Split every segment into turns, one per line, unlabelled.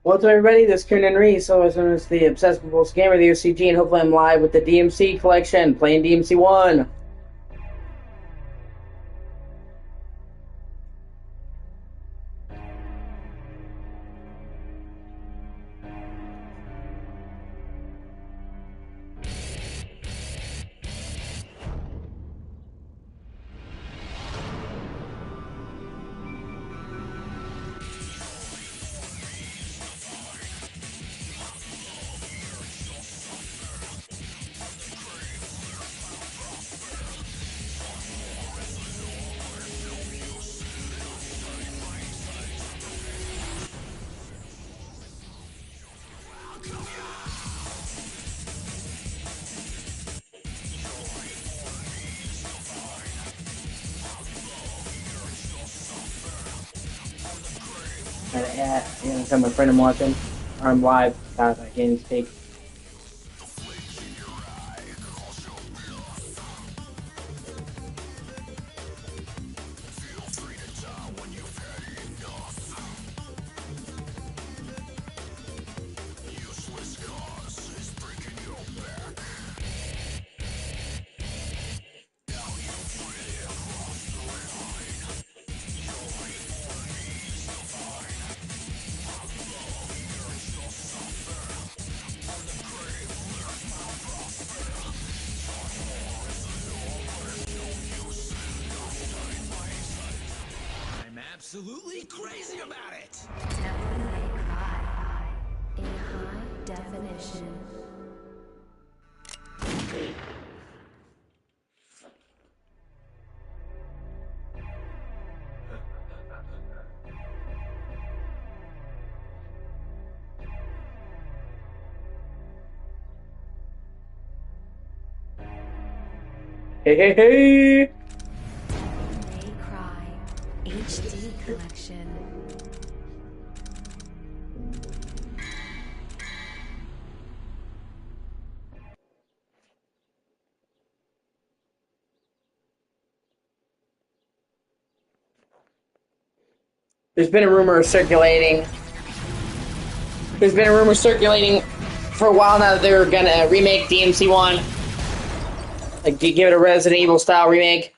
Welcome everybody, this is Kieran Reese, also known as the Obsessed Compulsive Gamer, the O.C.G, and hopefully I'm live with the DMC collection, playing DMC 1. Anytime my friend I'm watching, or I'm live, God, I can't speak.
Absolutely crazy about it!
Devil May Cry in high definition.
Hey, hey, hey!
HD collection.
There's been a rumor circulating. There's been a rumor circulating for a while now that they're gonna remake DMC 1. Like, give it a Resident Evil style remake.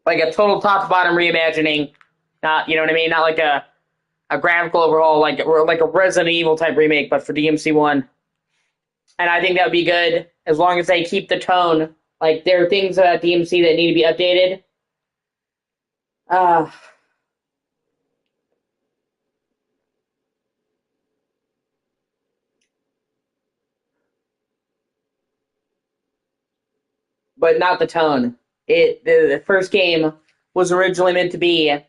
Like a total top-to-bottom reimagining. Not, you know what I mean? Not like a graphical overhaul, like a Resident Evil type remake, but for DMC 1. And I think that would be good, as long as they keep the tone. Like, there are things about DMC that need to be updated. But not the tone. The first game was originally meant to be a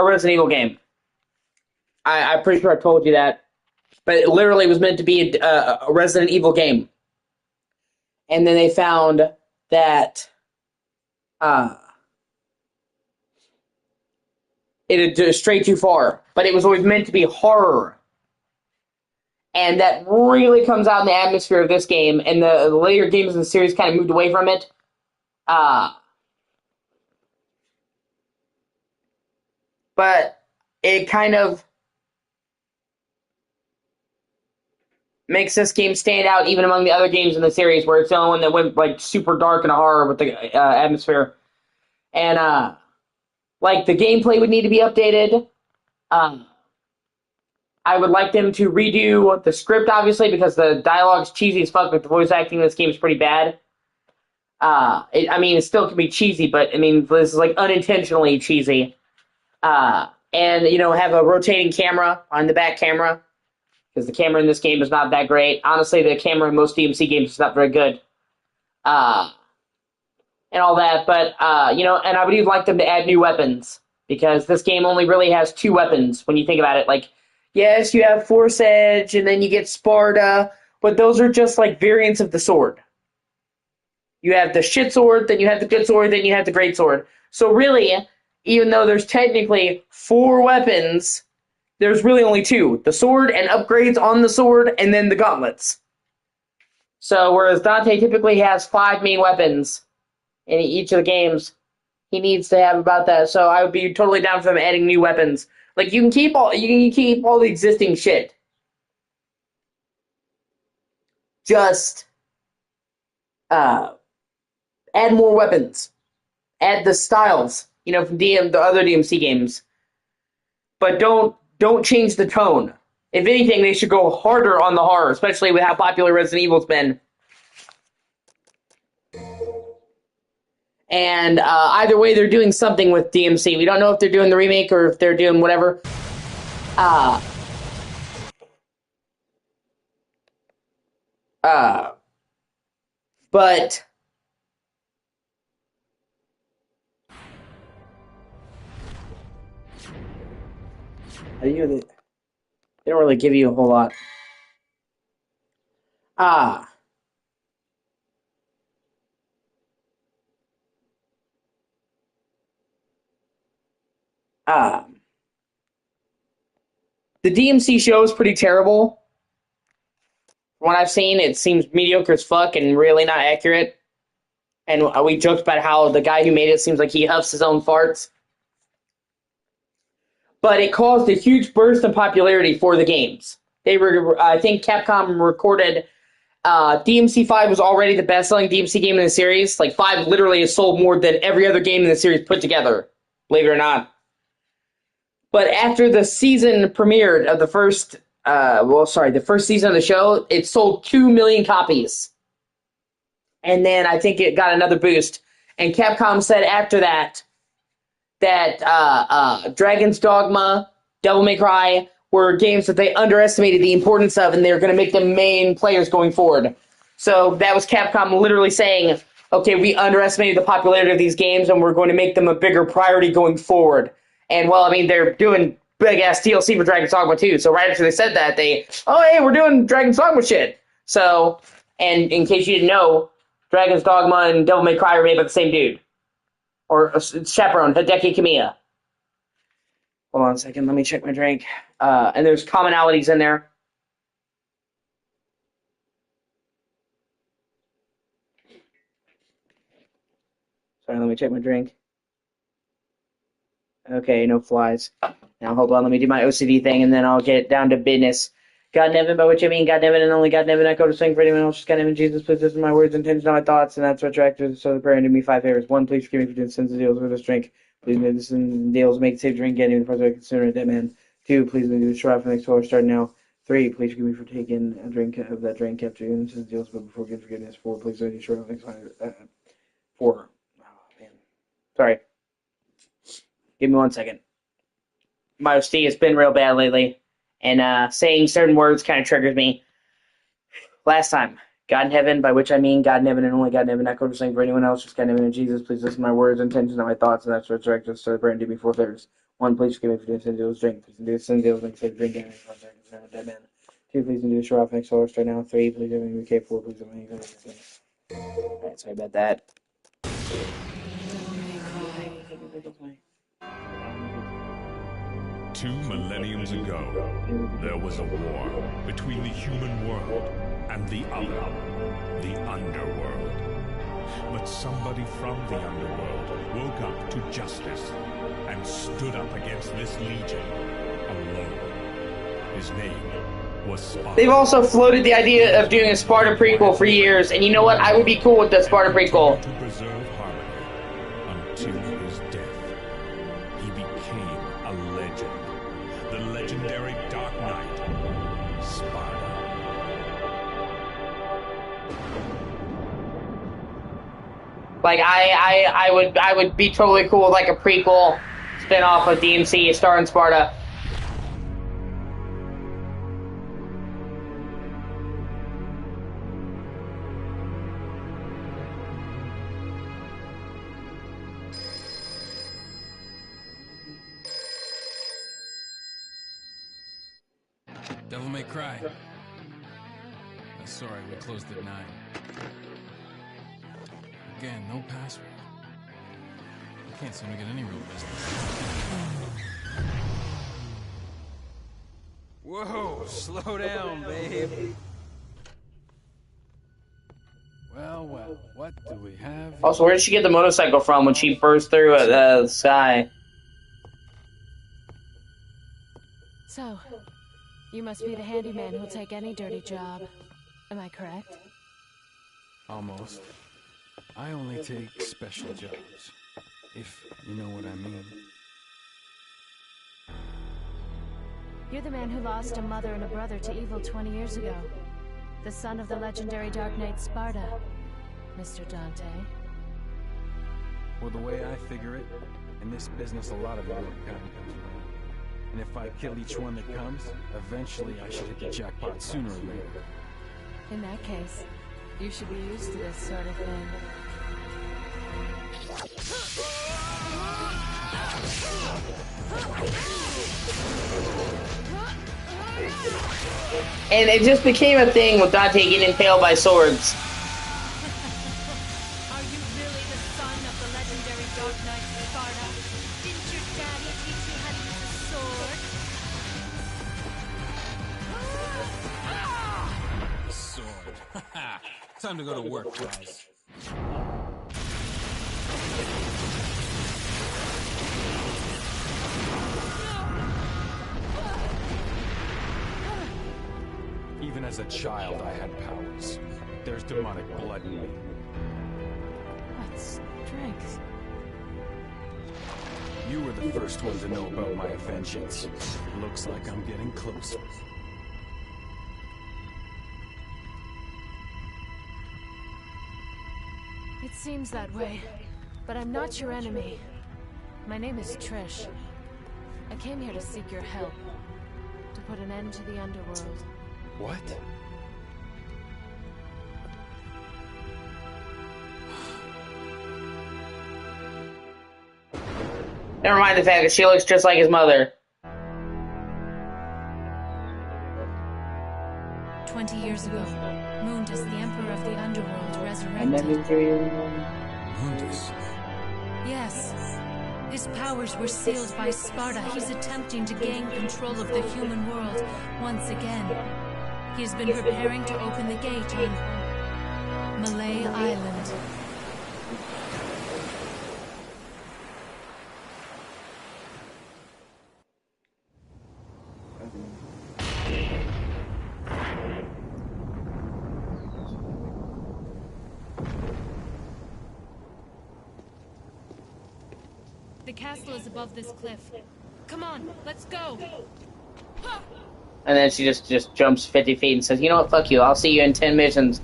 Resident Evil game. I'm pretty sure I told you that. But it literally was meant to be a Resident Evil game. And then they found that it had strayed too far. But it was always meant to be horror. And that really comes out in the atmosphere of this game. And the later games in the series kind of moved away from it. But it kind of makes this game stand out even among the other games in the series, where it's the only one that went like super dark and horror with the atmosphere. And like the gameplay would need to be updated. I would like them to redo the script, obviously, because the dialogue's cheesy as fuck, but the voice acting in this game is pretty bad. I mean, it still can be cheesy, but I mean, this is like unintentionally cheesy. And, you know, have a rotating camera on the back camera, because the camera in this game is not that great. Honestly, the camera in most DMC games is not very good. And all that, but, you know, and I would even like them to add new weapons, because this game only really has 2 weapons when you think about it. Like, yes, you have Force Edge, and then you get Sparta, but those are just like variants of the sword. You have the shit sword, then you have the good sword, then you have the great sword. So really, even though there's technically 4 weapons, there's really only 2. The sword and upgrades on the sword, and then the gauntlets. So whereas Dante typically has 5 main weapons in each of the games, he needs to have about that. So I would be totally down for them adding new weapons. Like you can keep all the existing shit. Just add more weapons. Add the styles, from the other DMC games. But don't change the tone. If anything, they should go harder on the horror, especially with how popular Resident Evil's been. And either way, they're doing something with DMC. We don't know if they're doing the remake or if they're doing whatever. But they don't really give you a whole lot. The DMC show is pretty terrible. From what I've seen, it seems mediocre as fuck and really not accurate. And we joked about how the guy who made it seems like he huffs his own farts. But it caused a huge burst in popularity for the games. I think Capcom recorded DMC 5 was already the best-selling DMC game in the series. Like, 5 literally has sold more than every other game in the series put together, believe it or not. But after the season premiered of the first season of the show, it sold 2 million copies. And then I think it got another boost. And Capcom said after that Dragon's Dogma, Devil May Cry were games that they underestimated the importance of, and they were going to make them main players going forward. So that was Capcom literally saying, okay, we underestimated the popularity of these games, and we're going to make them a bigger priority going forward. And, well, I mean, they're doing big-ass DLC for Dragon's Dogma, too. So right after they said that, hey, we're doing Dragon's Dogma shit. So, and in case you didn't know, Dragon's Dogma and Devil May Cry are made by the same dude. Or Chaperone, Hideki Kamiya. Hold on a second, let me check my drink. And there's commonalities in there. Sorry, let me check my drink. Okay, no flies. Now, hold on, let me do my OCD thing, and then I'll get down to business. God in heaven, by which I mean God in heaven and only God in heaven. I go to sing for anyone else. Just God in heaven, Jesus, please listen to my words, intentions, not my thoughts, and that's what directed so the prayer and do me 5 favors. 1, please forgive me for doing sins and deals with this drink. Please make this and deals make safe drink, getting the first I consider it dead man. 2, please make this short for the next 12 starting now. 3, please forgive me for taking a drink of that drink after doing sins and deals, but before getting forgiveness. 4, please make this short for the next 4. Oh, man. Sorry. Give me 1 second. My OC has been real bad lately, and saying certain words kind of triggers me. Last time, God in heaven, by which I mean God in heaven and only God in heaven, not going to sing for anyone else, just God in heaven and Jesus, please listen to my words, intentions, not my thoughts, and that's what's direct us to the prayer and do me 4 favors. 1, please forgive me for doing sin deals, drink, please do sin deals, make safe drink, and dead man. 2, please do short off next solar right now. 3, please give me K. 4, please give me Alright, sorry about that.
Two millenniums ago, there was a war between the human world and the other, the underworld. But somebody from the underworld woke up to justice and stood up against this legion alone. His name was Sparta.
They've also floated the idea of doing a Sparta prequel for years, and you know what? I would be cool with the Sparta prequel.
To preserve harmony until his death, he became a legend. The legendary Dark Knight, Sparta.
Like I would be totally cool with like a prequel spin-off of DMC starring Sparta.
Devil May Cry. Sorry, we closed at 9. again, no password. I can't seem to get any real business. Whoa, slow down, babe. Well, well, what do we have?
Also, where did she get the motorcycle from when she burst through the sky?
So, you must be the handyman who'll take any dirty job. Am I correct?
Almost. I only take special jobs, if you know what I mean.
You're the man who lost a mother and a brother to evil 20 years ago. The son of the legendary Dark Knight Sparta, Mr. Dante.
Well, the way I figure it, in this business a lot of your kind comes around. And if I kill each one that comes, eventually I should hit the jackpot sooner or later.
In that case, you should be used to this sort of thing.
And it just became a thing with Dante getting impaled by swords.
Are you really the son of the legendary Dark Knight Sparta? Didn't your daddy teach you how to use a sword?
Sword. Time to go to work, guys. Even as a child, I had powers. There's demonic blood in me.
What strength?
You were the first one to know about my vengeance. Looks like I'm getting closer.
It seems that way, but I'm not your enemy. My name is Trish. I came here to seek your help, to put an end to the underworld.
What?
Never mind the fact that she looks just like his mother.
20 years ago, Mundus, the Emperor of the Underworld, resurrected.
Mundus.
Yes. His powers were sealed by Sparta. He's attempting to gain control of the human world once again. He has been preparing to open the gate on Malay Island. The castle is above this cliff. Come on, let's go!
And then she just jumps 50 feet and says, you know what, fuck you, I'll see you in 10 missions.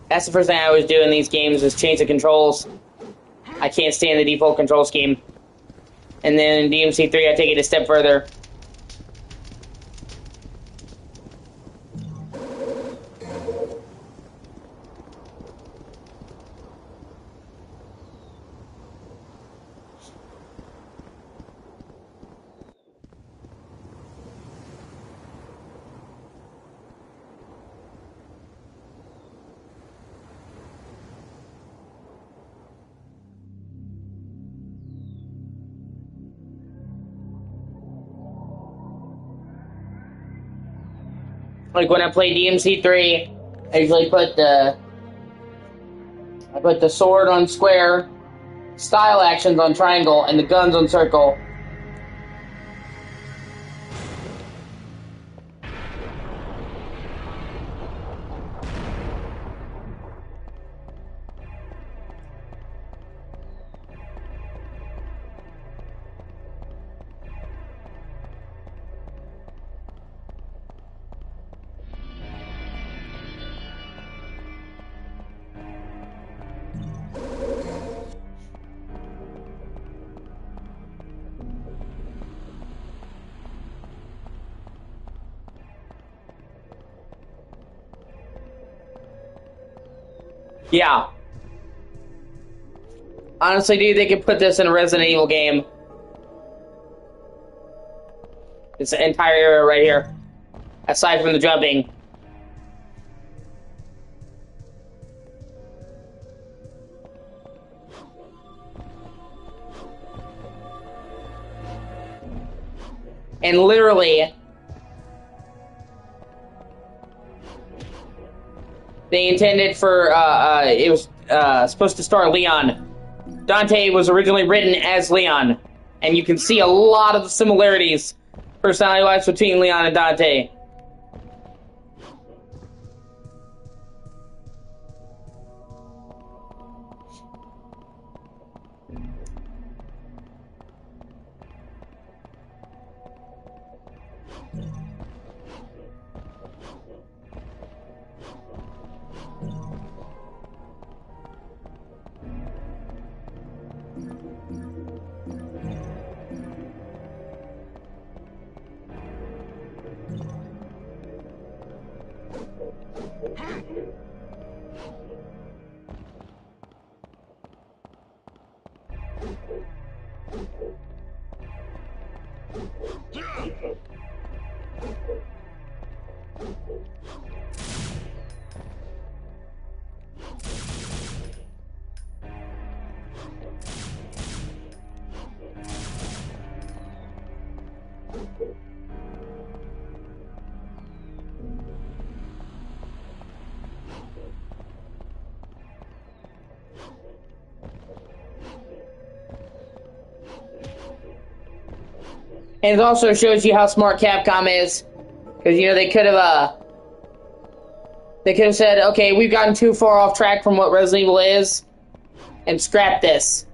That's the first thing I always do in these games is change the controls. I can't stand the default control scheme. And then in DMC 3 I take it a step further. Like when I play DMC 3, I usually put the sword on square, style actions on triangle, and the guns on circle. Yeah. Honestly, dude, they could put this in a Resident Evil game. This entire area right here. Aside from the jumping. And literally, they intended for, it was supposed to star Leon. Dante was originally written as Leon, and you can see a lot of the similarities personality-wise between Leon and Dante. And it also shows you how smart Capcom is, because you know they could have said, okay, we've gotten too far off track from what Resident Evil is, and scrapped this,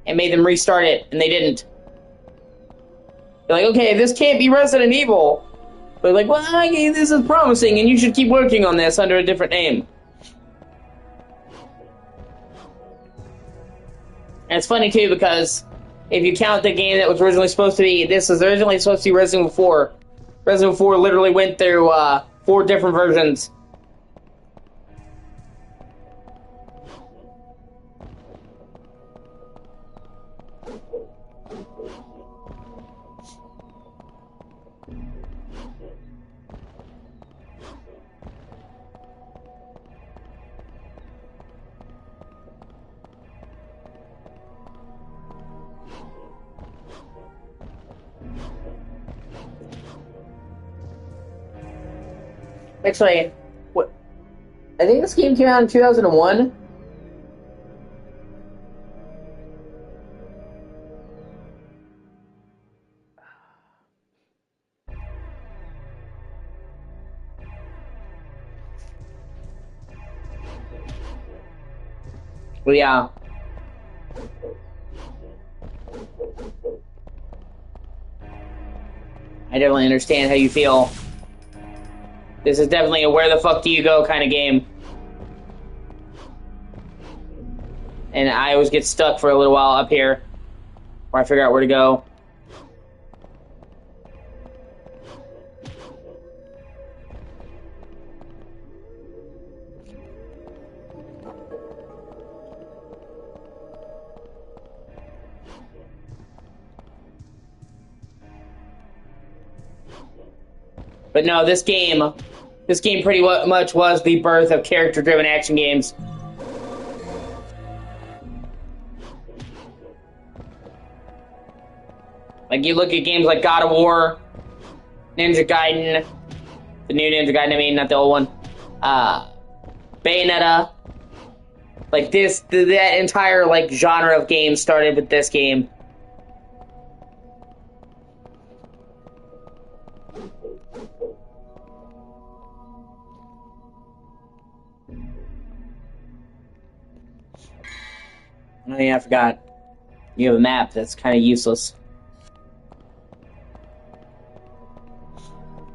and made them restart it, and they didn't. They're like, okay, this can't be Resident Evil, but like, well, this is promising, and you should keep working on this under a different name. And it's funny too because if you count the game that was originally supposed to be, this was originally supposed to be Resident Evil 4. Resident Evil 4 literally went through 4 different versions. Actually, what? I think this game came out in 2001. Well, yeah. I definitely understand how you feel. This is definitely a where the fuck do you go kind of game. And I always get stuck for a little while up here, where I figure out where to go. But no, this game pretty much was the birth of character-driven action games. Like, you look at games like God of War, Ninja Gaiden, the new Ninja Gaiden, I mean, not the old one, Bayonetta. Like, that entire, like, genre of games started with this game. Oh yeah, I forgot. You have a map that's kind of useless.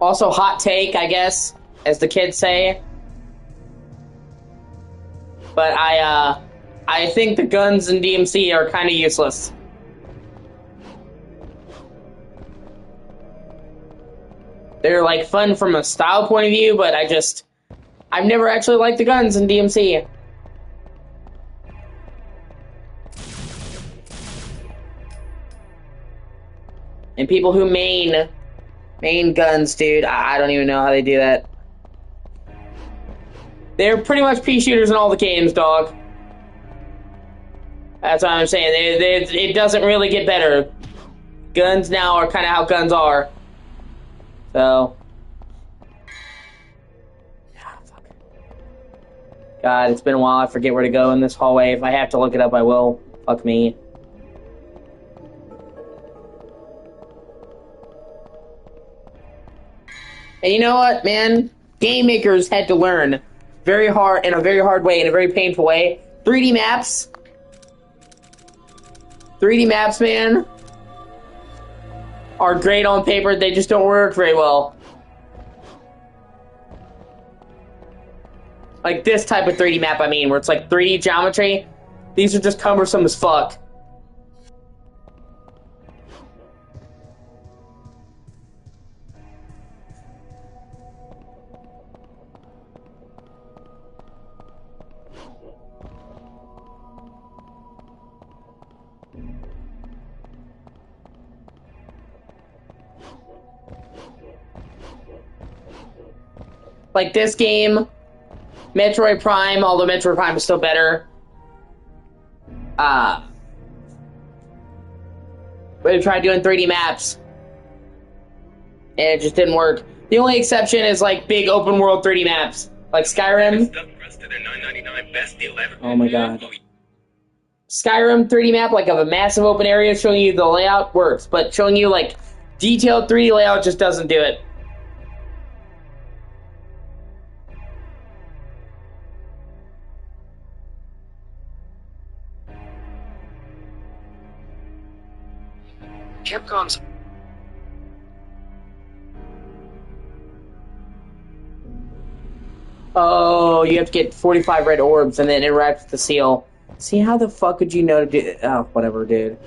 Also, hot take, I guess, as the kids say. But I think the guns in DMC are kind of useless. They're, like, fun from a style point of view, but I've never actually liked the guns in DMC. And people who main guns, dude, I don't even know how they do that. They're pretty much pea shooters in all the games, dog. That's what I'm saying. It doesn't really get better. Guns now are kind of how guns are. So, fuck. God, it's been a while. I forget where to go in this hallway. If I have to look it up, I will. Fuck me. And you know what, man? Game makers had to learn very hard, in a very hard way, in a very painful way. 3D maps. 3D maps, man, are great on paper. They just don't work very well. Like this type of 3D map, I mean, where it's like 3D geometry. These are just cumbersome as fuck. Like this game, Metroid Prime, although Metroid Prime is still better. We tried doing 3D maps, and it just didn't work. The only exception is like big open world 3D maps, like Skyrim. Oh my god. Skyrim 3D map, like of a massive open area showing you the layout, works, but showing you like detailed 3D layout just doesn't do it.
Capcom's.
Oh, you have to get 45 red orbs and then interact with the seal. See, how the fuck would you know to do... Oh, whatever, dude.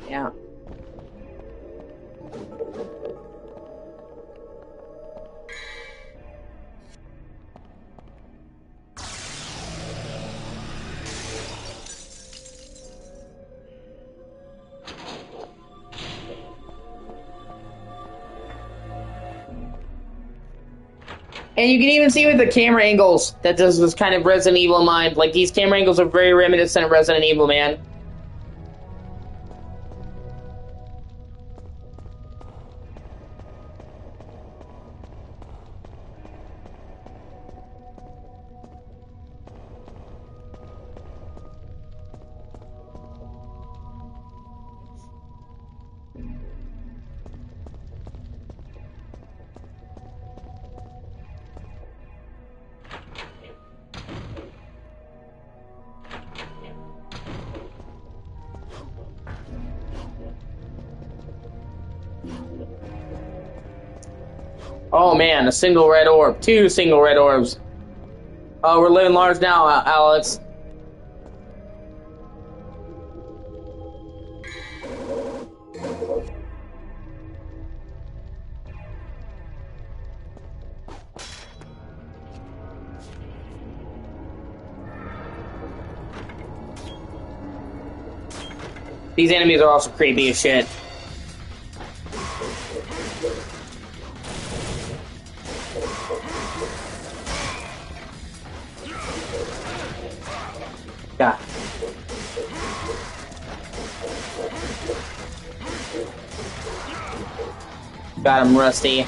Yeah. And you can even see with the camera angles that this was kind of Resident Evil in mind. Like, these camera angles are very reminiscent of Resident Evil, man. Oh man, a single red orb. 2 single red orbs. Oh, we're living large now, Alex. These enemies are also creepy as shit. God. Got him, Rusty.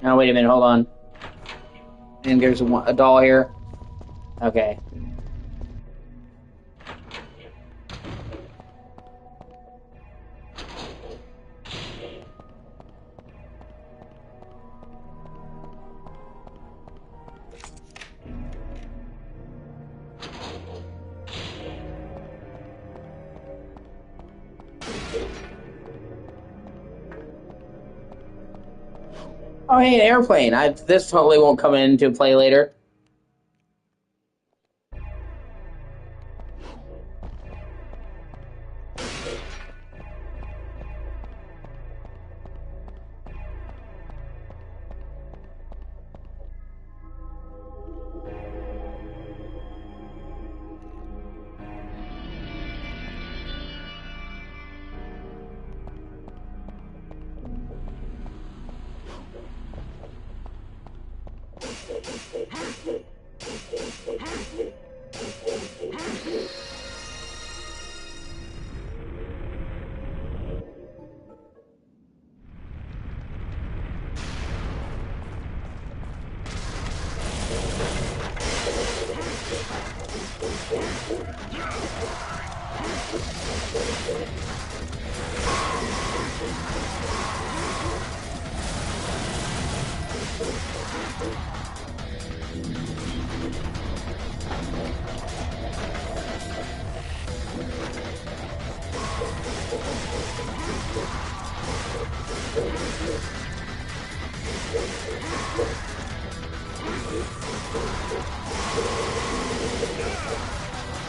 Oh, wait a minute, hold on. And there's a doll here. Okay. Oh, hey, an airplane. This totally won't come into play later.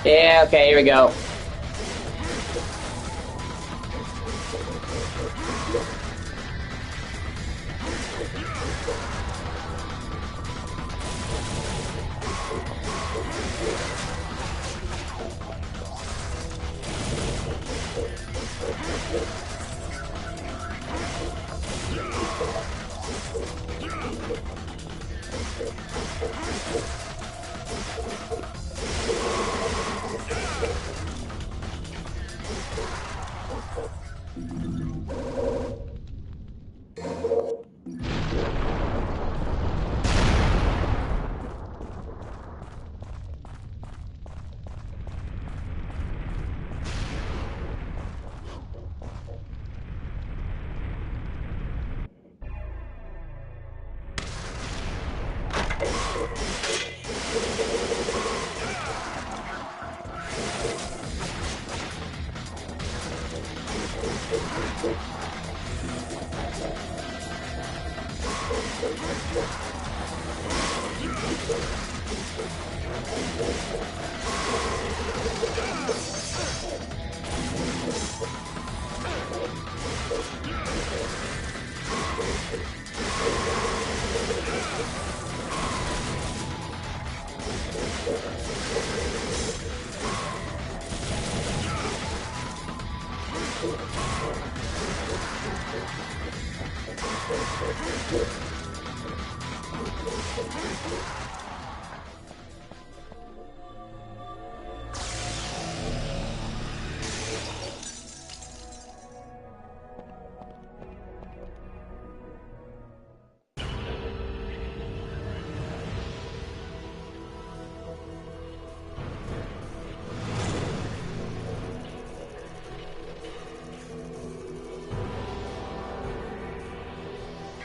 Yeah, okay, here we go.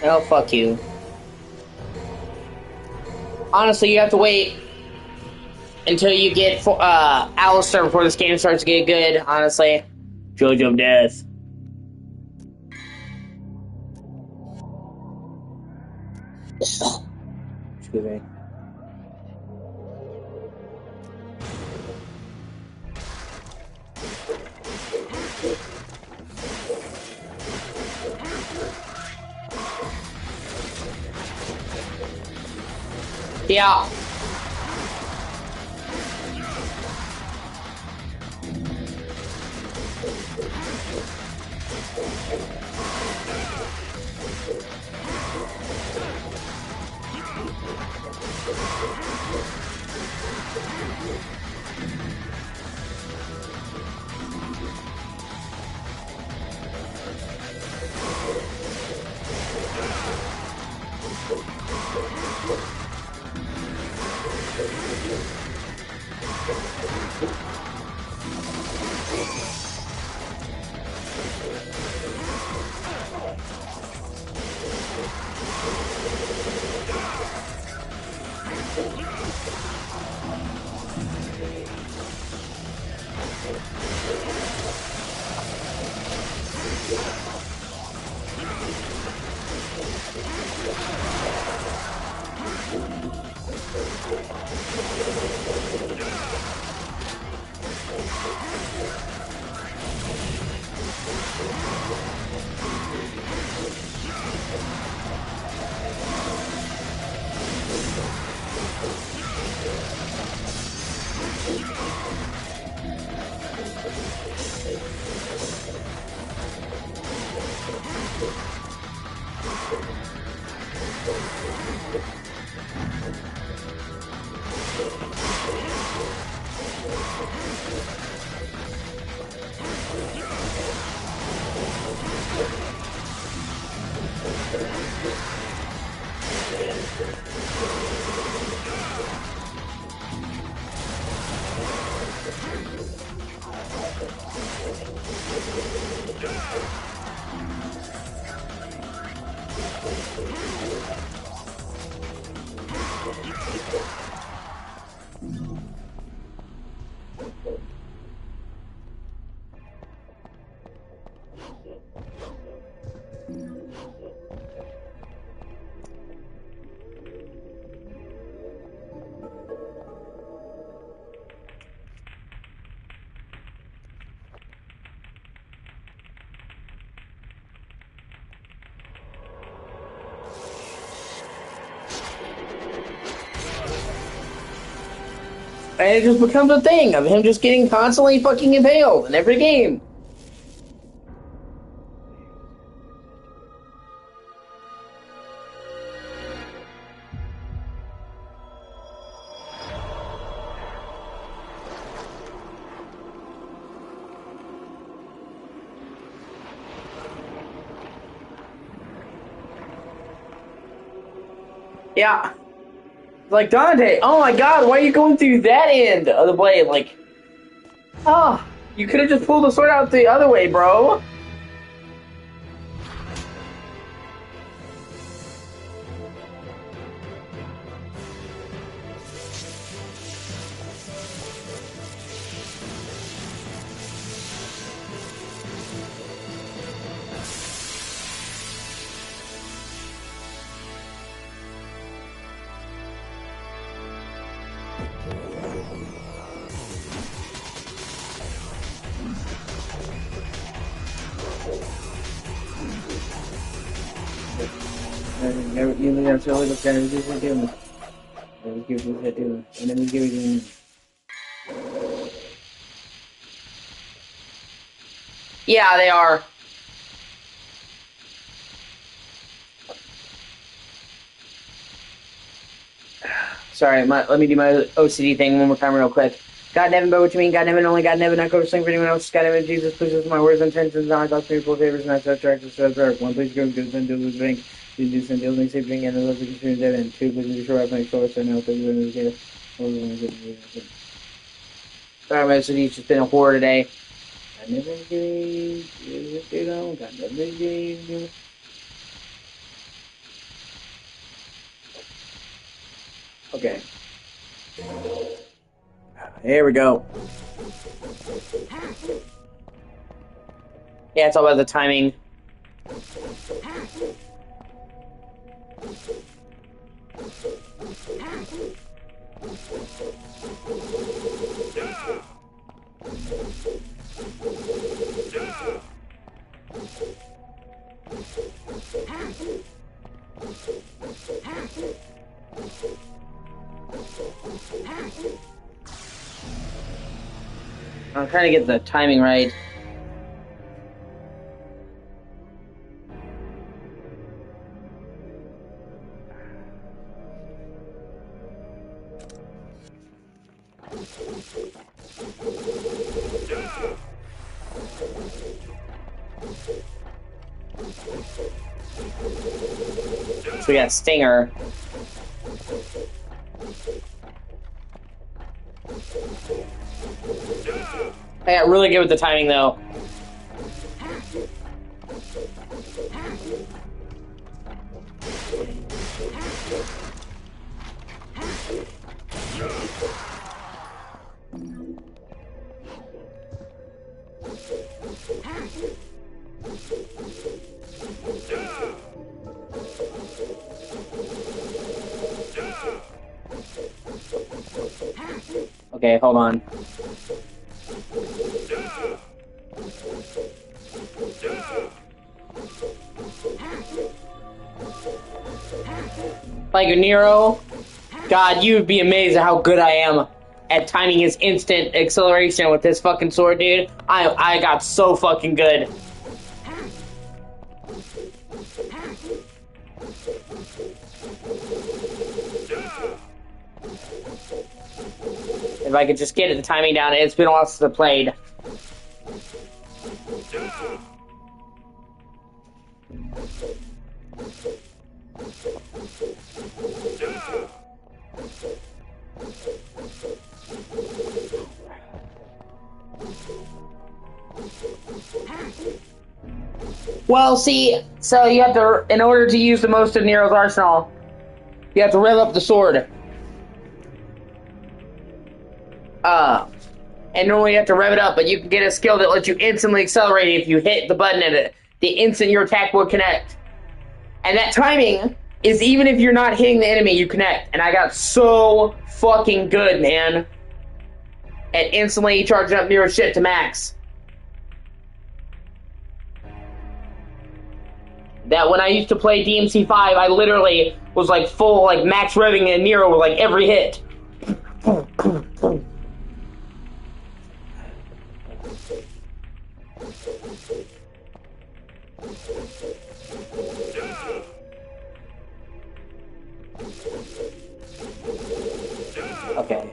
Oh, fuck you. Honestly, you have to wait until you get Alistair before this game starts to get good, honestly. Judge of Death. Excuse me. Yeah. And it just becomes a thing of him just getting constantly fucking impaled in every game. Yeah. Like, Dante, oh my god, why are you going through that end of the blade? Like, oh, you could have just pulled the sword out the other way, bro. Yeah, they are. Sorry, let me do my OCD thing one more time real quick. God in heaven, but what you mean? God in heaven, only God in heaven, not go to sing for anyone else. God in heaven, Jesus, please listen to my words and intentions, not thoughts, people, favors, and that's attractive, so that's one, please go, good, then do lose drink. Please do some deals, make safe drink, and the love of the consumer dead end. Two, please be sure I make sure I know, please do the sorry, my OCD's just been a horror today. God never gave you know, God never gave you. Okay. Here we go. Yeah, it's all about the timing. I'm trying to get the timing right. So we got Stinger. I got really good with the timing, though. Okay, hold on. Like Nero, God, you would be amazed at how good I am at timing his instant acceleration with this fucking sword, dude. I got so fucking good. I could just get the timing down. It's been a while since I played. Well, see, so you have to, in order to use the most of Nero's arsenal, you have to rev up the sword. And normally you have to rev it up, but you can get a skill that lets you instantly accelerate if you hit the button at it. The instant your attack will connect. And that timing is even if you're not hitting the enemy, you connect. And I got so fucking good, man. At instantly charging up Nero's shit to max. That when I used to play DMC5, I literally was like full, like max revving and Nero with like every hit. Okay.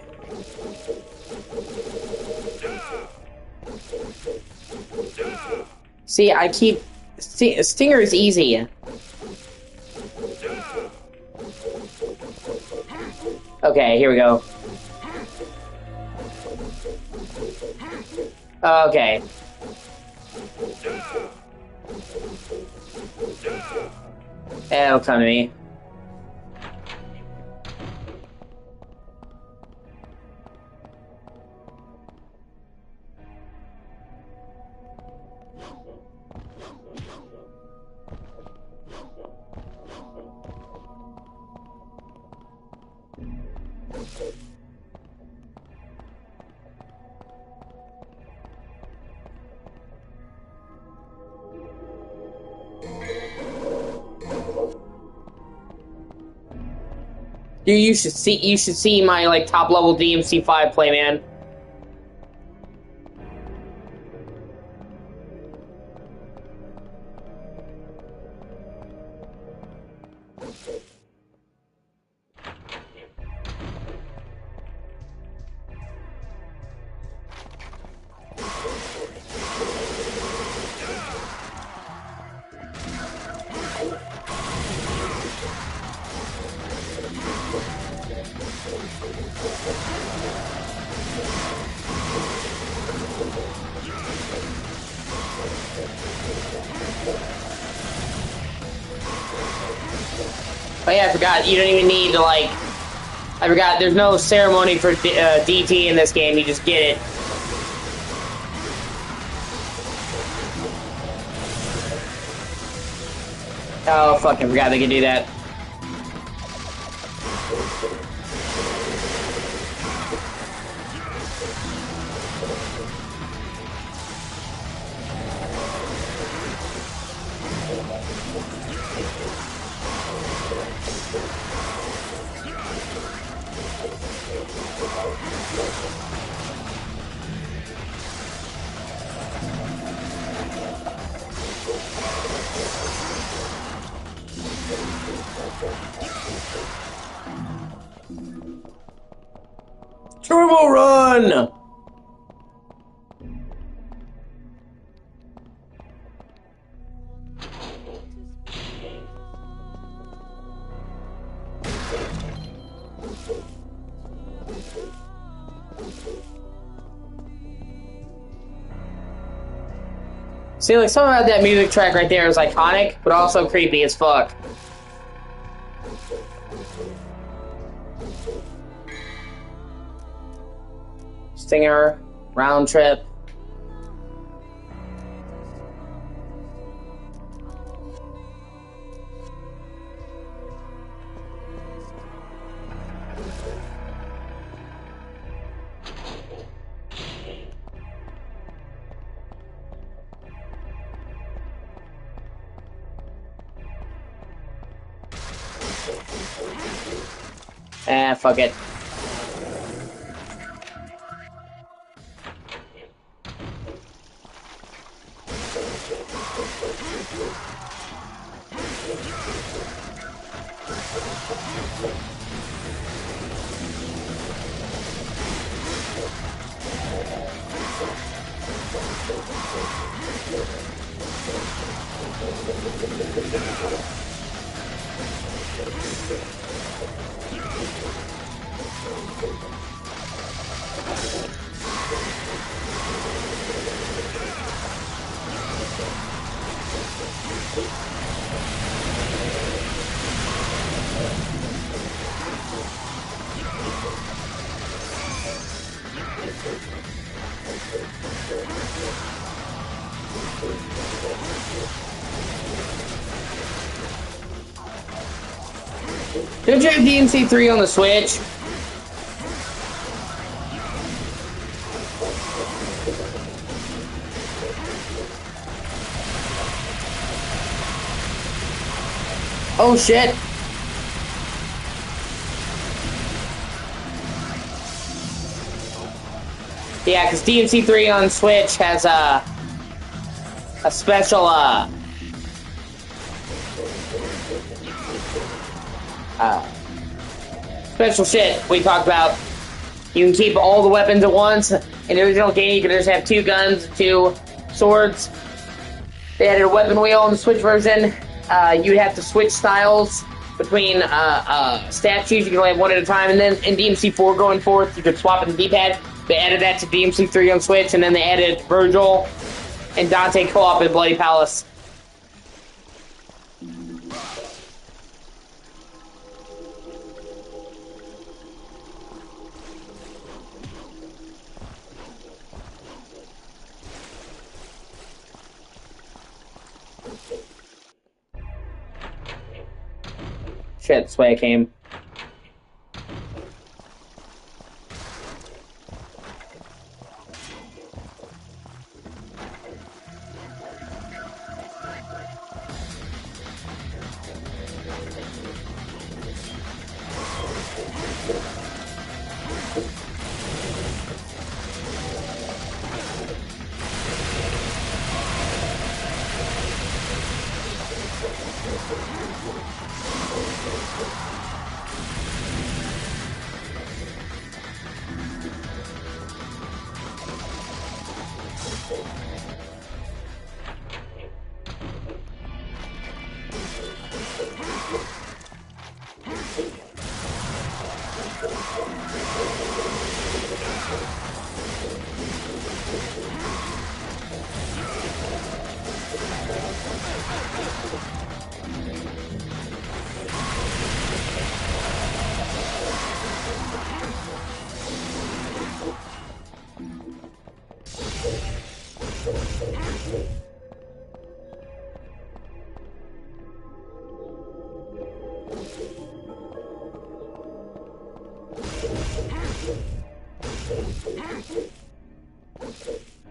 See, I keep... Stinger is easy. Okay, here we go. Okay. It'll come to me. Dude, you should see my like top level DMC5 play, man. Oh yeah, I forgot, you don't even need to, like... I forgot, there's no ceremony for DT in this game, you just get it. Oh, fucking forgot they could do that. Turbo run! See, like, something about that music track right there is iconic, but also creepy as fuck. Stinger, round trip. Fuck it. Don't you have DMC 3 on the Switch? Oh shit. Yeah, because DMC 3 on Switch has a special special shit we talked about. You can keep all the weapons at once. In the original game, you could just have 2 guns, 2 swords. They added a weapon wheel in the Switch version. You'd have to switch styles between statues. You can only have one at a time. And then in DMC 4 going forth, you could swap in the D-pad. They added that to DMC 3 on Switch, and then they added Virgil and Dante co-op in Bloody Palace. Shit, that's the way I came.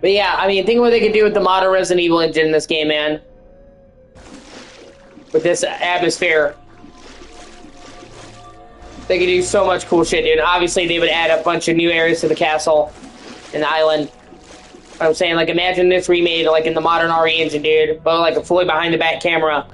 But yeah, I mean, think of what they could do with the modern Resident Evil engine in this game, man. With this atmosphere. They could do so much cool shit, dude. Obviously, they would add a bunch of new areas to the castle and the island. I'm saying, like, imagine this remade, like, in the modern RE engine, dude. But, like, a fully behind-the-back camera.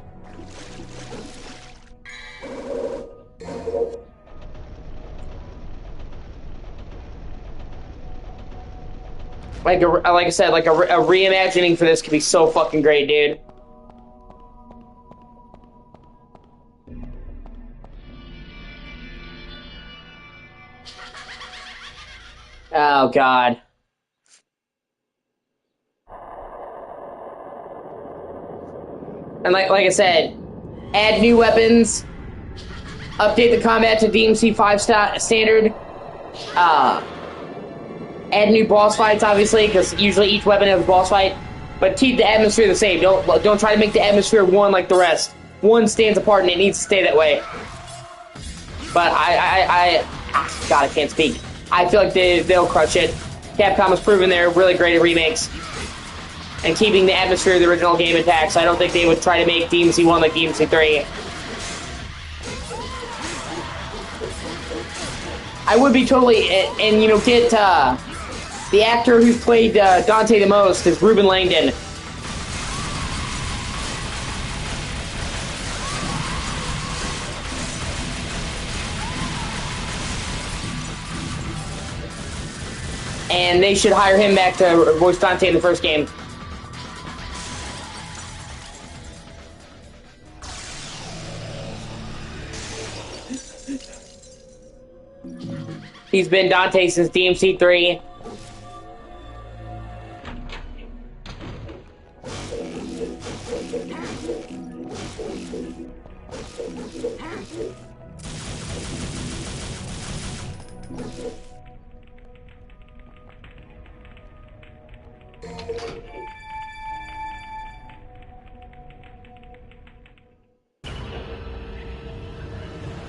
Like I said, like a reimagining for this could be so fucking great, dude. Oh god. And like I said, add new weapons, update the combat to DMC 5 standard. Add new boss fights, obviously, because usually each weapon has a boss fight. But keep the atmosphere the same. Don't try to make the atmosphere one like the rest. One stands apart, and it needs to stay that way. But God, I can't speak. I feel like they'll crush it. Capcom has proven they're really great at remakes and keeping the atmosphere of the original game intact. So I don't think they would try to make DMC 1 like DMC 3. I would be totally, and you know, get the actor who's played Dante the most is Ruben Langdon. And they should hire him back to voice Dante in the first game. He's been Dante since DMC 3.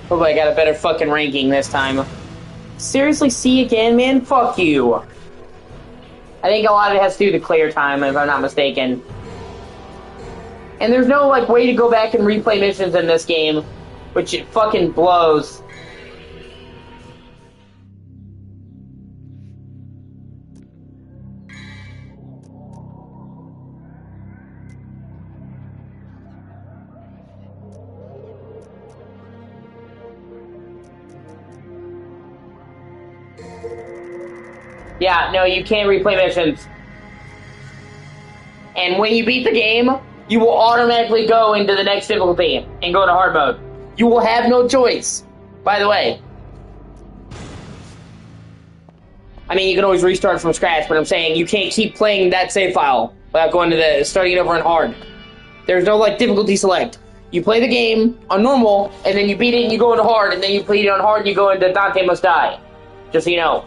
Hopefully I got a better fucking ranking this time. Seriously, C again, man? Fuck you. I think a lot of it has to do with the clear time, if I'm not mistaken. And there's no, like, way to go back and replay missions in this game, which it fucking blows. Yeah, no, you can't replay missions. And when you beat the game, you will automatically go into the next difficulty and go to hard mode. You will have no choice, by the way. I mean, you can always restart from scratch, but I'm saying you can't keep playing that save file without going to the starting it over on hard. There's no, like, difficulty select. You play the game on normal, and then you beat it and you go into hard, and then you play it on hard and you go into Dante Must Die. Just so you know.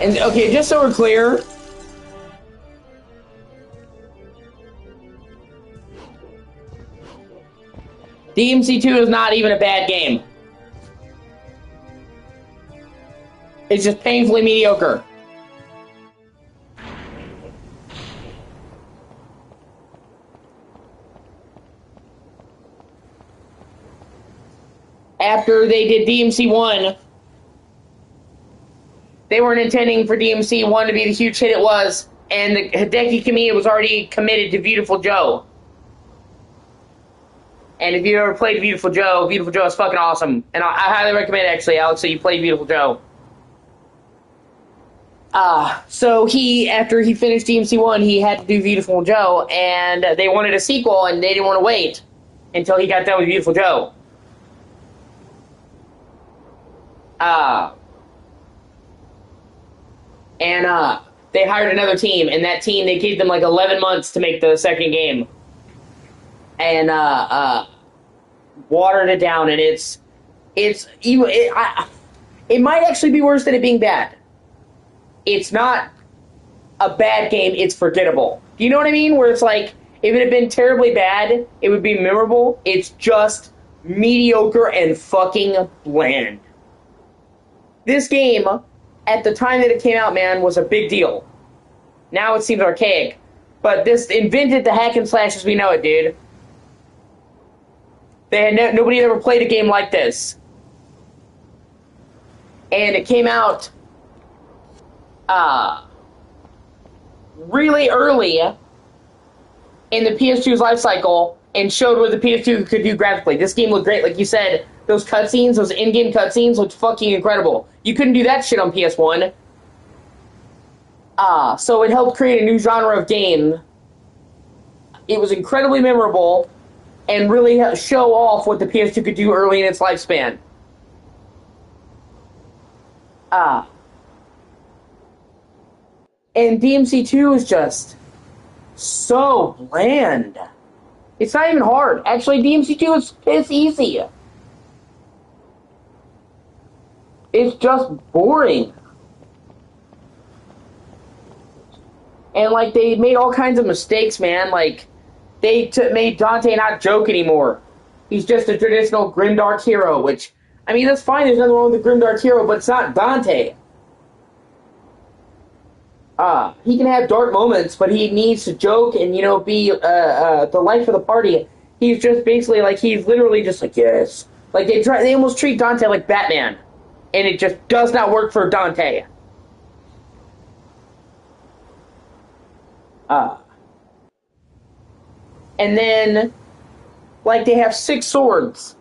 And, okay, just so we're clear, DMC2 is not even a bad game. It's just painfully mediocre. After they did DMC1, they weren't intending for DMC 1 to be the huge hit it was, and the Hideki Kamiya was already committed to Beautiful Joe. And if you ever played Beautiful Joe is fucking awesome. And I highly recommend, actually, Alex, that you play Beautiful Joe. So after he finished DMC 1, he had to do Beautiful Joe, and they wanted a sequel, and they didn't want to wait until he got done with Beautiful Joe. And they hired another team, and that team, they gave them like 11 months to make the second game. And watered it down, and it might actually be worse than it being bad. It's not a bad game, it's forgettable. Do you know what I mean? Where it's like, if it had been terribly bad, it would be memorable. It's just mediocre and fucking bland. This game, at the time that it came out, man, was a big deal. Now it seems archaic. But this invented the hack and slash as we know it, dude. Nobody had ever played a game like this. And it came out really early in the PS2's life cycle and showed what the PS2 could do graphically. This game looked great. Like you said, those cutscenes, those in-game cutscenes looked fucking incredible. You couldn't do that shit on PS1. So it helped create a new genre of game. It was incredibly memorable and really show off what the PS2 could do early in its lifespan. And DMC2 is just so bland. It's not even hard. Actually, DMC2 is easy. It's just boring. And, like, they made all kinds of mistakes, man. Like, they made Dante not joke anymore. He's just a traditional grimdark hero, which, I mean, that's fine. There's nothing wrong with the grimdark hero, but it's not Dante. He can have dark moments, but he needs to joke and, you know, be the life of the party. He's just basically, like, he's literally just like, yes. Like, they almost treat Dante like Batman. And it just does not work for Dante. And then like they have 6 swords.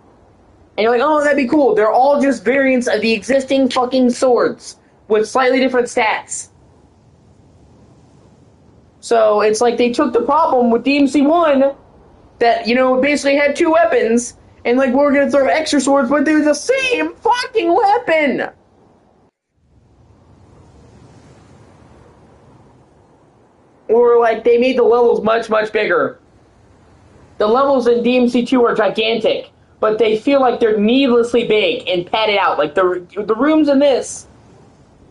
And you're like, oh, that'd be cool. They're all just variants of the existing fucking swords with slightly different stats. So it's like they took the problem with DMC 1 that, you know, basically had 2 weapons, and like, we're gonna throw extra swords, but they're the same fucking weapon! Or like, they made the levels much, much bigger. The levels in DMC 2 are gigantic, but they feel like they're needlessly big and padded out. Like, the rooms in this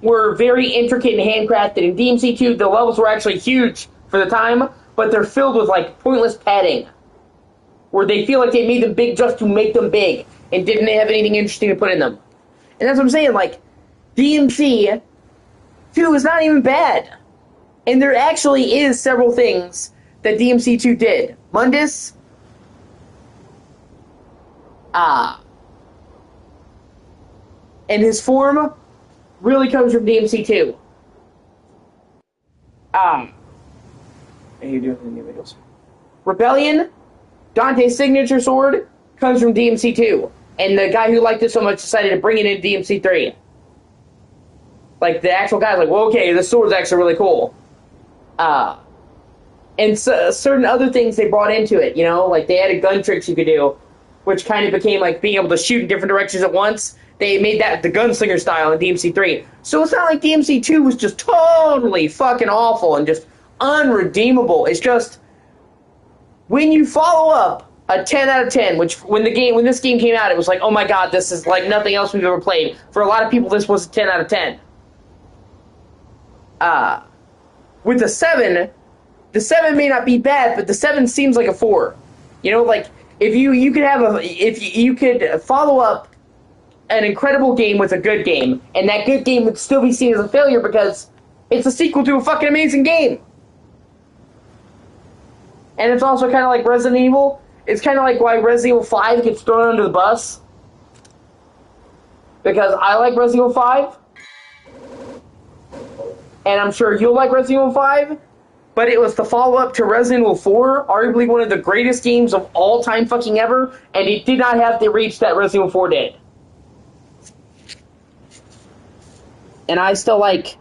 were very intricate and handcrafted. In DMC 2, the levels were actually huge for the time, but they're filled with, like, pointless padding. Where they feel like they made them big just to make them big, and didn't have anything interesting to put in them. And that's what I'm saying, like, DMC 2 is not even bad. And there actually is several things that DMC 2 did. Mundus, and his form really comes from DMC 2. How you doing in the individuals? Rebellion, Dante's signature sword, comes from DMC 2. And the guy who liked it so much decided to bring it in DMC 3. Like, the actual guy's like, well, okay, this sword's actually really cool. And so, certain other things they brought into it, you know? Like, they added gun tricks you could do, which kind of became, like, being able to shoot in different directions at once. They made that the gunslinger style in DMC 3. So it's not like DMC 2 was just totally fucking awful and just unredeemable. It's just, when you follow up a 10 out of 10, which when this game came out, it was like, oh my god, this is like nothing else we've ever played. For a lot of people, this was a 10 out of 10. With the 7 may not be bad, but the 7 seems like a 4. You know, like, if you could follow up an incredible game with a good game, and that good game would still be seen as a failure because it's a sequel to a fucking amazing game. And it's also kind of like Resident Evil. It's kind of like why Resident Evil 5 gets thrown under the bus. Because I like Resident Evil 5. And I'm sure you'll like Resident Evil 5. But it was the follow-up to Resident Evil 4, arguably one of the greatest games of all time fucking ever, and it did not have the reach that Resident Evil 4 did. And I still like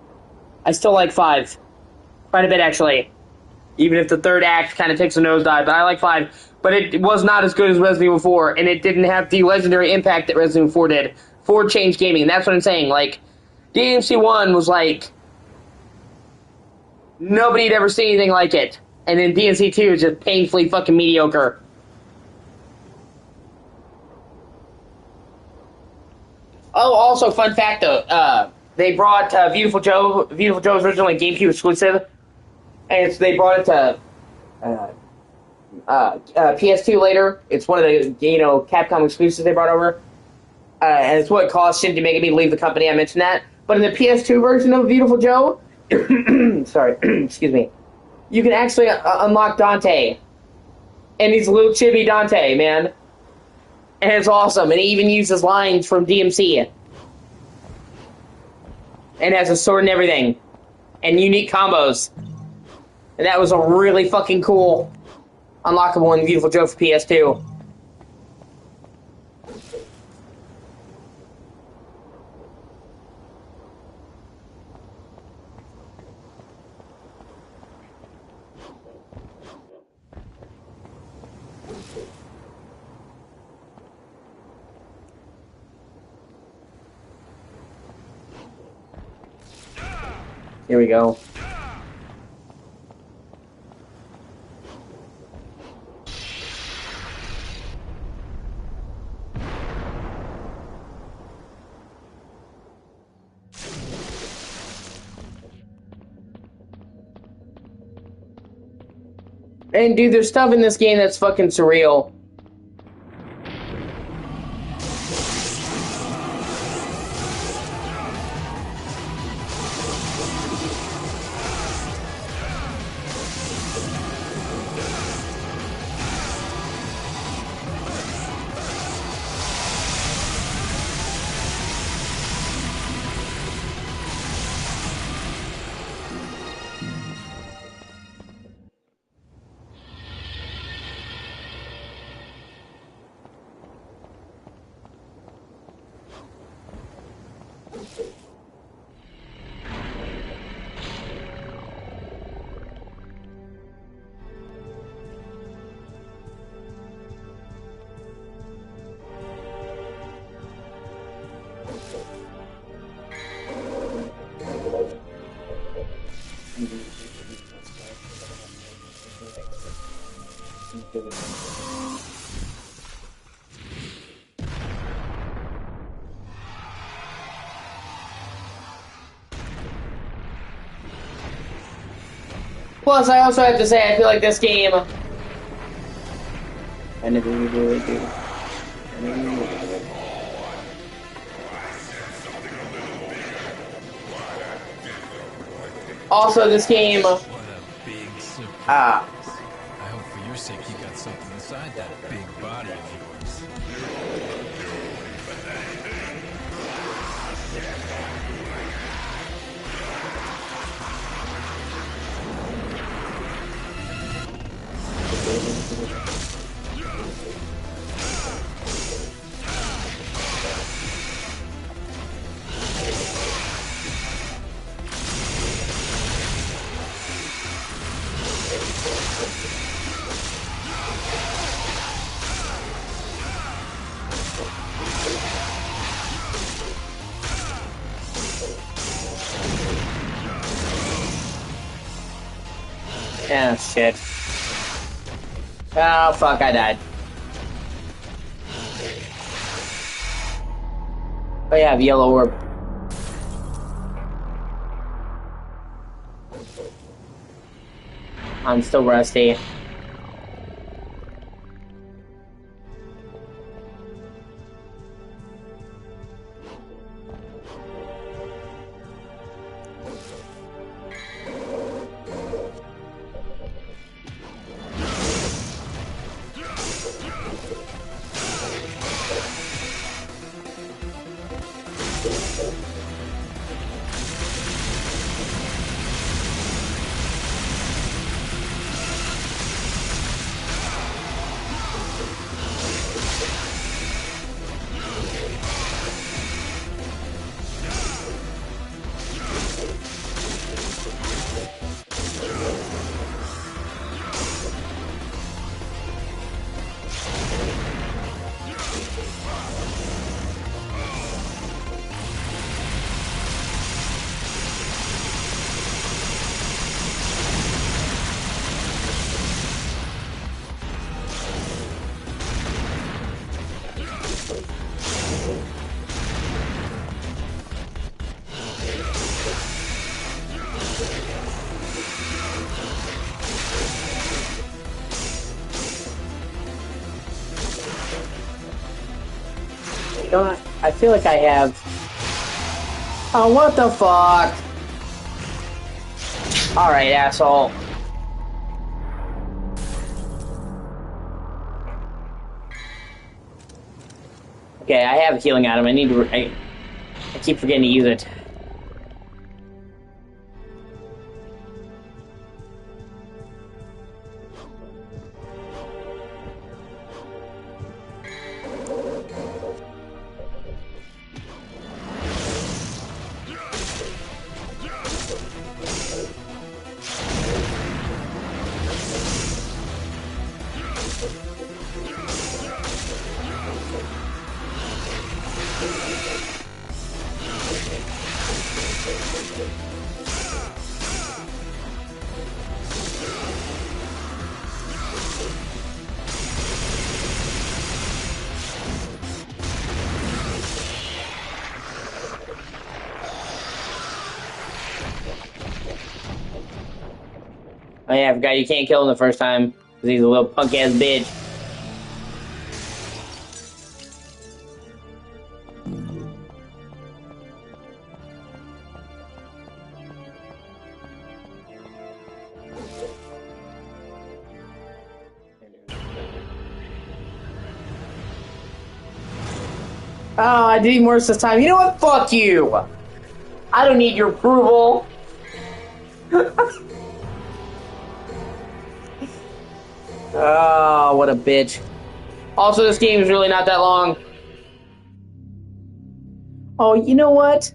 5. Quite a bit, actually. Even if the third act kind of takes a nosedive, but I like 5. But it was not as good as Resident Evil 4, and it didn't have the legendary impact that Resident Evil 4 did. 4 changed gaming, and that's what I'm saying. Like, DMC 1 was like, nobody had ever seen anything like it. And then DMC 2 is just painfully fucking mediocre. Oh, also, fun fact though, they brought Beautiful Joe. Beautiful Joe was originally GameCube exclusive, and they brought it to PS2 later. It's one of the Capcom exclusives they brought over, and it's what caused Shinji Megami to leave the company. I mentioned that, but in the PS2 version of Beautiful Joe, sorry, excuse me, you can actually unlock Dante, and he's a little chibi Dante, man. And it's awesome, and he even uses lines from DMC. And has a sword and everything. And unique combos. And that was a really fucking cool unlockable in Beautiful Joe for PS2. Here we go. And dude, there's stuff in this game that's fucking surreal. Plus, I also have to say, I feel like this game. Also, this game.
What a big surprise. I hope for your sake you got something inside that big body of yours.
Yeah, shit. Oh, fuck, I died. Oh, yeah, the yellow orb. I'm still rusty. I feel like I have. Oh, what the fuck? Alright, asshole. Okay, I have a healing item. I need to. I keep forgetting to use it. Oh yeah, I forgot you can't kill him the first time, because he's a little punk-ass bitch. Oh, I did even worse this time. You know what? Fuck you! I don't need your approval. Oh, what a bitch. Also, this game is really not that long. Oh, you know what?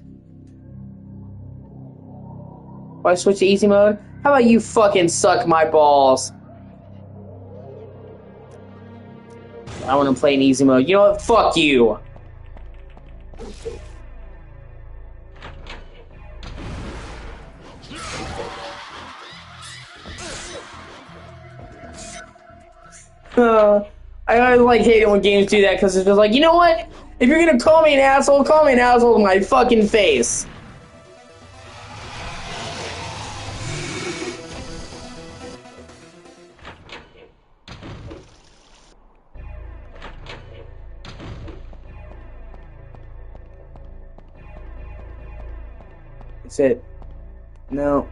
Why switch to easy mode? How about you fucking suck my balls? I want to play in easy mode. You know what? Fuck you. I always like hate it when games do that because it's just like, you know what? If you're gonna call me an asshole in my fucking face. That's it. No.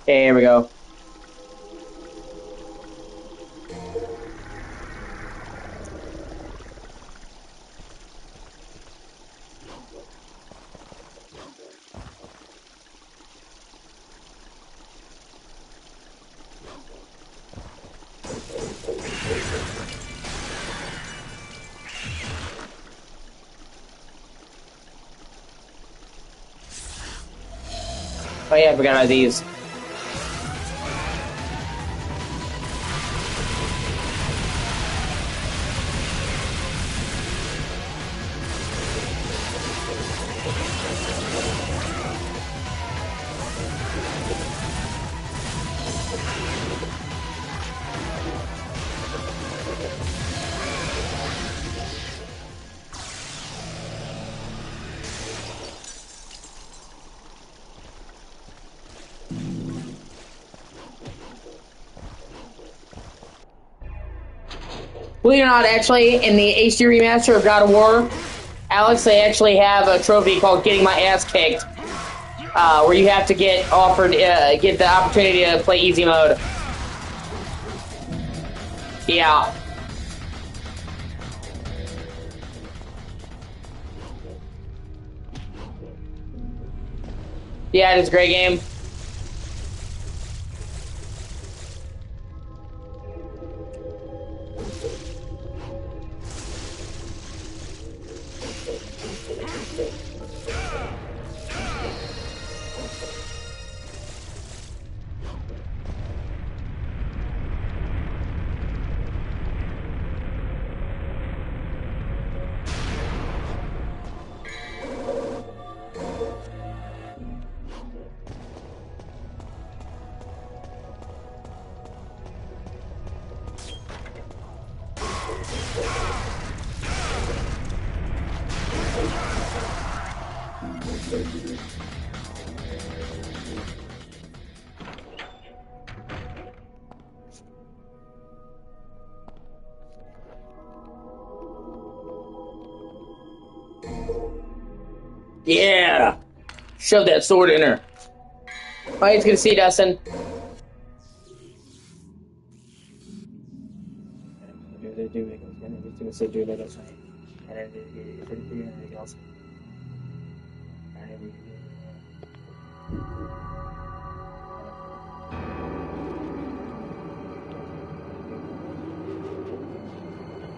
Okay, here we go. Oh yeah, I forgot about these. Believe it or not, actually, in the HD remaster of God of War, Alex, they actually have a trophy called "Getting My Ass Kicked," where you have to get offered, get the opportunity to play easy mode. Yeah. Yeah, it is a great game. Yeah! Shove that sword in her. Oh, it's good to see you, Dustin.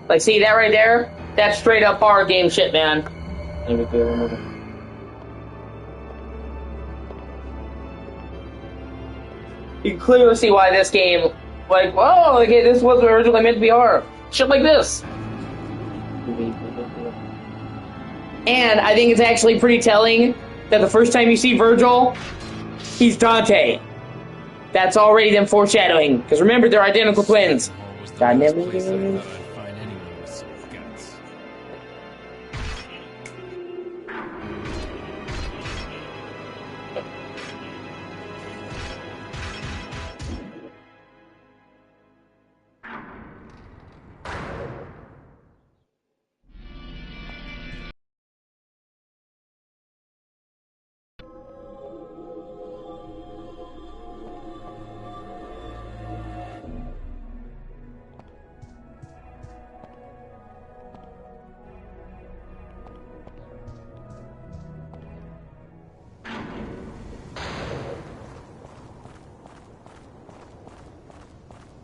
Like, see that right there? That's straight up horror game shit, man. You can clearly see why this game, like, whoa, okay, this wasn't originally meant to be horror. Shit like this. And I think it's actually pretty telling that the first time you see Virgil, he's Dante. That's already them foreshadowing. Because remember, they're identical twins. God damn it.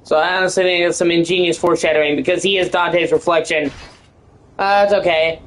So I honestly think it's some ingenious foreshadowing because he is Dante's reflection. It's okay.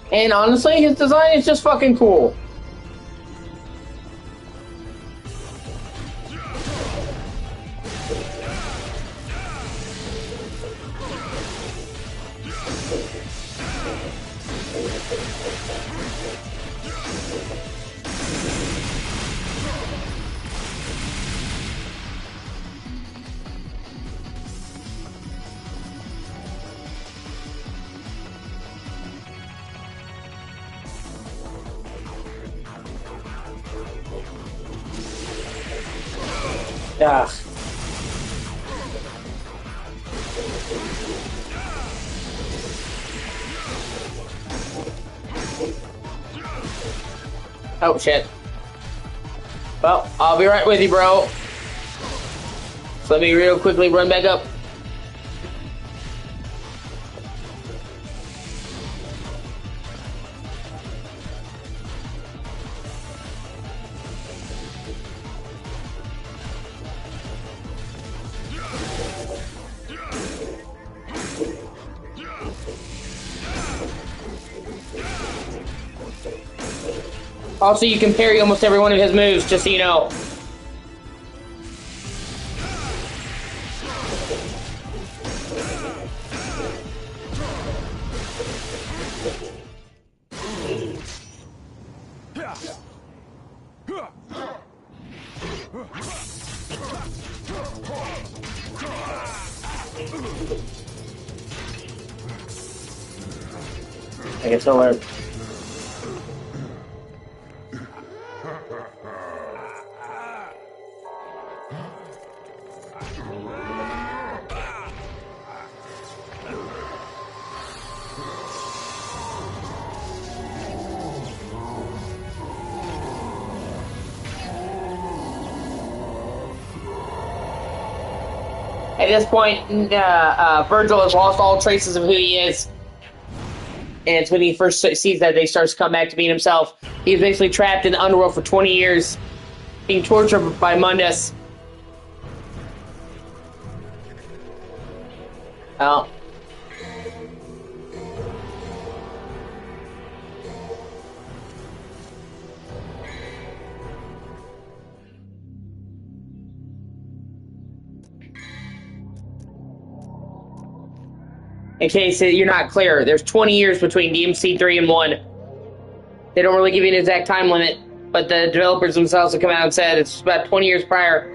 And honestly, his design is just fucking cool. Yeah. Oh shit. Well, I'll be right with you, bro. So let me real quickly run back up. Also, you can parry almost every one of his moves, just so you know. I guess I'll learn. At this point, Virgil has lost all traces of who he is. And it's when he first sees that he starts to come back to being himself. He's basically trapped in the underworld for 20 years, being tortured by Mundus. Oh. In case you're not clear, there's 20 years between DMC 3 and 1. They don't really give you an exact time limit, but the developers themselves have come out and said it's about 20 years prior.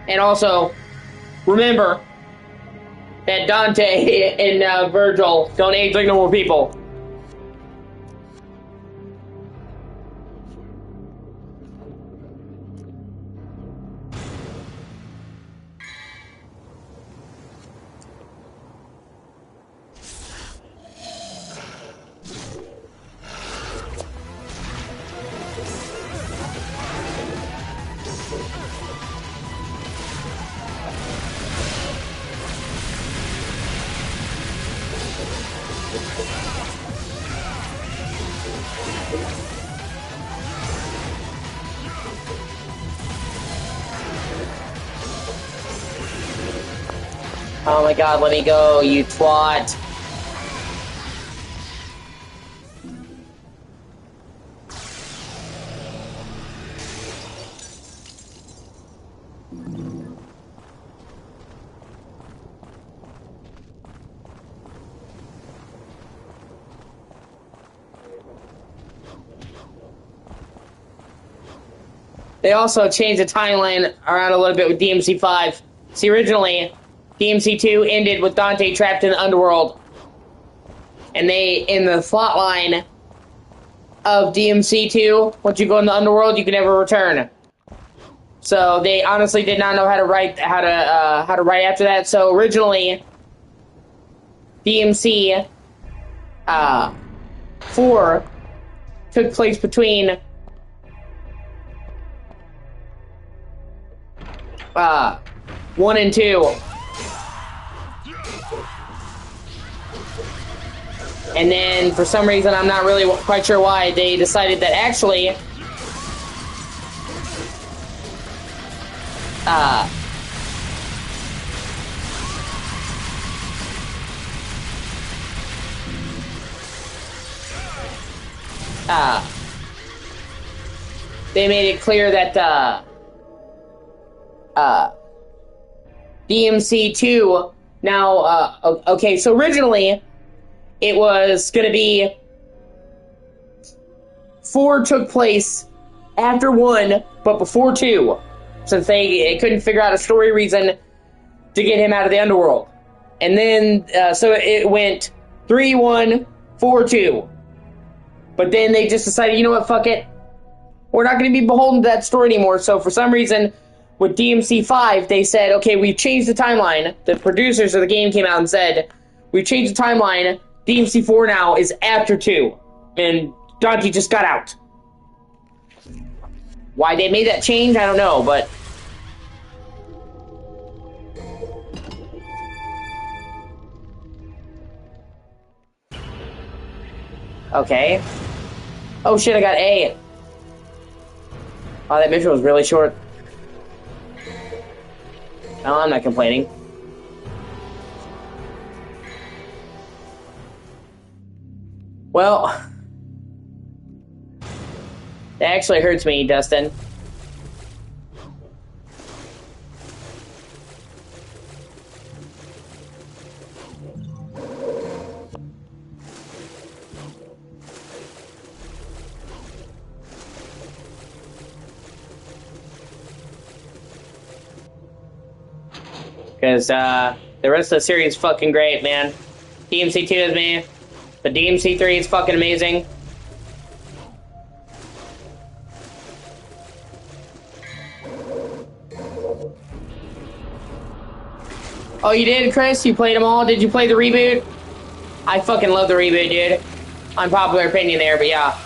And also, remember that Dante and Virgil don't age like normal people. Oh my god, let me go, you twat. They also changed the timeline around a little bit with DMC 5. See, originally, DMC 2 ended with Dante trapped in the underworld. And they, in the plot line of DMC 2, once you go in the underworld, you can never return. So they honestly did not know how to write after that. So originally, DMC 4 took place between 1 and 2. And then, for some reason, I'm not really quite sure why, they decided that actually... they made it clear that, DMC2 now, okay, so originally it was gonna be 4 took place after 1, but before 2, since they couldn't figure out a story reason to get him out of the underworld. And then, so it went 3, 1, 4, 2. But then they just decided, you know what, fuck it. We're not going to be beholden to that story anymore. So for some reason, with DMC 5, they said, okay, we've changed the timeline. The producers of the game came out and said, we've changed the timeline. DMC 4 now is after 2. And Dante just got out. Why they made that change, I don't know, but... Okay. Oh shit, I got A. Oh, that mission was really short. No, I'm not complaining. Well... that actually hurts me, Dustin. Because, the rest of the series is fucking great, man. DMC2 is me. The DMC3 is fucking amazing. Oh, you did, Chris? You played them all? Did you play the reboot? I fucking love the reboot, dude. Unpopular opinion there, but yeah.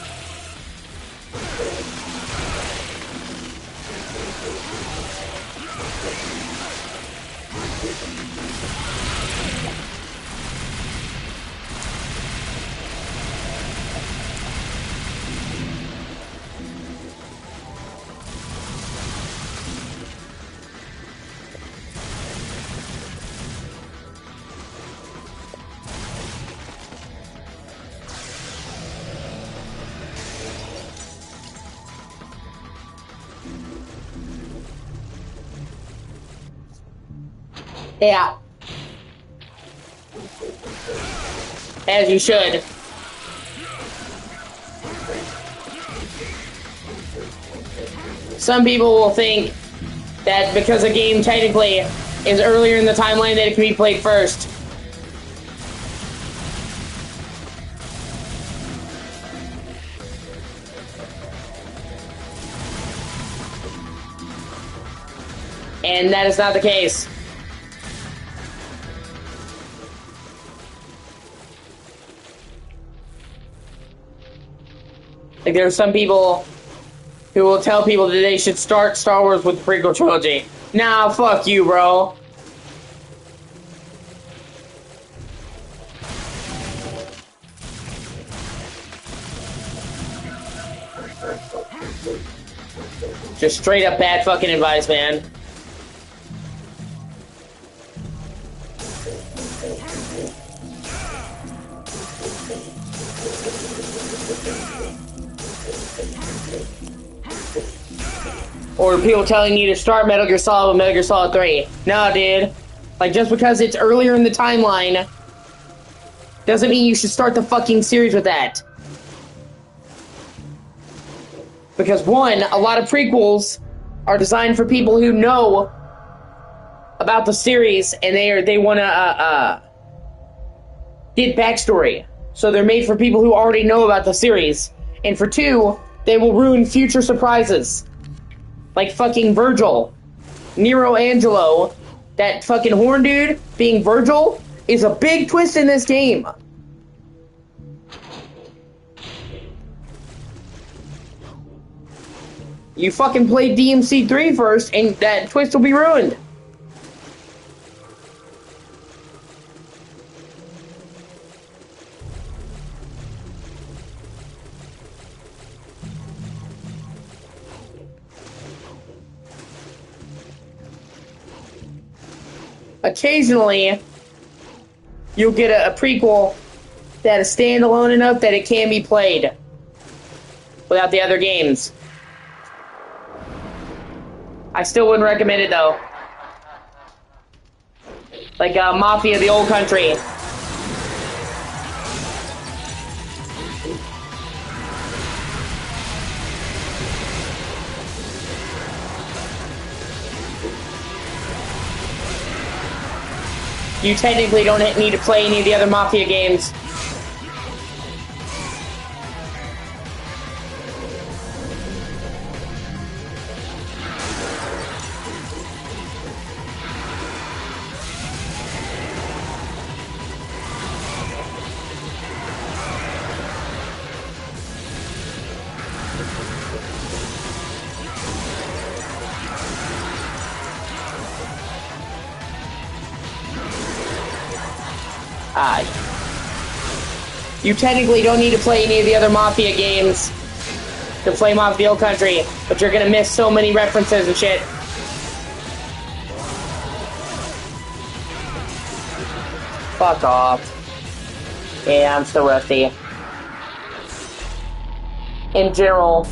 Yeah. As you should. Some people will think that because a game technically is earlier in the timeline that it can be played first. And that is not the case. Like, there are some people who will tell people that they should start Star Wars with the prequel trilogy. Nah, fuck you, bro. Just straight up bad fucking advice, man. Or people telling you to start Metal Gear Solid with Metal Gear Solid 3. No, dude. Like, just because it's earlier in the timeline doesn't mean you should start the fucking series with that. Because, one, a lot of prequels are designed for people who know about the series and they want to get backstory. So they're made for people who already know about the series. And for 2, they will ruin future surprises. Like fucking Virgil. Nero Angelo, that fucking horn dude, being Virgil, is a big twist in this game. You fucking play DMC3 first, and that twist will be ruined. occasionally you'll get a prequel that is standalone enough that it can be played without the other games. I still wouldn't recommend it though. Like Mafia: The Old Country. You technically don't need to play any of the other Mafia games. You technically don't need to play any of the other Mafia games to play Mafia: The Old Country, but you're gonna miss so many references and shit. Fuck off. Yeah, I'm so rusty. In general.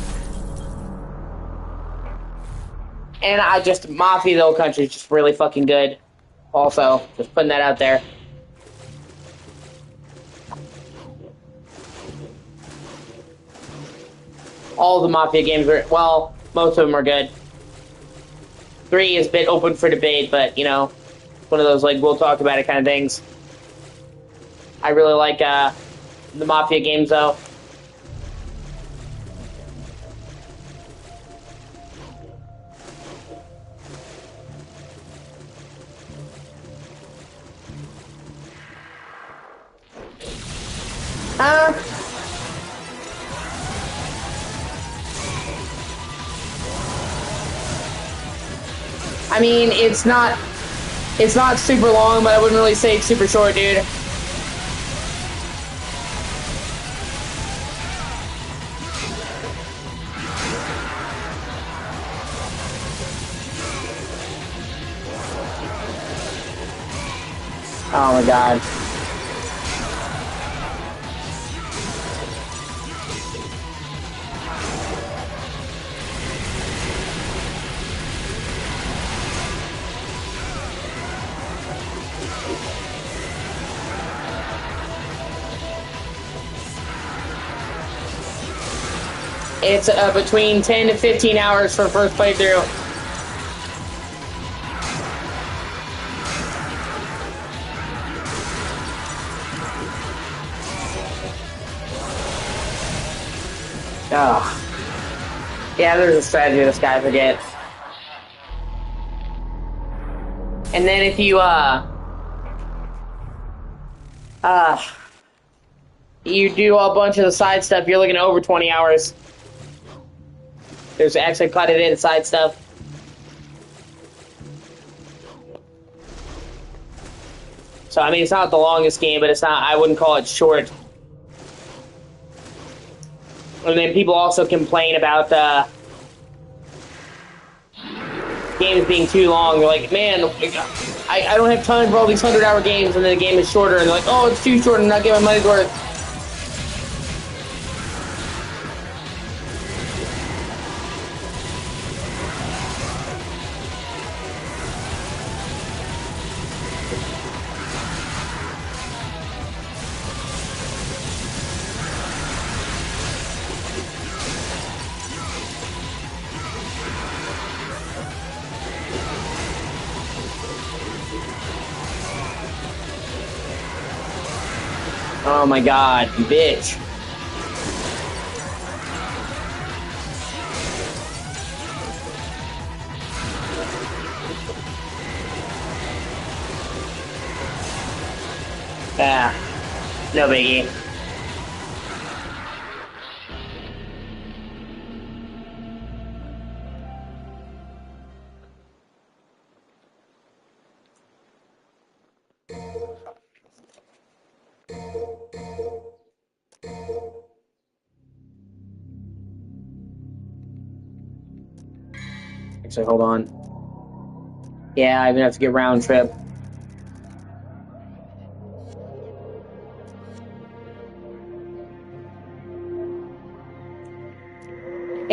And Mafia: The Old Country is just really fucking good. Also, just putting that out there. All the Mafia games are, well, most of them are good. 3 is a bit open for debate, but, you know, one of those, like, we'll talk about it kind of things. I really like the Mafia games, though. I mean, it's not super long, but I wouldn't really say it's super short, dude. Oh my god. It's between 10 to 15 hours for first playthrough. Oh. Yeah, there's a strategy this guy forgets. And then if you, you do a bunch of the side stuff, you're looking at over 20 hours. There's actually quite a bit of side stuff. So, I mean, it's not the longest game, but I wouldn't call it short. And then people also complain about games being too long. They're like, man, I don't have time for all these 100-hour games, and then the game is shorter, and they're like, oh, it's too short, I'm not getting my money's worth. Oh my god, you bitch. Ah, no biggie. Actually, hold on. Yeah, I even have to get round trip.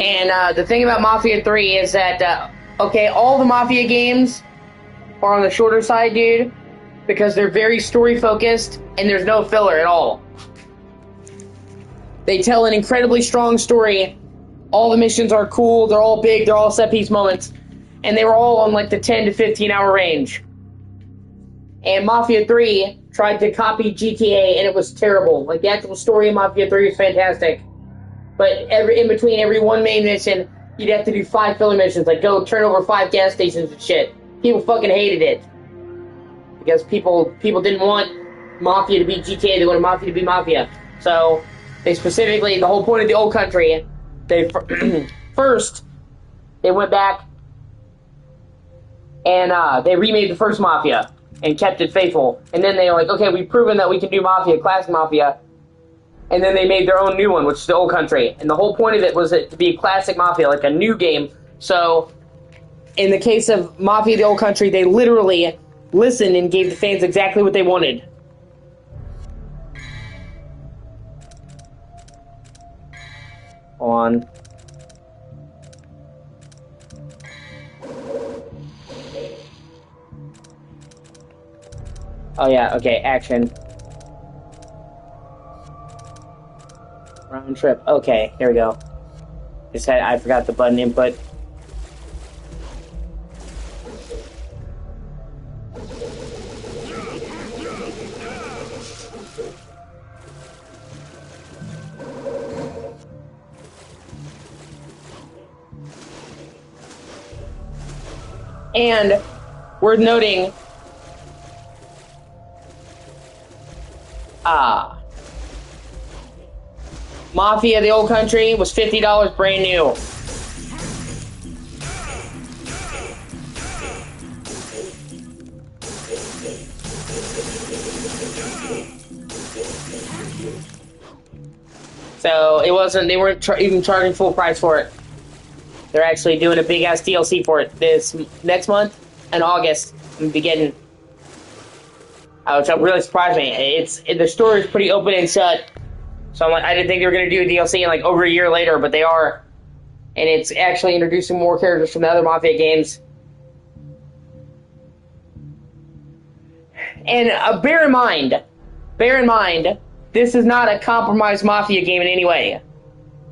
And the thing about Mafia 3 is that, okay, all the Mafia games are on the shorter side, dude, because they're very story-focused, and there's no filler at all. They tell an incredibly strong story. All the missions are cool, they're all big, they're all set-piece moments, and they were all on, like, the 10 to 15-hour range. And Mafia 3 tried to copy GTA, and it was terrible. Like, the actual story of Mafia 3 is fantastic. But in between every one main mission, you'd have to do 5 filler missions, like go turn over 5 gas stations and shit. People fucking hated it. Because people didn't want Mafia to be GTA, they wanted Mafia to be Mafia. So, they specifically, the whole point of the old country, they first, they went back and they remade the first Mafia and kept it faithful. And then they were like, okay, we've proven that we can do Mafia, classic Mafia. And then they made their own new one, which is the old country. And the whole point of it was to be a classic Mafia, like a new game. So, in the case of Mafia the Old Country, they literally listened and gave the fans exactly what they wanted. On. Oh yeah, okay, action. Round trip. Okay, here we go. I forgot the button input. And worth noting, Mafia the Old Country was $50 brand new. So it wasn't, they weren't even charging full price for it. They're actually doing a big ass DLC for it this next month in August. I'm beginning, which really surprised me. The story is pretty open and shut. So I'm like, I didn't think they were going to do a DLC in like over a year later, but they are. And it's actually introducing more characters from the other Mafia games. And bear in mind, this is not a compromised Mafia game in any way.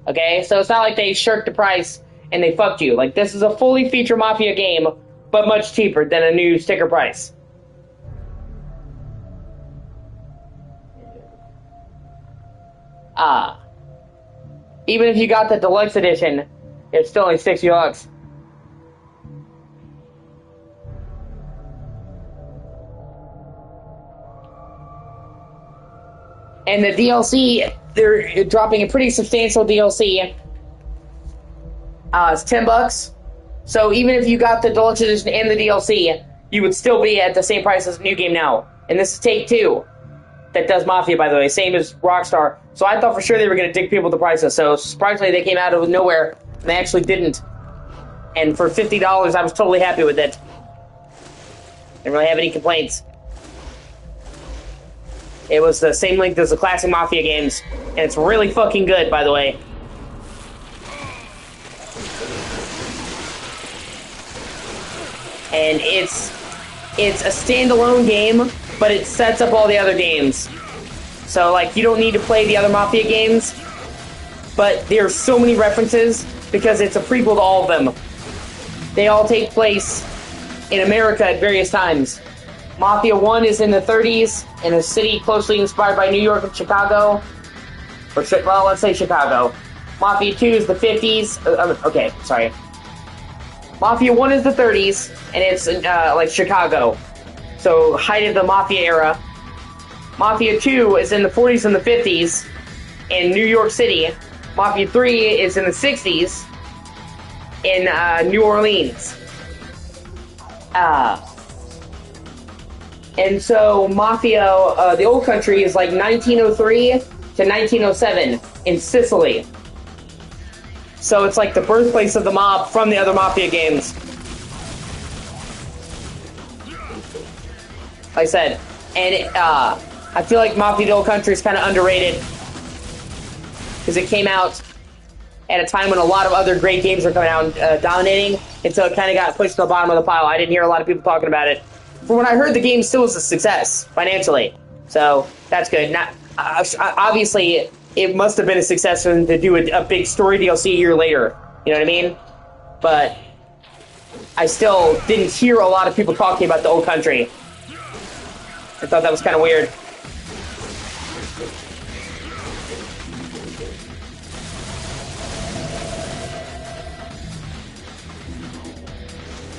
Okay? So it's not like they shirked the price and they fucked you. Like, this is a fully featured Mafia game, but much cheaper than a new sticker price. Even if you got the deluxe edition, it's still only $60. And the DLC, they're dropping a pretty substantial DLC. It's $10. So even if you got the deluxe edition and the DLC, you would still be at the same price as the new game now. And this is Take-Two that does Mafia, by the way, same as Rockstar. So I thought for sure they were going to dig people the prices. So surprisingly, they came out of nowhere, and they actually didn't. And for $50, I was totally happy with it. Didn't really have any complaints. It was the same length as the classic Mafia games, and it's really fucking good, by the way. And it's a standalone game, but it sets up all the other games. So, like, you don't need to play the other Mafia games, but there are so many references because it's a prequel to all of them. They all take place in America at various times. Mafia 1 is in the 30s, in a city closely inspired by New York and Chicago. Or, well, let's say Chicago. Mafia 2 is the 50s. Okay, sorry. Mafia 1 is the 30s, and it's like Chicago. So, height of the Mafia era. Mafia 2 is in the 40s and the 50s in New York City. Mafia 3 is in the 60s in New Orleans. And so Mafia, the old country, is like 1903 to 1907 in Sicily. So it's like the birthplace of the mob from the other Mafia games. Like I said, and I feel like Mafia the Old Country is kind of underrated because it came out at a time when a lot of other great games are coming out and dominating, until it kind of got pushed to the bottom of the pile. I didn't hear a lot of people talking about it. From what I heard, the game still was a success financially, so that's good. Not obviously, it must have been a success for them to do a big story DLC a year later. You know what I mean? But I still didn't hear a lot of people talking about the old country. I thought that was kind of weird.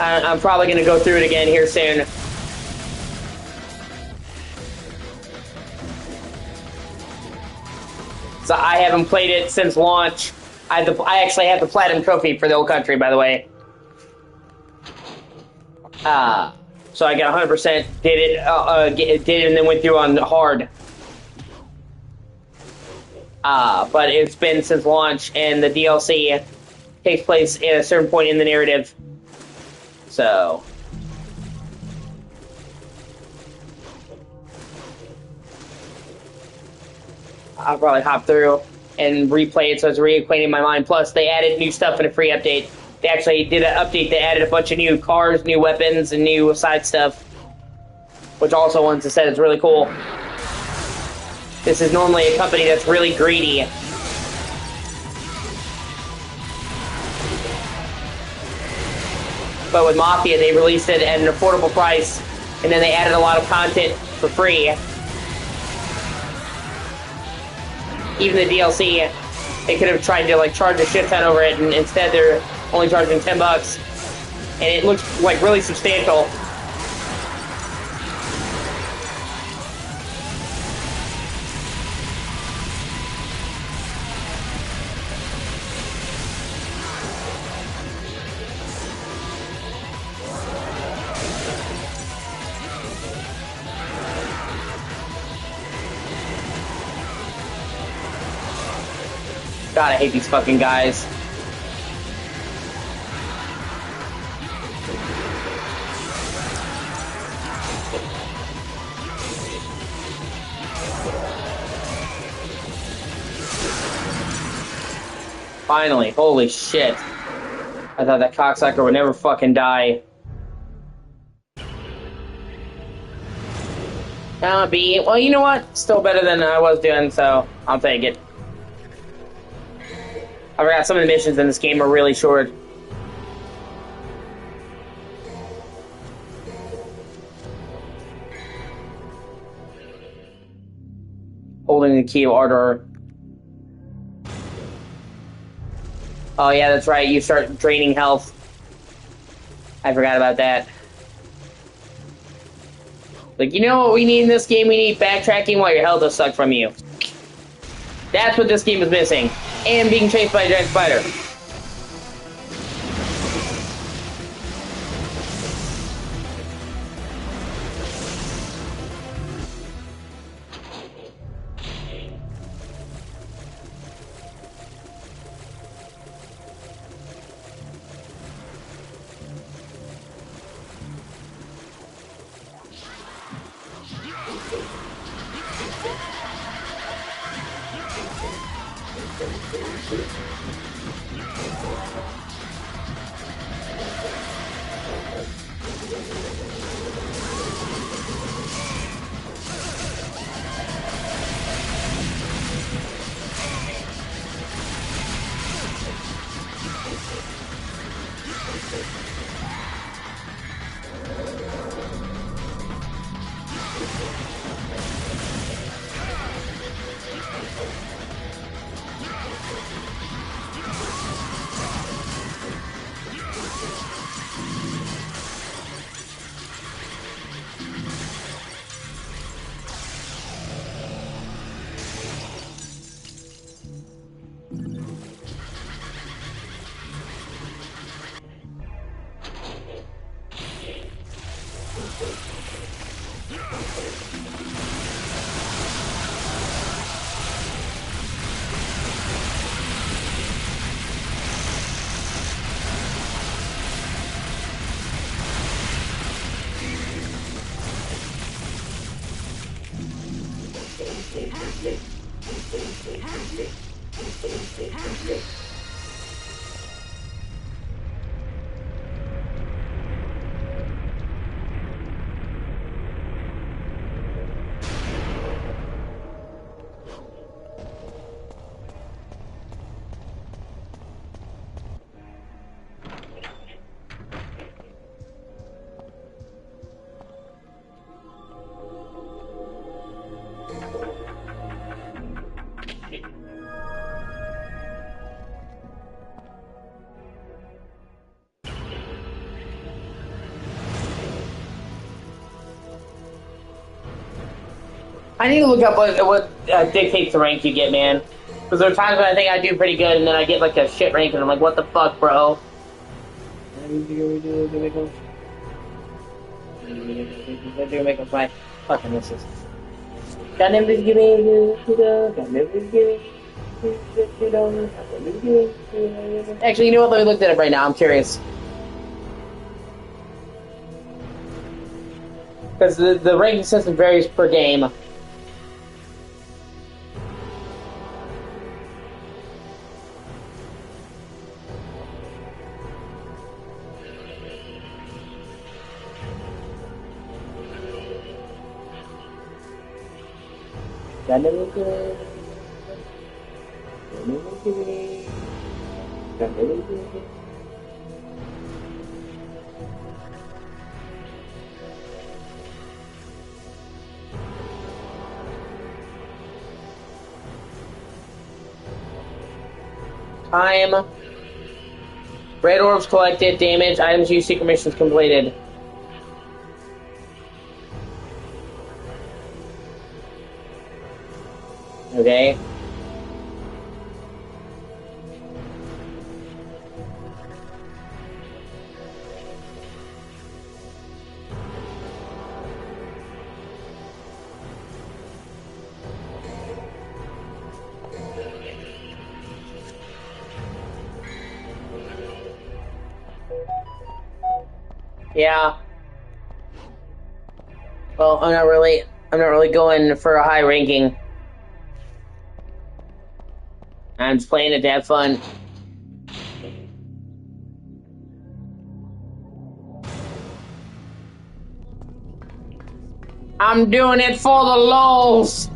I'm probably going to go through it again here soon. So I haven't played it since launch. I actually have the Platinum Trophy for the old country, by the way. So I got 100%, did it, and then went through on hard. But it's been since launch, and the DLC takes place at a certain point in the narrative. So I'll probably hop through and replay it, so it's reacquainting my mind. Plus, they added new stuff in a free update. They actually did an update that added a bunch of new cars, new weapons, and new side stuff, which also, once I said, is really cool. This is normally a company that's really greedy. But with Mafia, they released it at an affordable price, and then they added a lot of content for free. Even the DLC, they could have tried to like charge a shit ton over it, and instead they're only charging $10, and it looks like really substantial. God, I hate these fucking guys. Finally, holy shit. I thought that cocksucker would never fucking die. B. Well, you know what? Still better than I was doing, so I'll take it. I forgot some of the missions in this game are really short. Holding the key of Ardor. Oh yeah, that's right, you start draining health. I forgot about that. Like, you know what we need in this game? We need backtracking while your health does suck from you. That's what this game is missing. And being chased by a giant spider. I need to look up what dictates the rank you get, man. Because there are times when I think I do pretty good, and then I get like a shit rank, and I'm like, what the fuck, bro? Do make up my fucking misses. Actually, you know what? Let me look that up right now. I'm curious. Because the ranking system varies per game. Time. Red orbs collected. Damage. Items used. Secret missions completed. Okay. Yeah. Well, I'm not really going for a high ranking. I'm just playing it to have fun. I'm doing it for the lulz.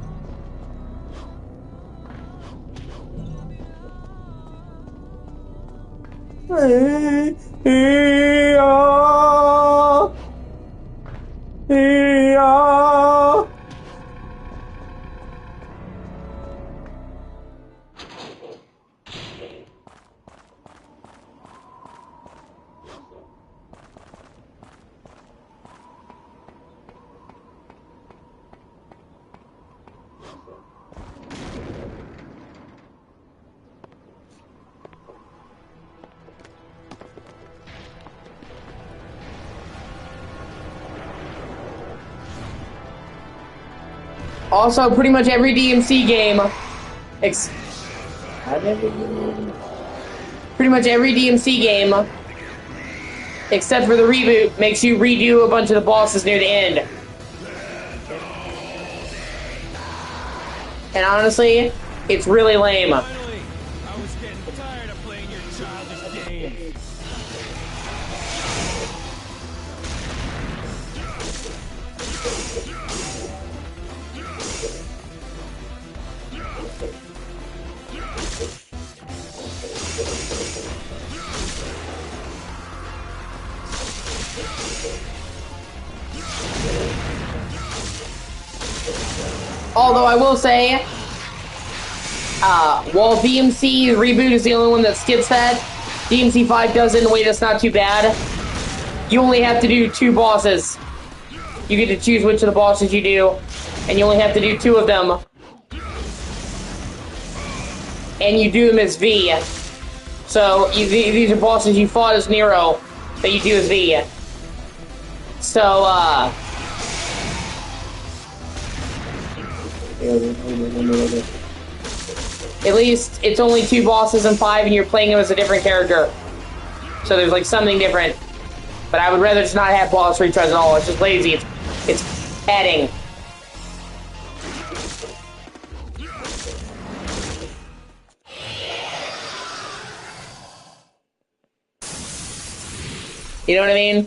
Also, pretty much every DMC game, pretty much every DMC game, except for the reboot, makes you redo a bunch of the bosses near the end. And honestly, it's really lame.
Finally, I was getting tired of playing your childish games.
Although I will say, while DMC reboot is the only one that skips that, DMC 5 does it in a way that's not too bad. You only have to do 2 bosses. You get to choose which of the bosses you do, and you only have to do 2 of them. And you do them as V. So, these are bosses you fought as Nero, that you do as V. So, at least it's only 2 bosses in 5 and you're playing them as a different character. So there's like something different. But I would rather just not have boss retries at all. It's just lazy. It's padding. You know what I mean?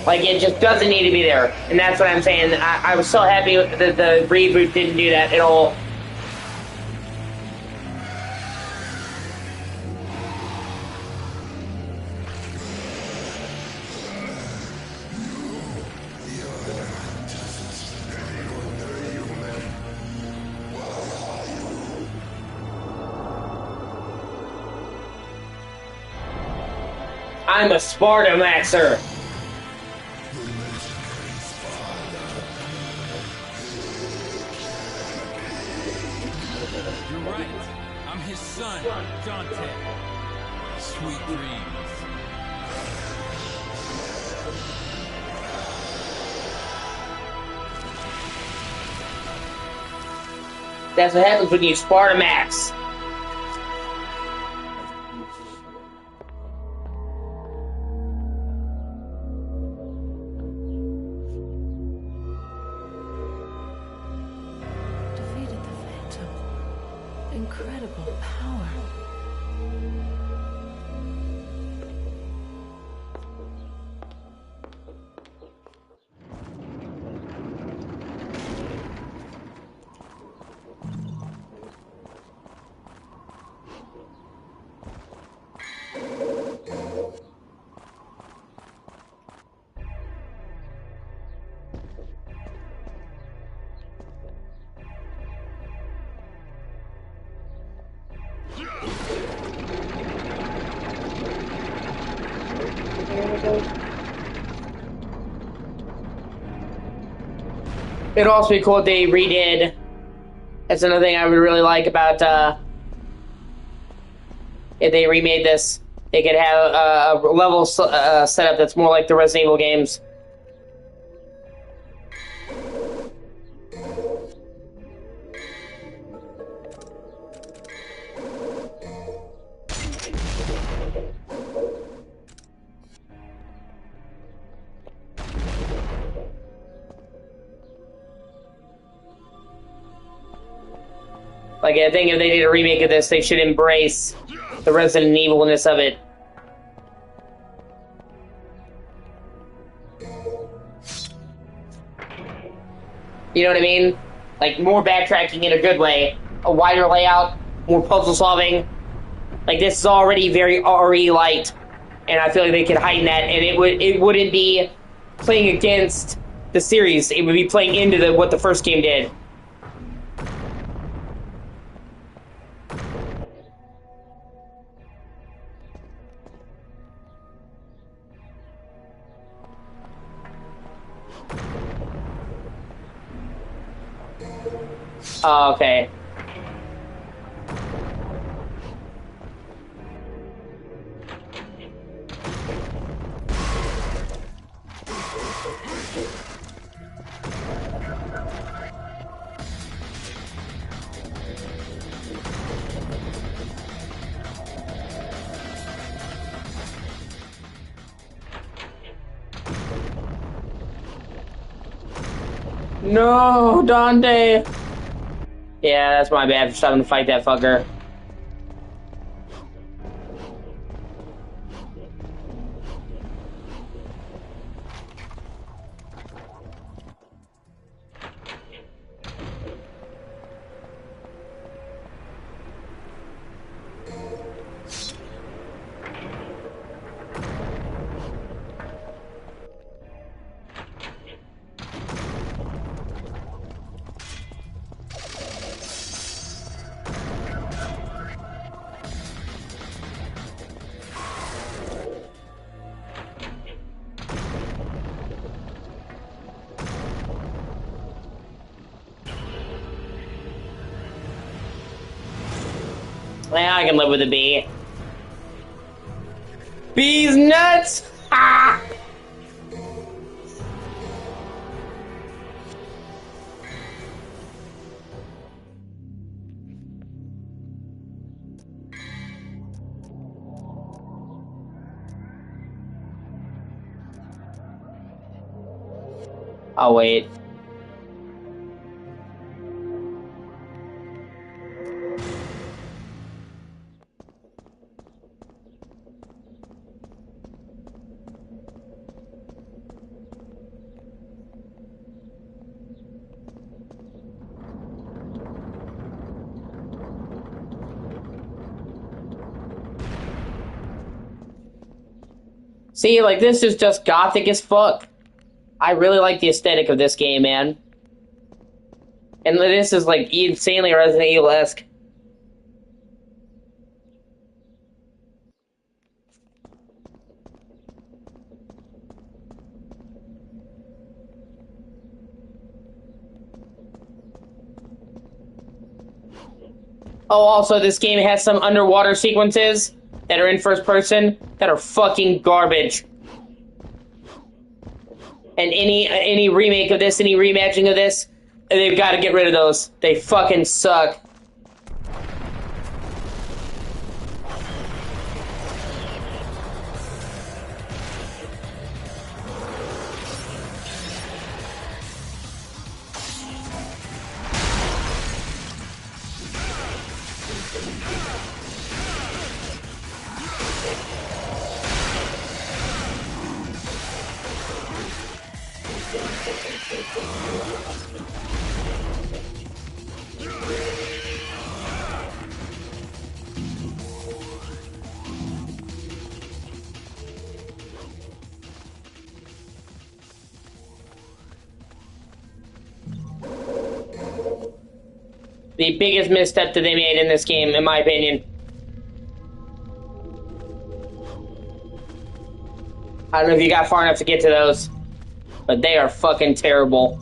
Like, it just doesn't need to be there. And that's what I'm saying. I was so happy that the reboot didn't do that at all. I'm a Sparta Maxer.
You're right. I'm his son, Dante. Sweet dreams.
That's what happens when you Sparta Max.
Defeated the Phantom. Incredible power.
It'd also be cool if they redid. That's another thing I would really like about if they remade this. They could have a level setup that's more like the Resident Evil games. Like, I think if they did a remake of this, they should embrace the Resident Evilness of it. You know what I mean? Like, more backtracking in a good way. A wider layout, more puzzle solving. Like, this is already very RE light. And I feel like they could heighten that, and it wouldn't be playing against the series. It would be playing into what the first game did. Oh, okay. No, Dante. Yeah, that's my bad for stopping to fight that fucker. Yeah, I can live with a bee. Bees nuts! Ah! Oh, wait. See, like, this is just gothic as fuck. I really like the aesthetic of this game, man. And this is, like, insanely Resident Evil-esque. Oh, also, this game has some underwater sequences that are in first person that are fucking garbage. And any remake of this, any reimagining of this, they've got to get rid of those. They fucking suck. The biggest misstep that they made in this game, in my opinion. I don't know if you got far enough to get to those, but they are fucking terrible.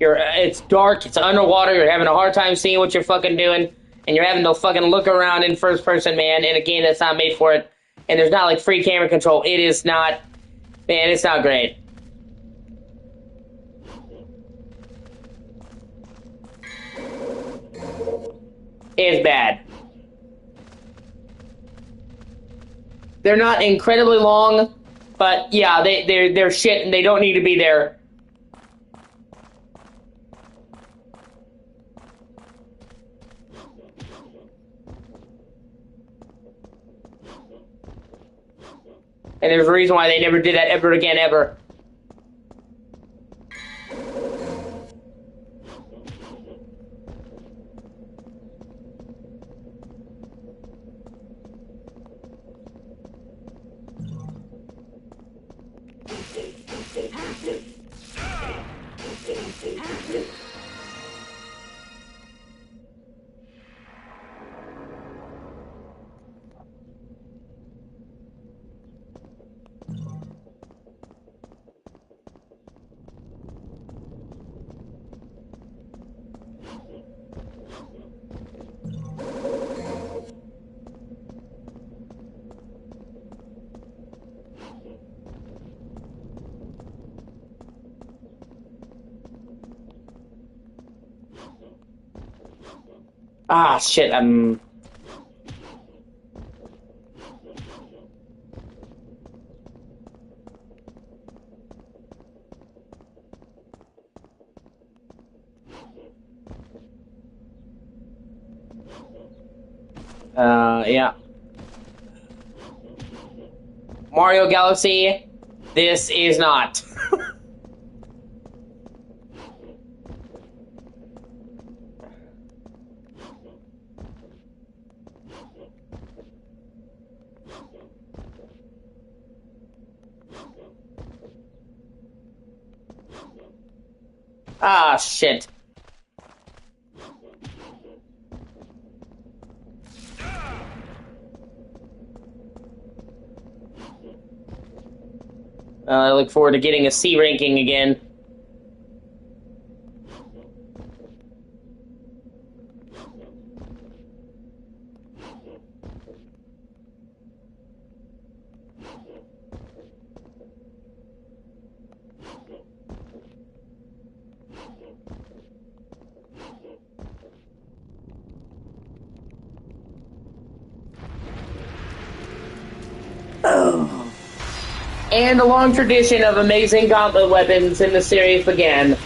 It's dark, it's underwater, you're having a hard time seeing what you're fucking doing, and you're having to fucking look around in first person, man, in a game that's not made for it. And there's not like free camera control. It is not, man, it's not great. It's bad. They're not incredibly long, but yeah, they're shit and they don't need to be there. And there's a reason why they never did that ever again, ever. Ah, shit, yeah. Mario Galaxy, this is not. Ah, shit. I look forward to getting a C ranking again. And the long tradition of amazing gauntlet weapons in the series began.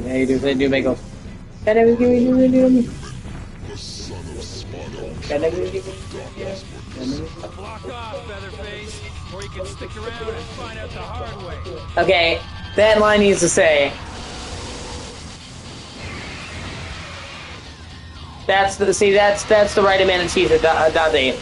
Hey, do make those. Can I give you? Can I give you?
Block off, Featherface, or you can stick around and find out the hard way.
Okay, that line needs to say. That's the right amount of cheese, Dante.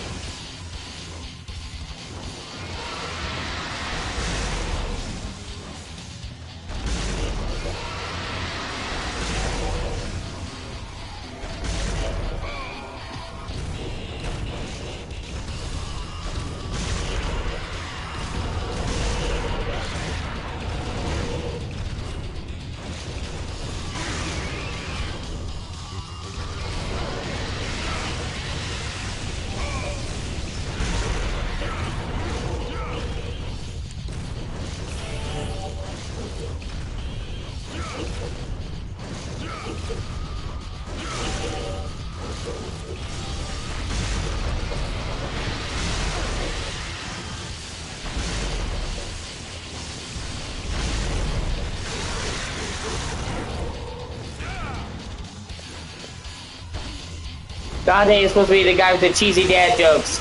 Dante is supposed to be the guy with the cheesy dad jokes.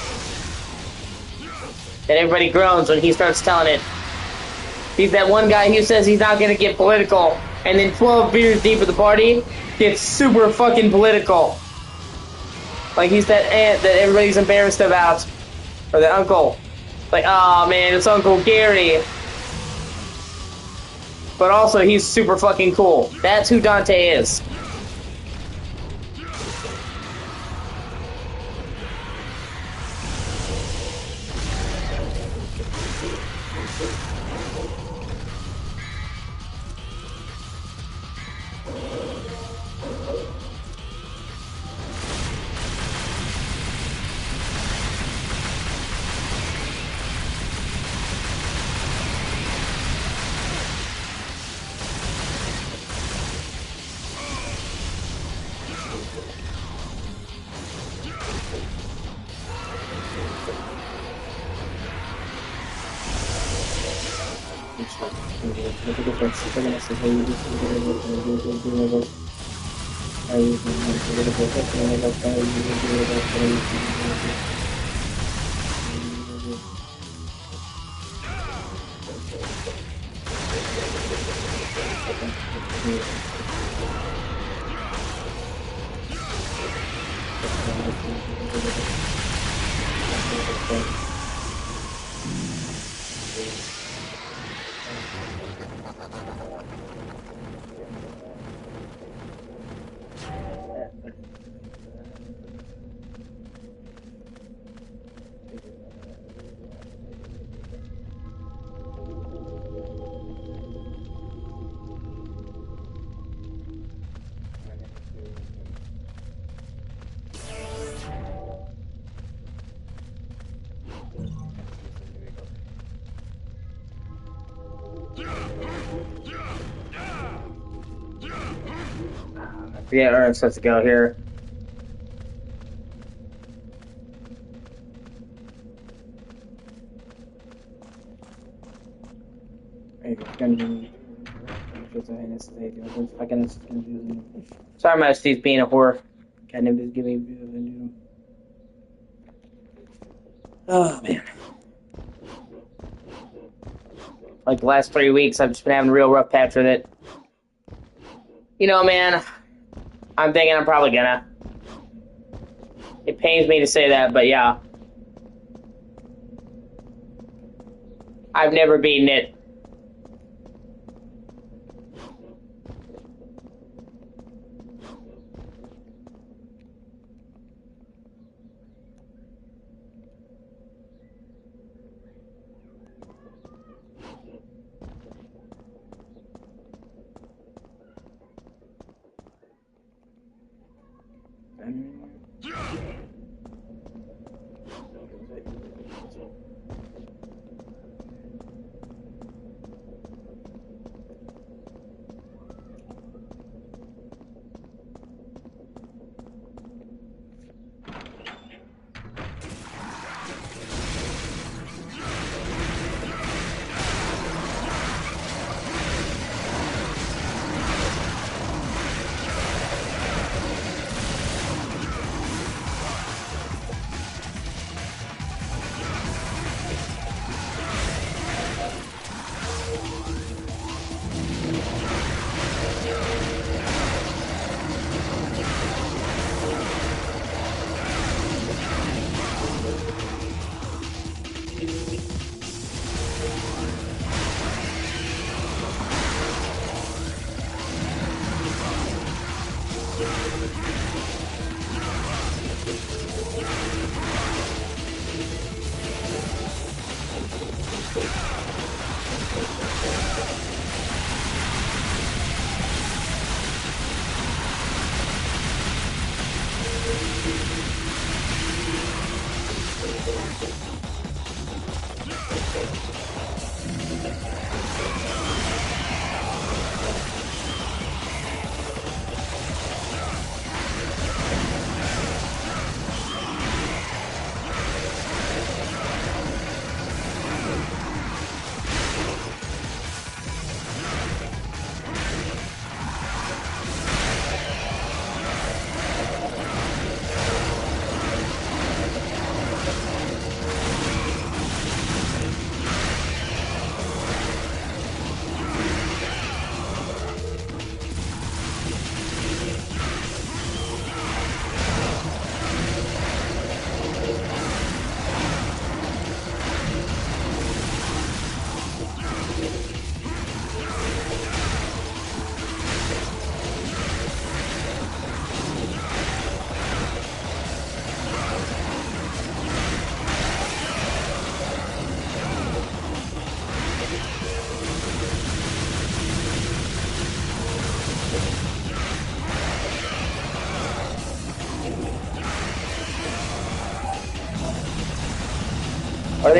That everybody groans when he starts telling it. He's that one guy who says he's not gonna get political, and then 12 beers deep at the party, gets super fucking political. Like he's that aunt that everybody's embarrassed about. Or that uncle. Like, oh man, it's Uncle Gary. But also, he's super fucking cool. That's who Dante is. Yeah, alright, so let's go here. Sorry, Majesty's being a whore. Oh man. Like the last 3 weeks, I've just been having a real rough patch with it. You know, man, I'm thinking I'm probably gonna. It pains me to say that, but yeah. I've never beaten it.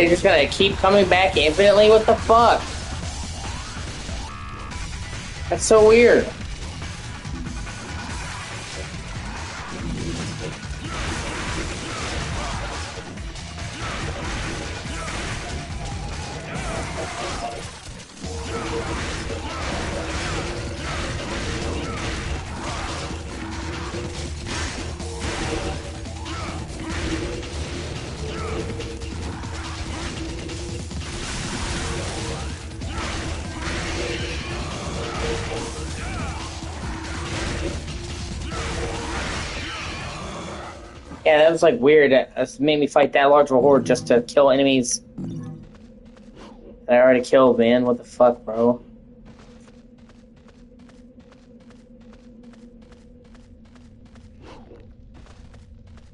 they just gonna keep coming back infinitely? What the fuck? That's so weird. Yeah, that was like weird. That made me fight that large of a horde just to kill enemies that I already killed, man. What the fuck, bro?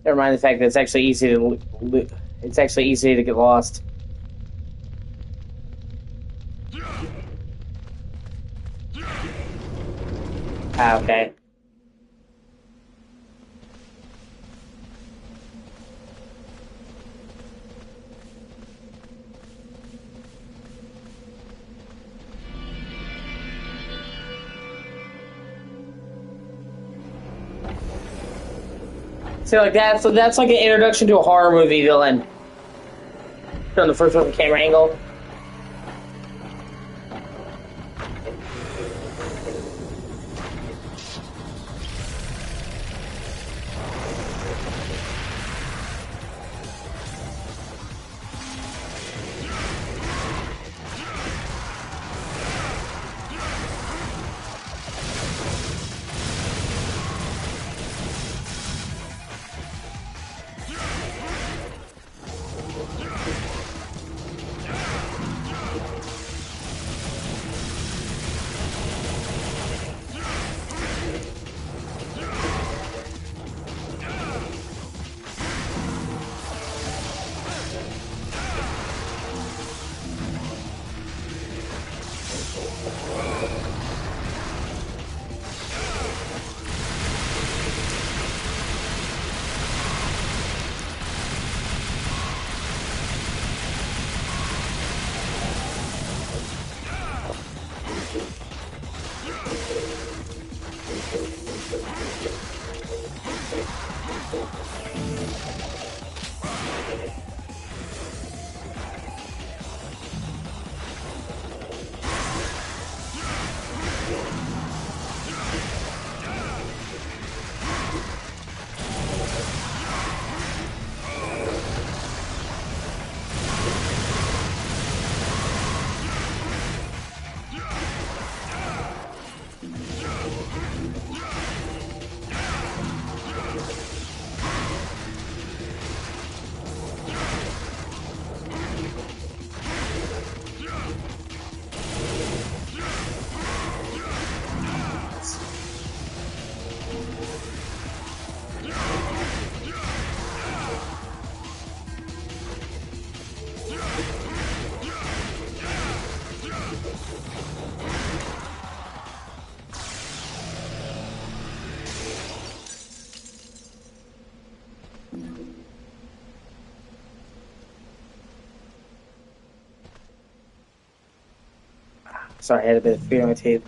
Never mind the fact that it's actually easy to get lost. Ah, okay. So like that, so that's like an introduction to a horror movie villain. From the first one, camera angle. Sorry, I had a bit of fear on my teeth.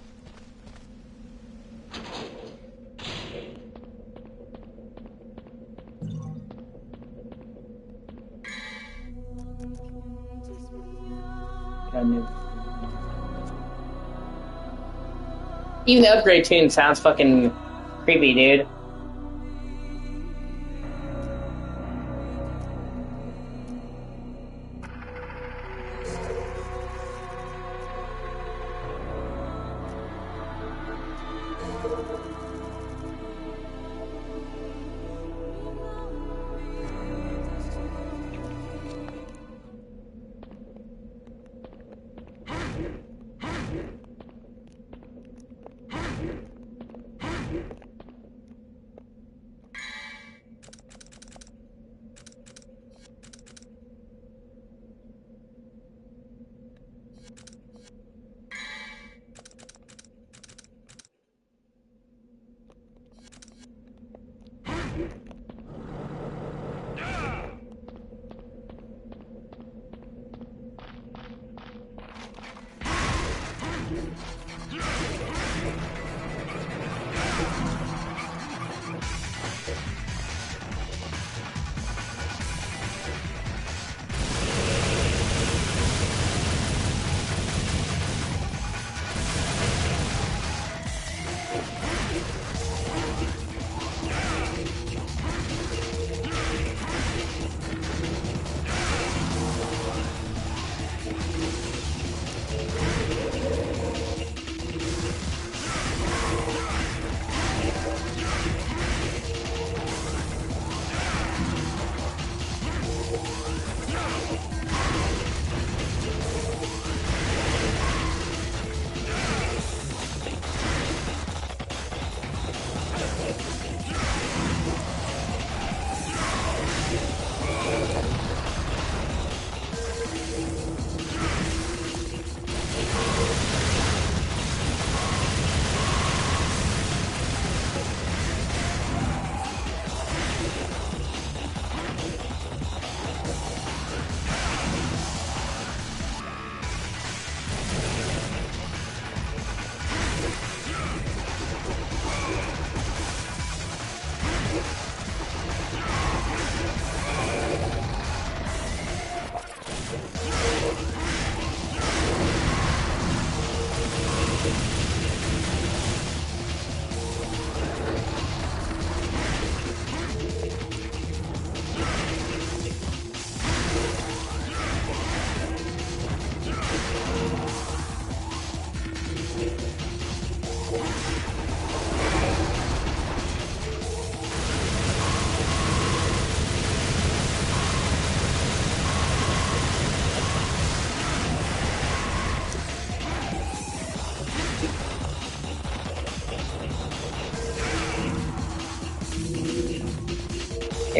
Even the upgrade tune sounds fucking creepy, dude.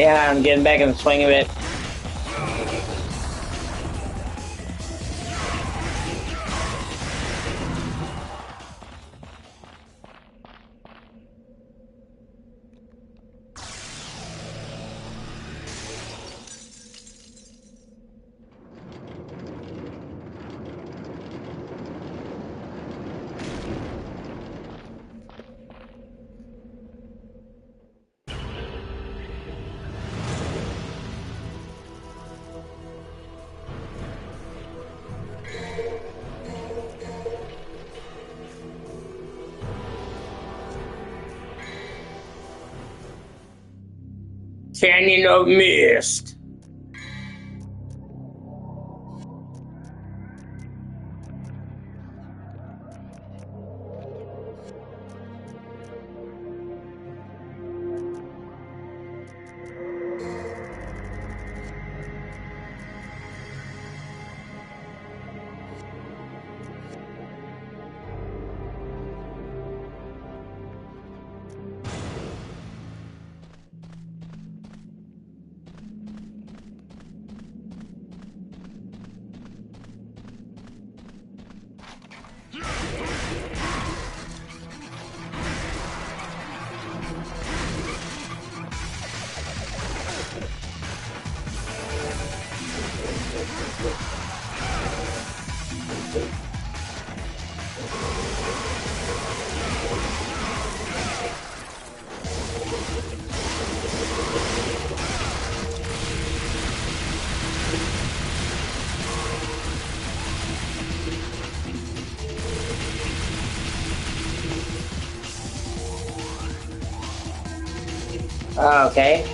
Yeah, I'm getting back in the swing of it. Canyon of Mist. Okay.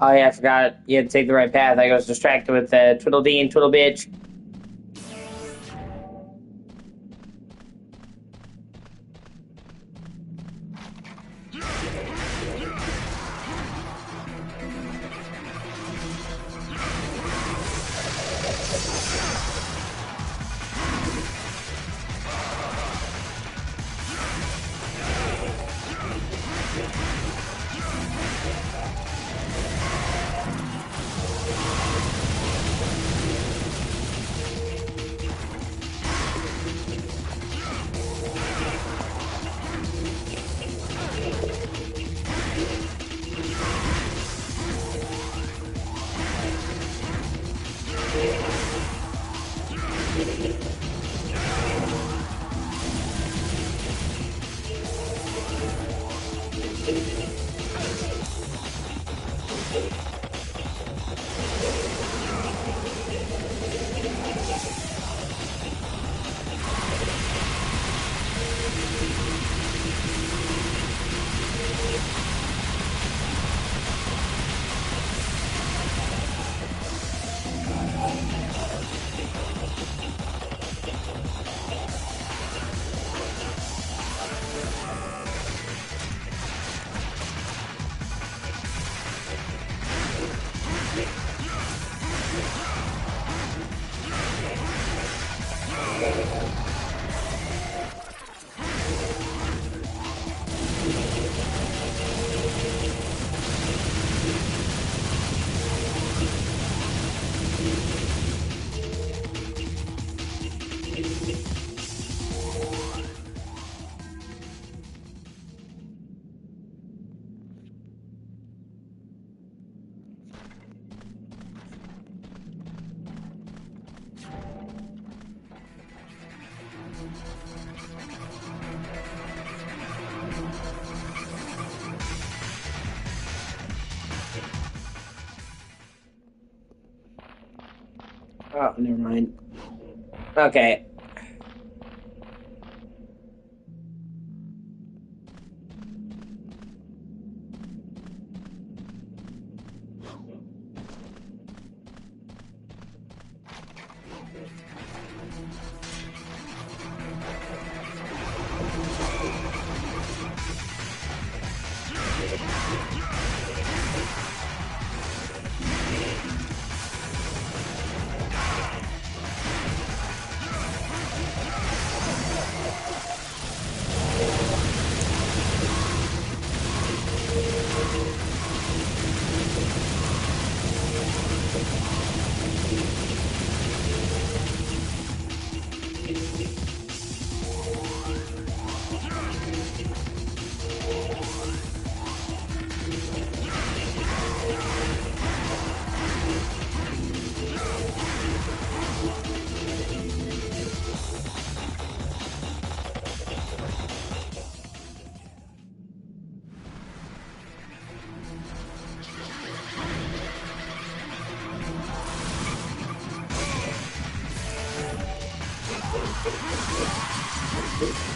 Oh yeah, I forgot. You had to take the right path. I was distracted with Twiddle Dee and Twiddle Bitch. Oh, never mind. Okay. Shit.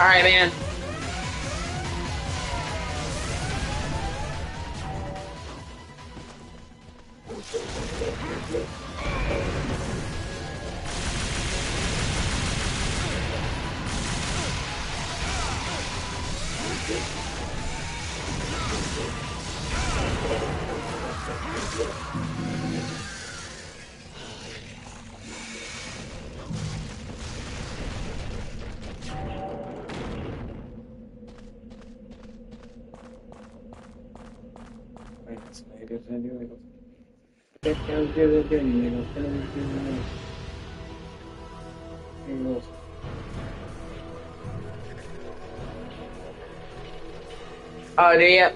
All right, man. Oh, do you?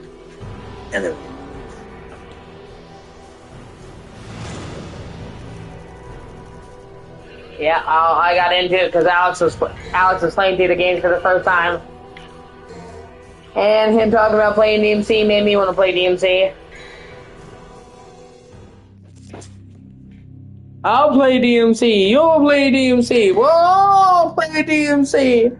Yeah, I got into it because Alex was playing through the games for the first time, and him talking about playing DMC made me want to play DMC. I'll play DMC. You'll play DMC. We'll all play DMC.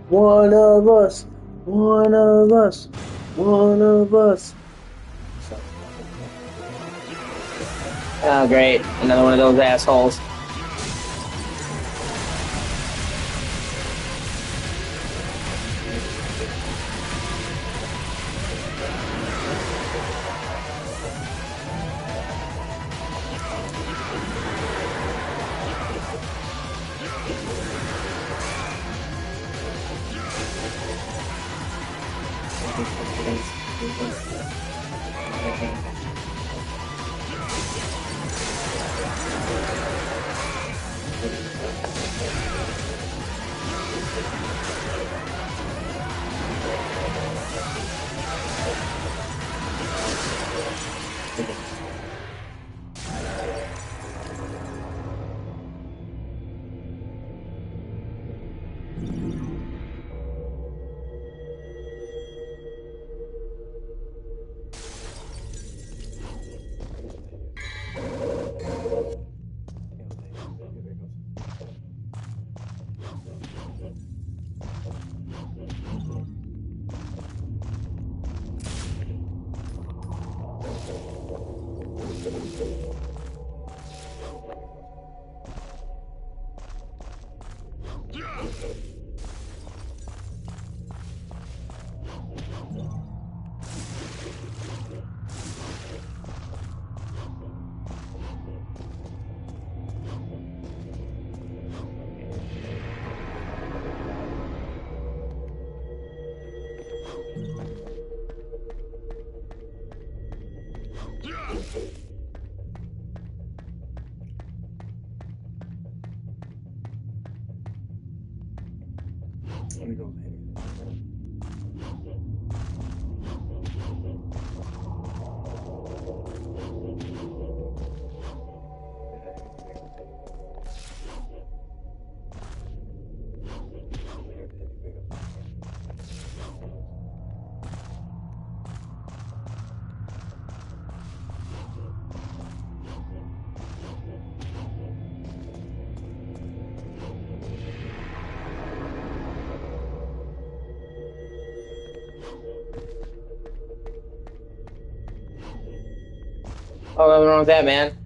One of us. One of us. One of us. Oh, great. Another one of those assholes. Let me go ahead. Oh, nothing wrong with that, man.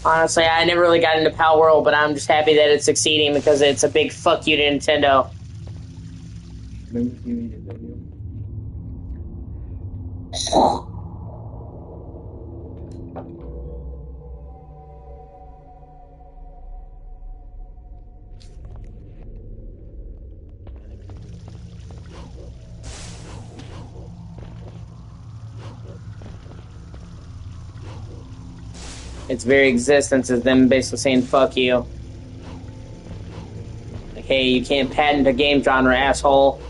Honestly, I never really got into Pal World, but I'm just happy that it's succeeding because it's a big fuck you to Nintendo. Its very existence is them basically saying fuck you. Like, hey, you can't patent a game genre, asshole.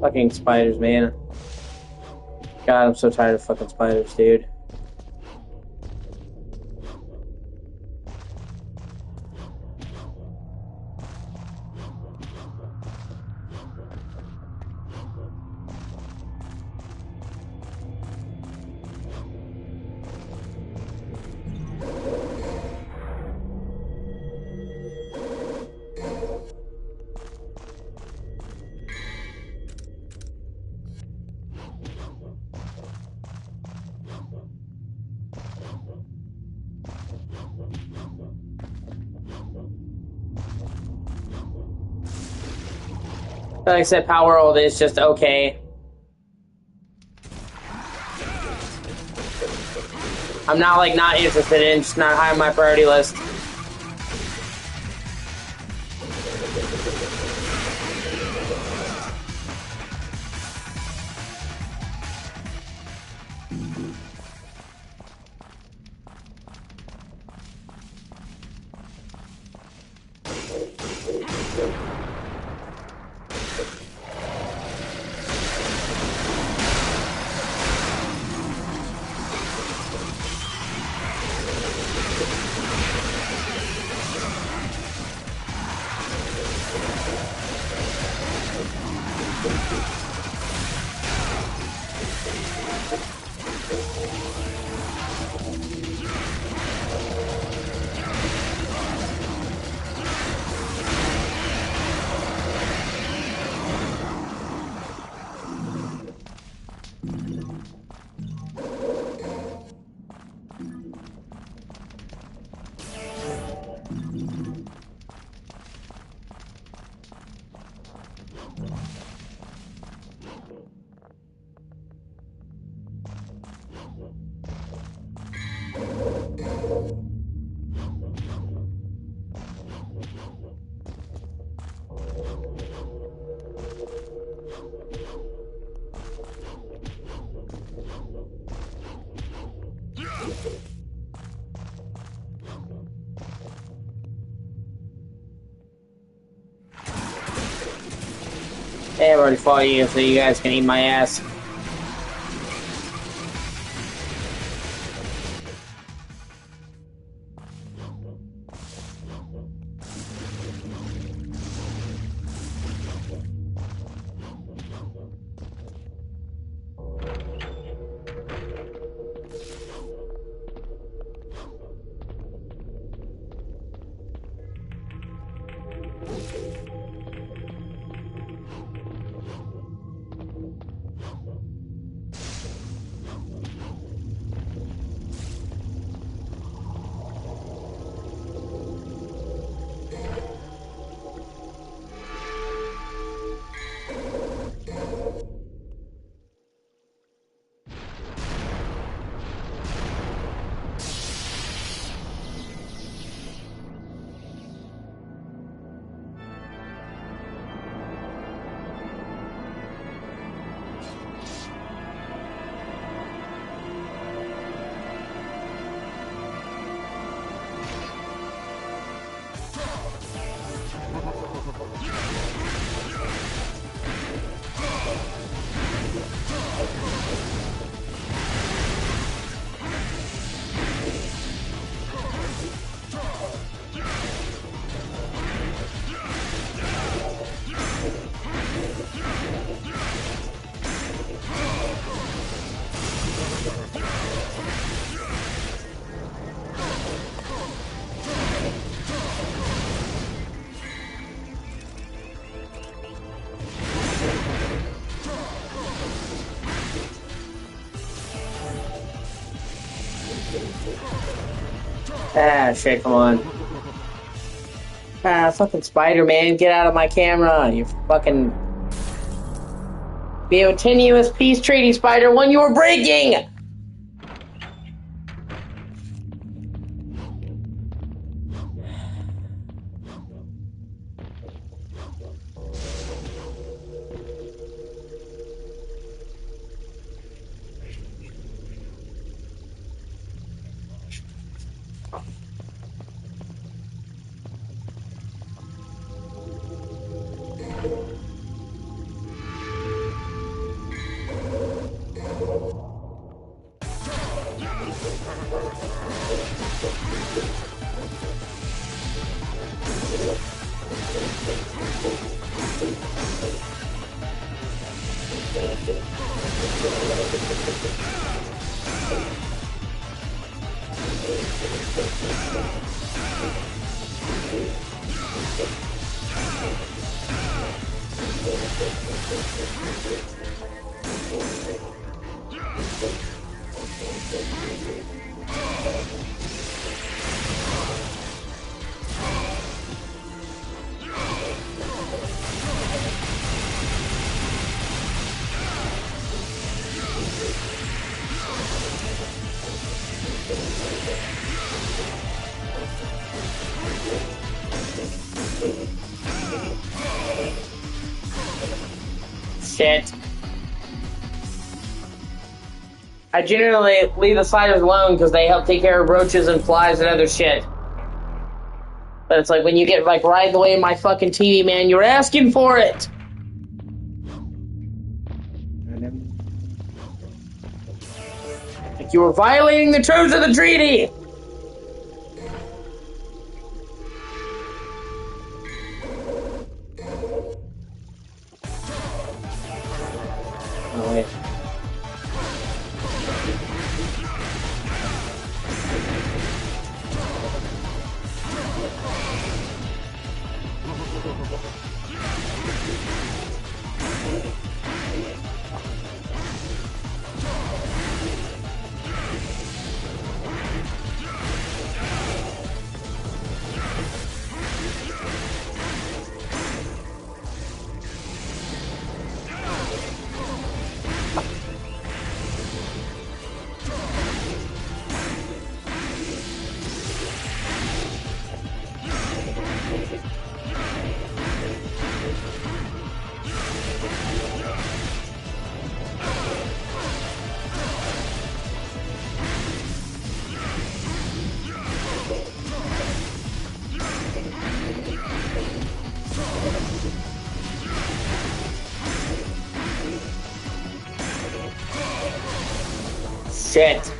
Fucking spiders, man. God, I'm so tired of fucking spiders, dude. Like I said, Power World is just okay. I'm not like not interested in, just not high on my priority list. Hey, I've already fought you, so you guys can eat my ass. Ah, shit, come on. Ah, fucking Spider-Man, get out of my camera, you fucking... Be a tenuous peace treaty, Spider, one you were breaking! Shit. I generally leave the sliders alone because they help take care of roaches and flies and other shit. But it's like when you get like right in the way of my fucking TV, man, you're asking for it. Like you were violating the terms of the treaty. Oh wait. Shit.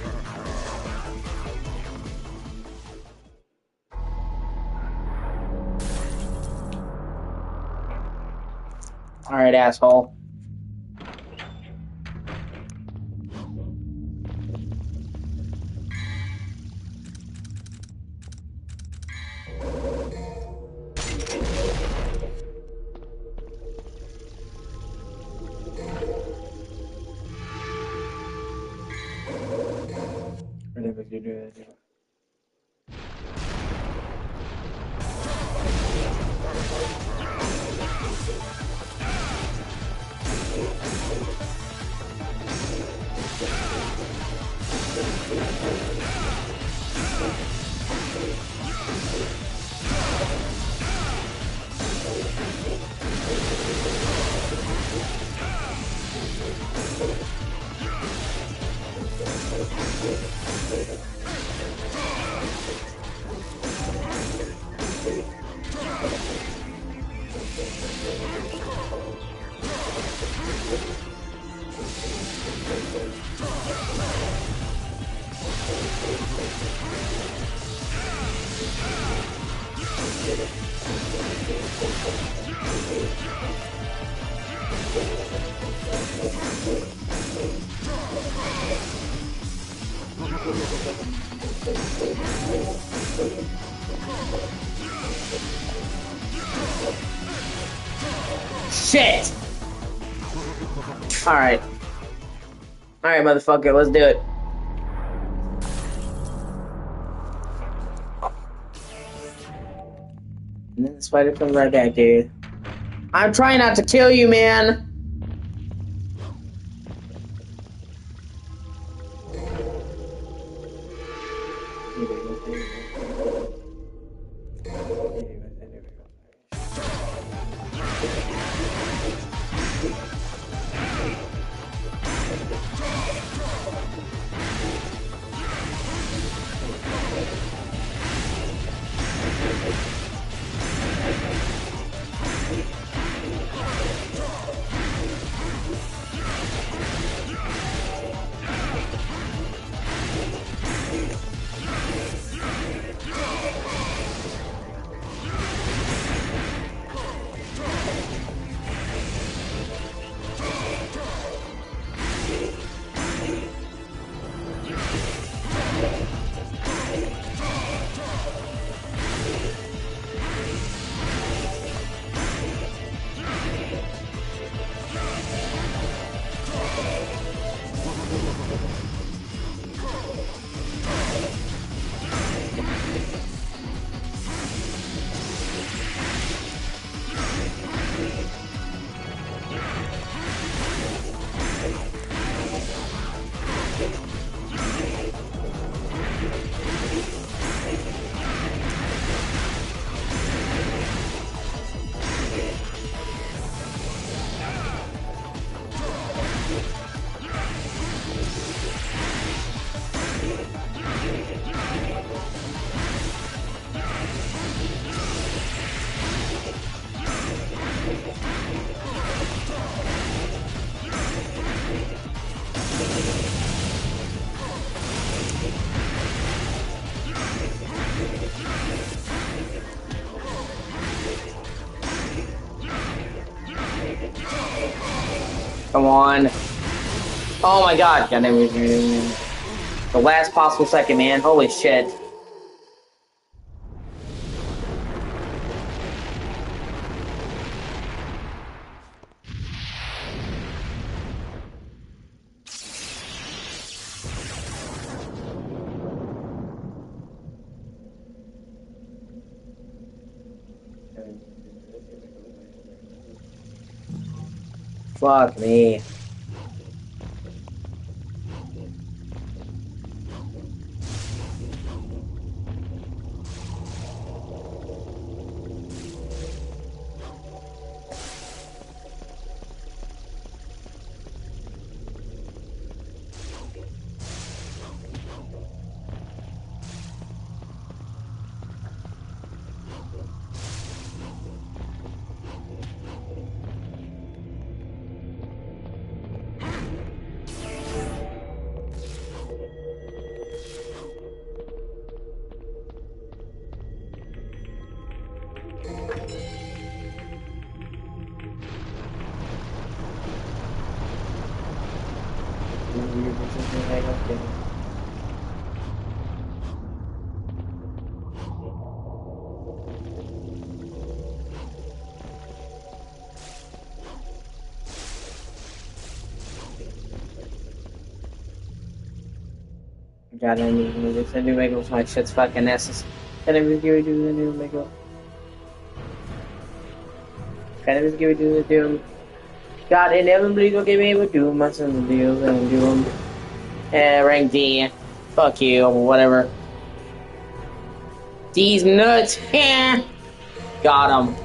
Alright, asshole. Whatever you do. Shit! Alright. Alright, motherfucker, let's do it. And then the spider comes right back, dude. I'm trying not to kill you, man! Come on. Oh my god. God damn it. The last possible second, man. Holy shit. Fuck me. God, I need to do this. The new makeup, my shit's fucking necessary. Can I just give you the new makeup? Can I just give you the doom? God, inevitably gonna give me a doom. My son's a deal, and doom. Rank D. Fuck you, or whatever. D's nuts. Yeah. Got him.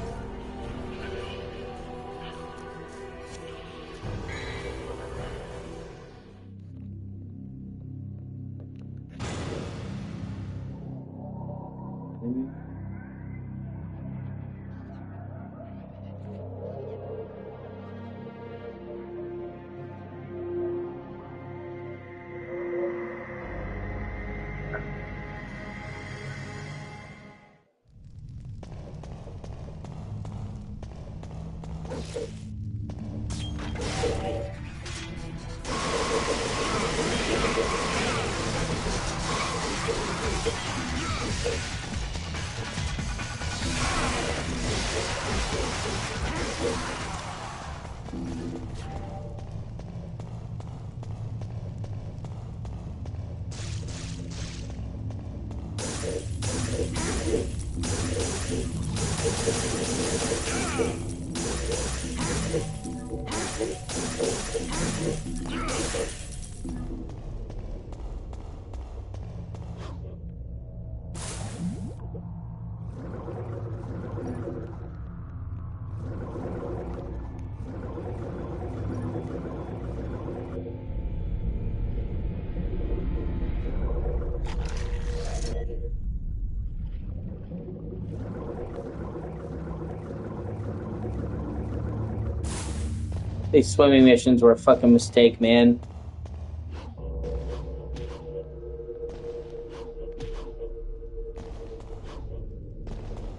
These swimming missions were a fucking mistake, man.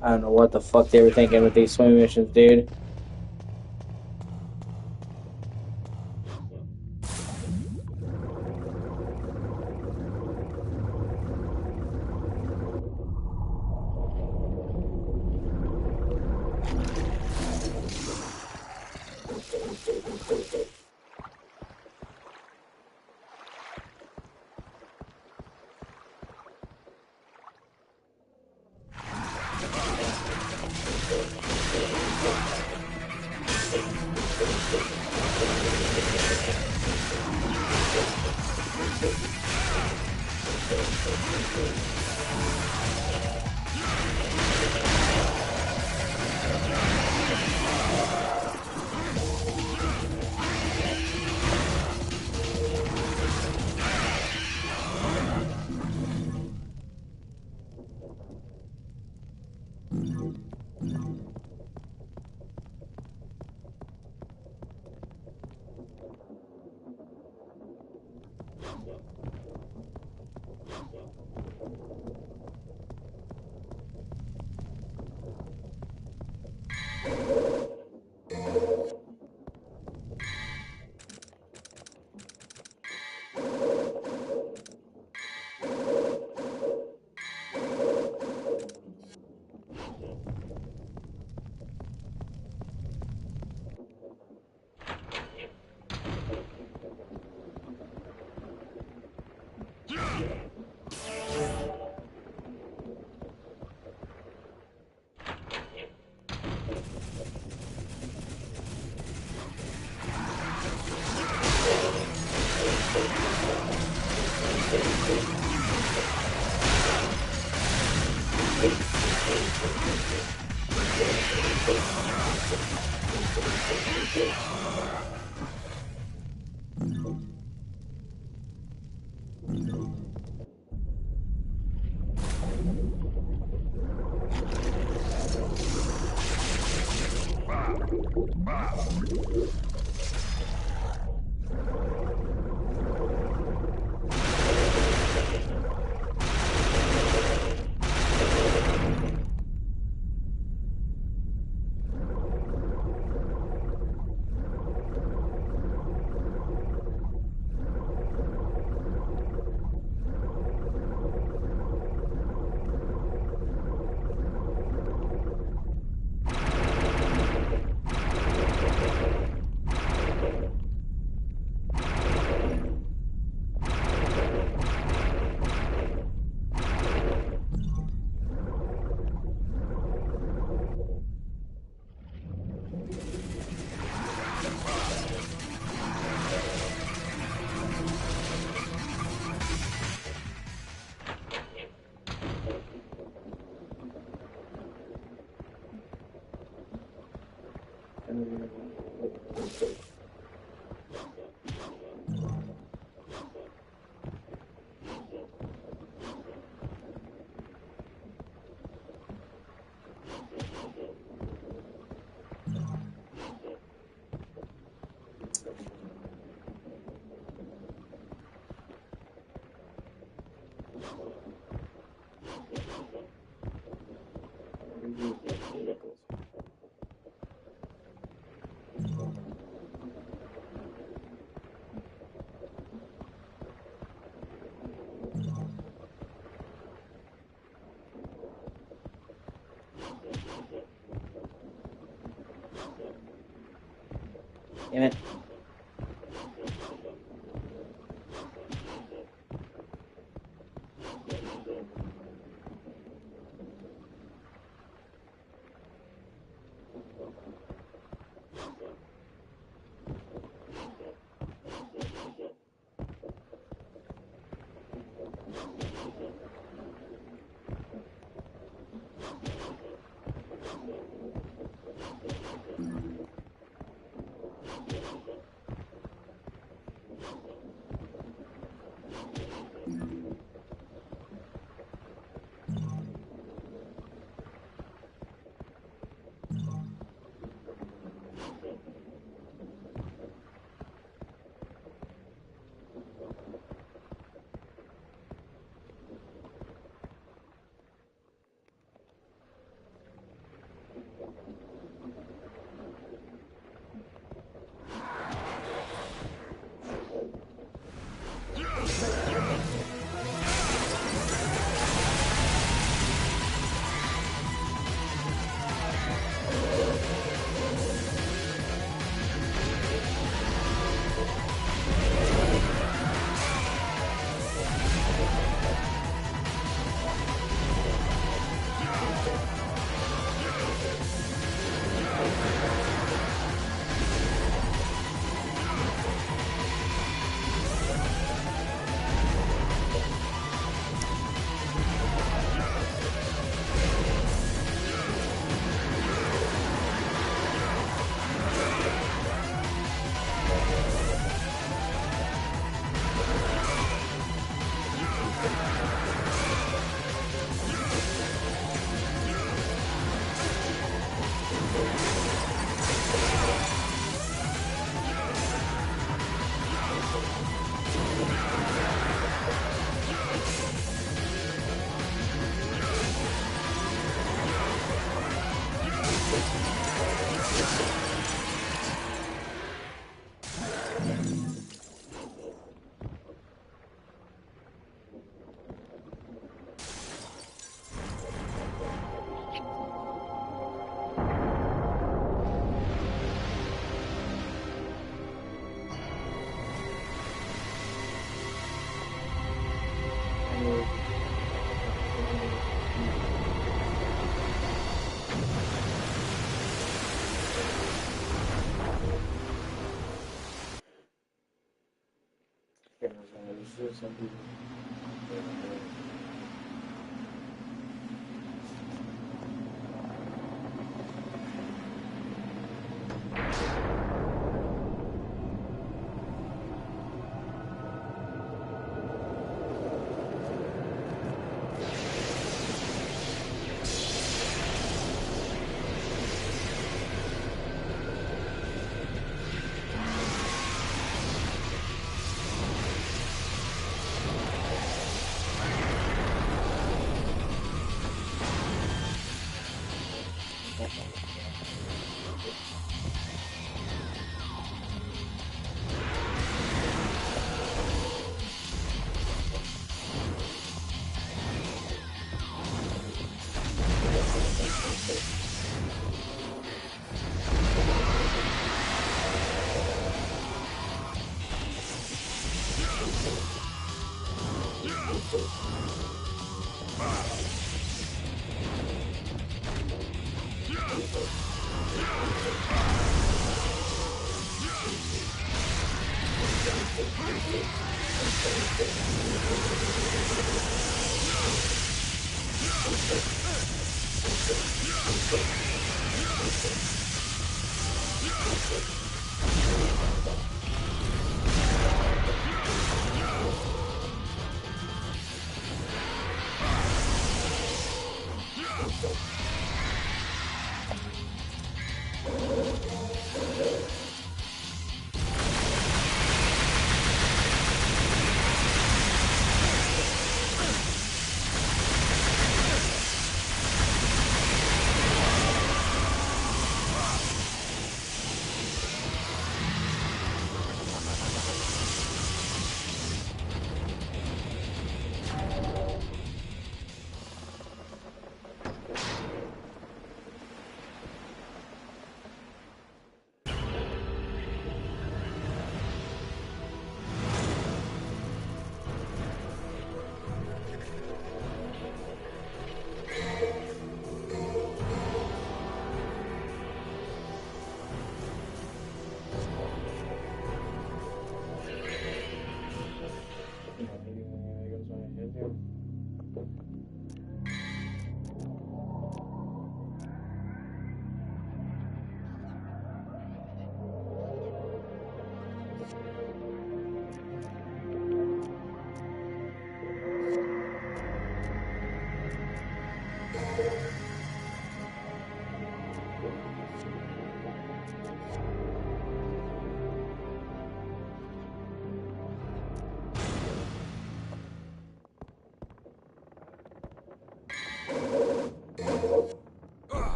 I don't know what the fuck they were thinking with these swimming missions, dude. Damn it.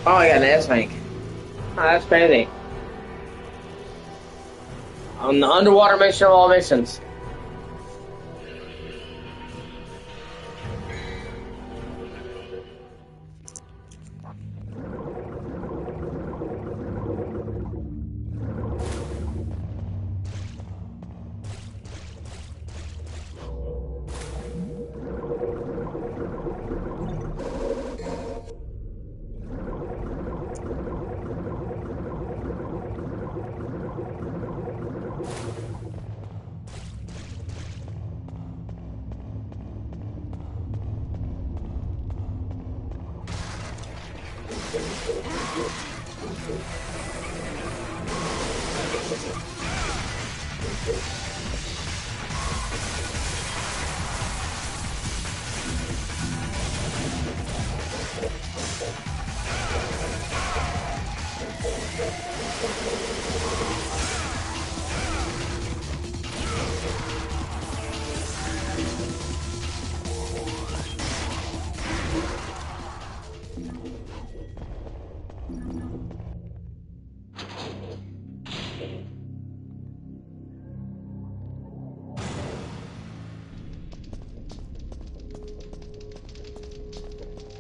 Oh, I got an S-Bank. Oh, that's crazy. On the underwater mission of all missions.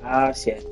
Ah, shit.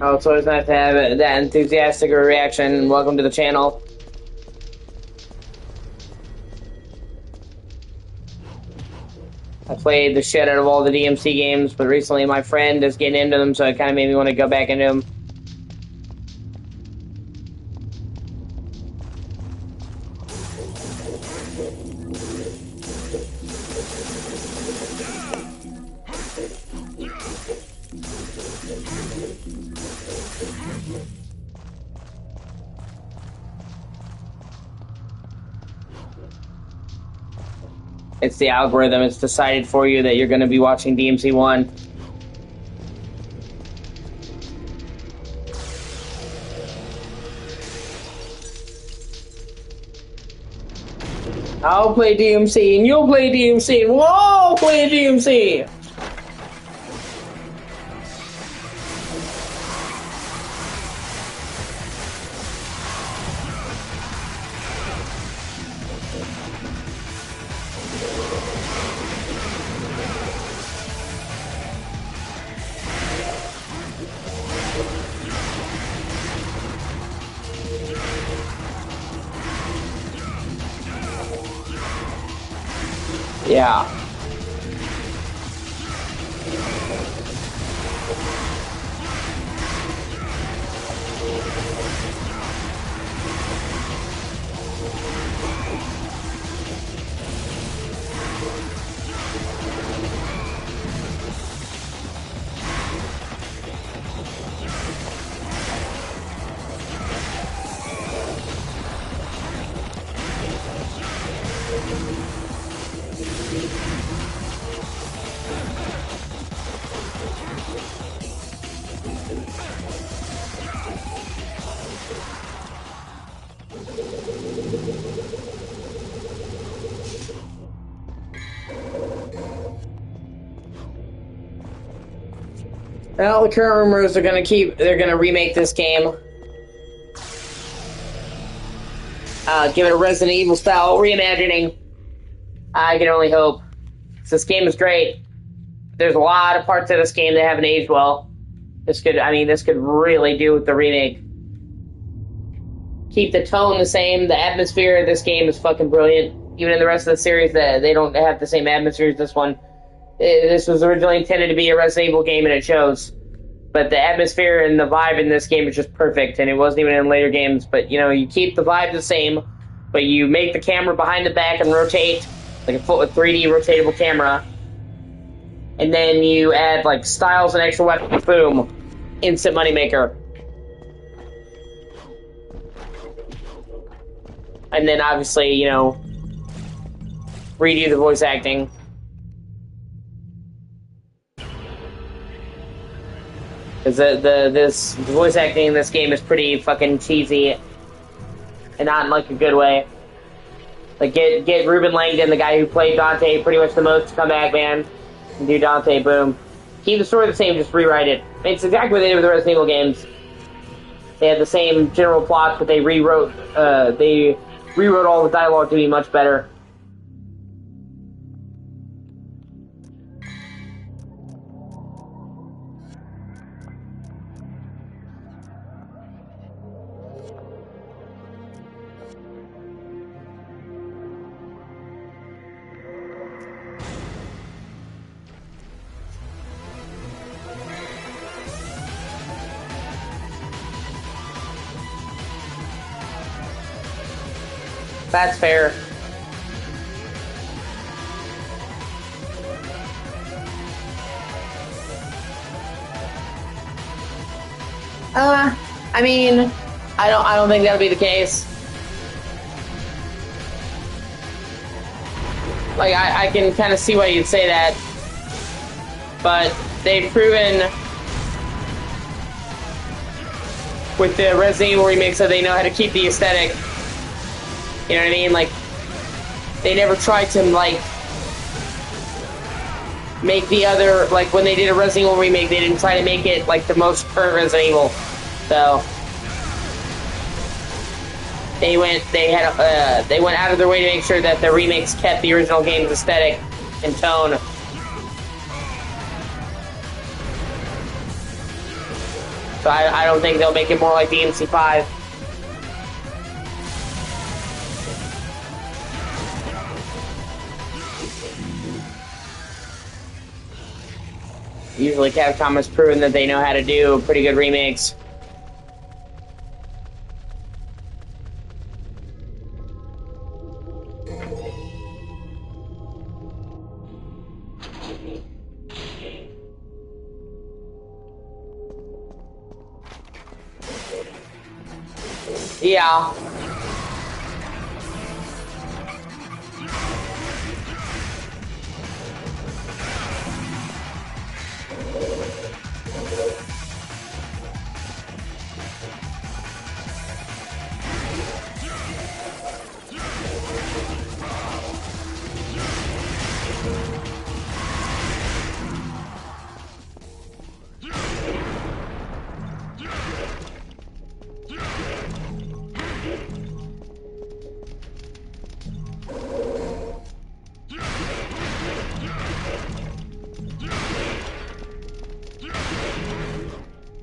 Oh, it's always nice to have that enthusiastic a reaction. Welcome to the channel. I played the shit out of all the DMC games, but recently my friend is getting into them, so it kind of made me want to go back into them. It's the algorithm. It's decided for you that you're going to be watching DMC 1. I'll play DMC, and you'll play DMC, and we'll all play DMC! Yeah. Well, the current rumors are they're gonna remake this game. Give it a Resident Evil style reimagining. I can only hope. This game is great. There's a lot of parts of this game that haven't aged well. This could really do with the remake. Keep the tone the same. The atmosphere of this game is fucking brilliant. Even in the rest of the series, they don't have the same atmosphere as this one. This was originally intended to be a Resident Evil game, and it shows. But the atmosphere and the vibe in this game is just perfect, and it wasn't even in later games. But, you know, you keep the vibe the same, but you make the camera behind the back and rotate, like a 3D rotatable camera. And then you add, like, styles and extra weapons. Boom. Instant moneymaker. And then, obviously, you know, redo the voice acting. Because this voice acting in this game is pretty fucking cheesy, and not in like a good way. Like get Ruben Langdon, the guy who played Dante, pretty much the most, to come back, man, and do Dante. Boom. Keep the story the same, just rewrite it. It's exactly what they did with the Resident Evil games. They had the same general plot, but they rewrote all the dialogue to be much better. That's fair. I mean, I don't think that'll be the case. Like, I can kind of see why you'd say that, but they've proven with the Resident Evil remakes that they know how to keep the aesthetic. You know what I mean? Like, they never tried to, like, make the other, like, when they did a Resident Evil remake, they didn't try to make it, like, the most current Resident Evil. So, they went out of their way to make sure that the remakes kept the original game's aesthetic and tone. So I don't think they'll make it more like DMC 5. Usually Capcom has proven that they know how to do pretty good remakes. Yeah.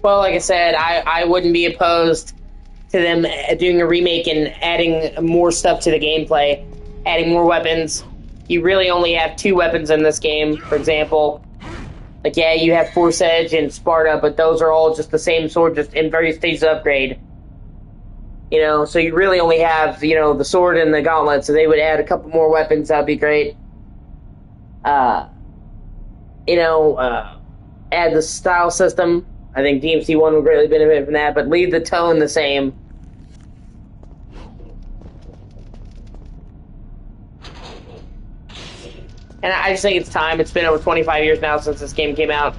Well, like I said, I wouldn't be opposed to them doing a remake and adding more stuff to the gameplay, adding more weapons. You really only have 2 weapons in this game, for example. Like, yeah, you have Force Edge and Sparta, but those are all just the same sword, just in various stages of upgrade. You know, so you really only have, you know, the sword and the gauntlet, so they would add a couple more weapons, that'd be great. You know, add the style system. I think DMC 1 would greatly benefit from that, but leave the tone the same. And I just think it's time. It's been over 25 years now since this game came out.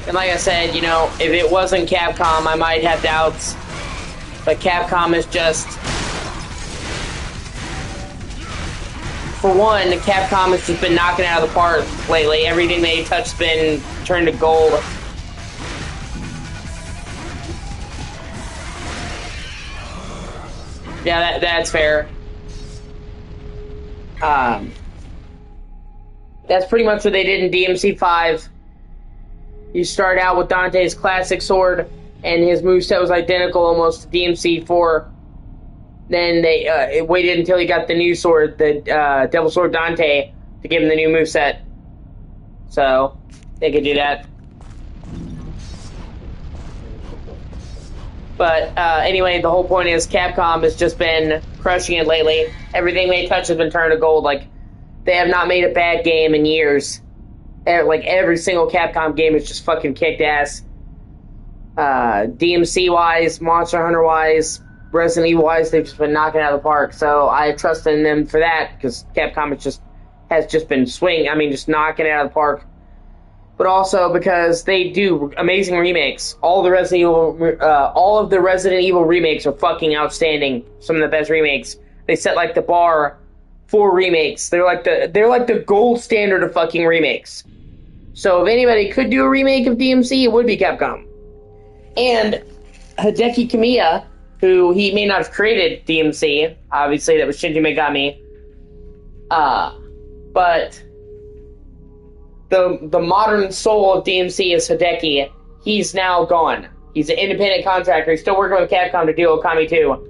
And like I said, you know, if it wasn't Capcom, I might have doubts. But Capcom is just... For one, Capcom has just been knocking it out of the park lately. Everything they touch's been turned to gold. Yeah, that's fair. That's pretty much what they did in DMC 5. You start out with Dante's classic sword, and his moveset was identical almost to DMC 4. Then they waited until he got the new sword, the Devil Sword Dante, to give him the new moveset. So, they could do that. But anyway, the whole point is Capcom has just been crushing it lately. Everything they touch has been turned to gold. Like, they have not made a bad game in years. Like, every single Capcom game is just fucking kicked ass. DMC-wise, Monster Hunter-wise, Resident Evil-wise, they've just been knocking it out of the park. So I trust in them for that, because Capcom has just been swinging. I mean, just knocking it out of the park. But also because they do amazing remakes. All of the Resident Evil remakes are fucking outstanding. Some of the best remakes. They set like the bar for remakes. They're like the gold standard of fucking remakes. So if anybody could do a remake of DMC, it would be Capcom. And Hideki Kamiya, who he may not have created DMC, obviously that was Shinji Megami. But the modern soul of DMC is Hideki. He's now gone. He's an independent contractor. He's still working with Capcom to do Okami 2.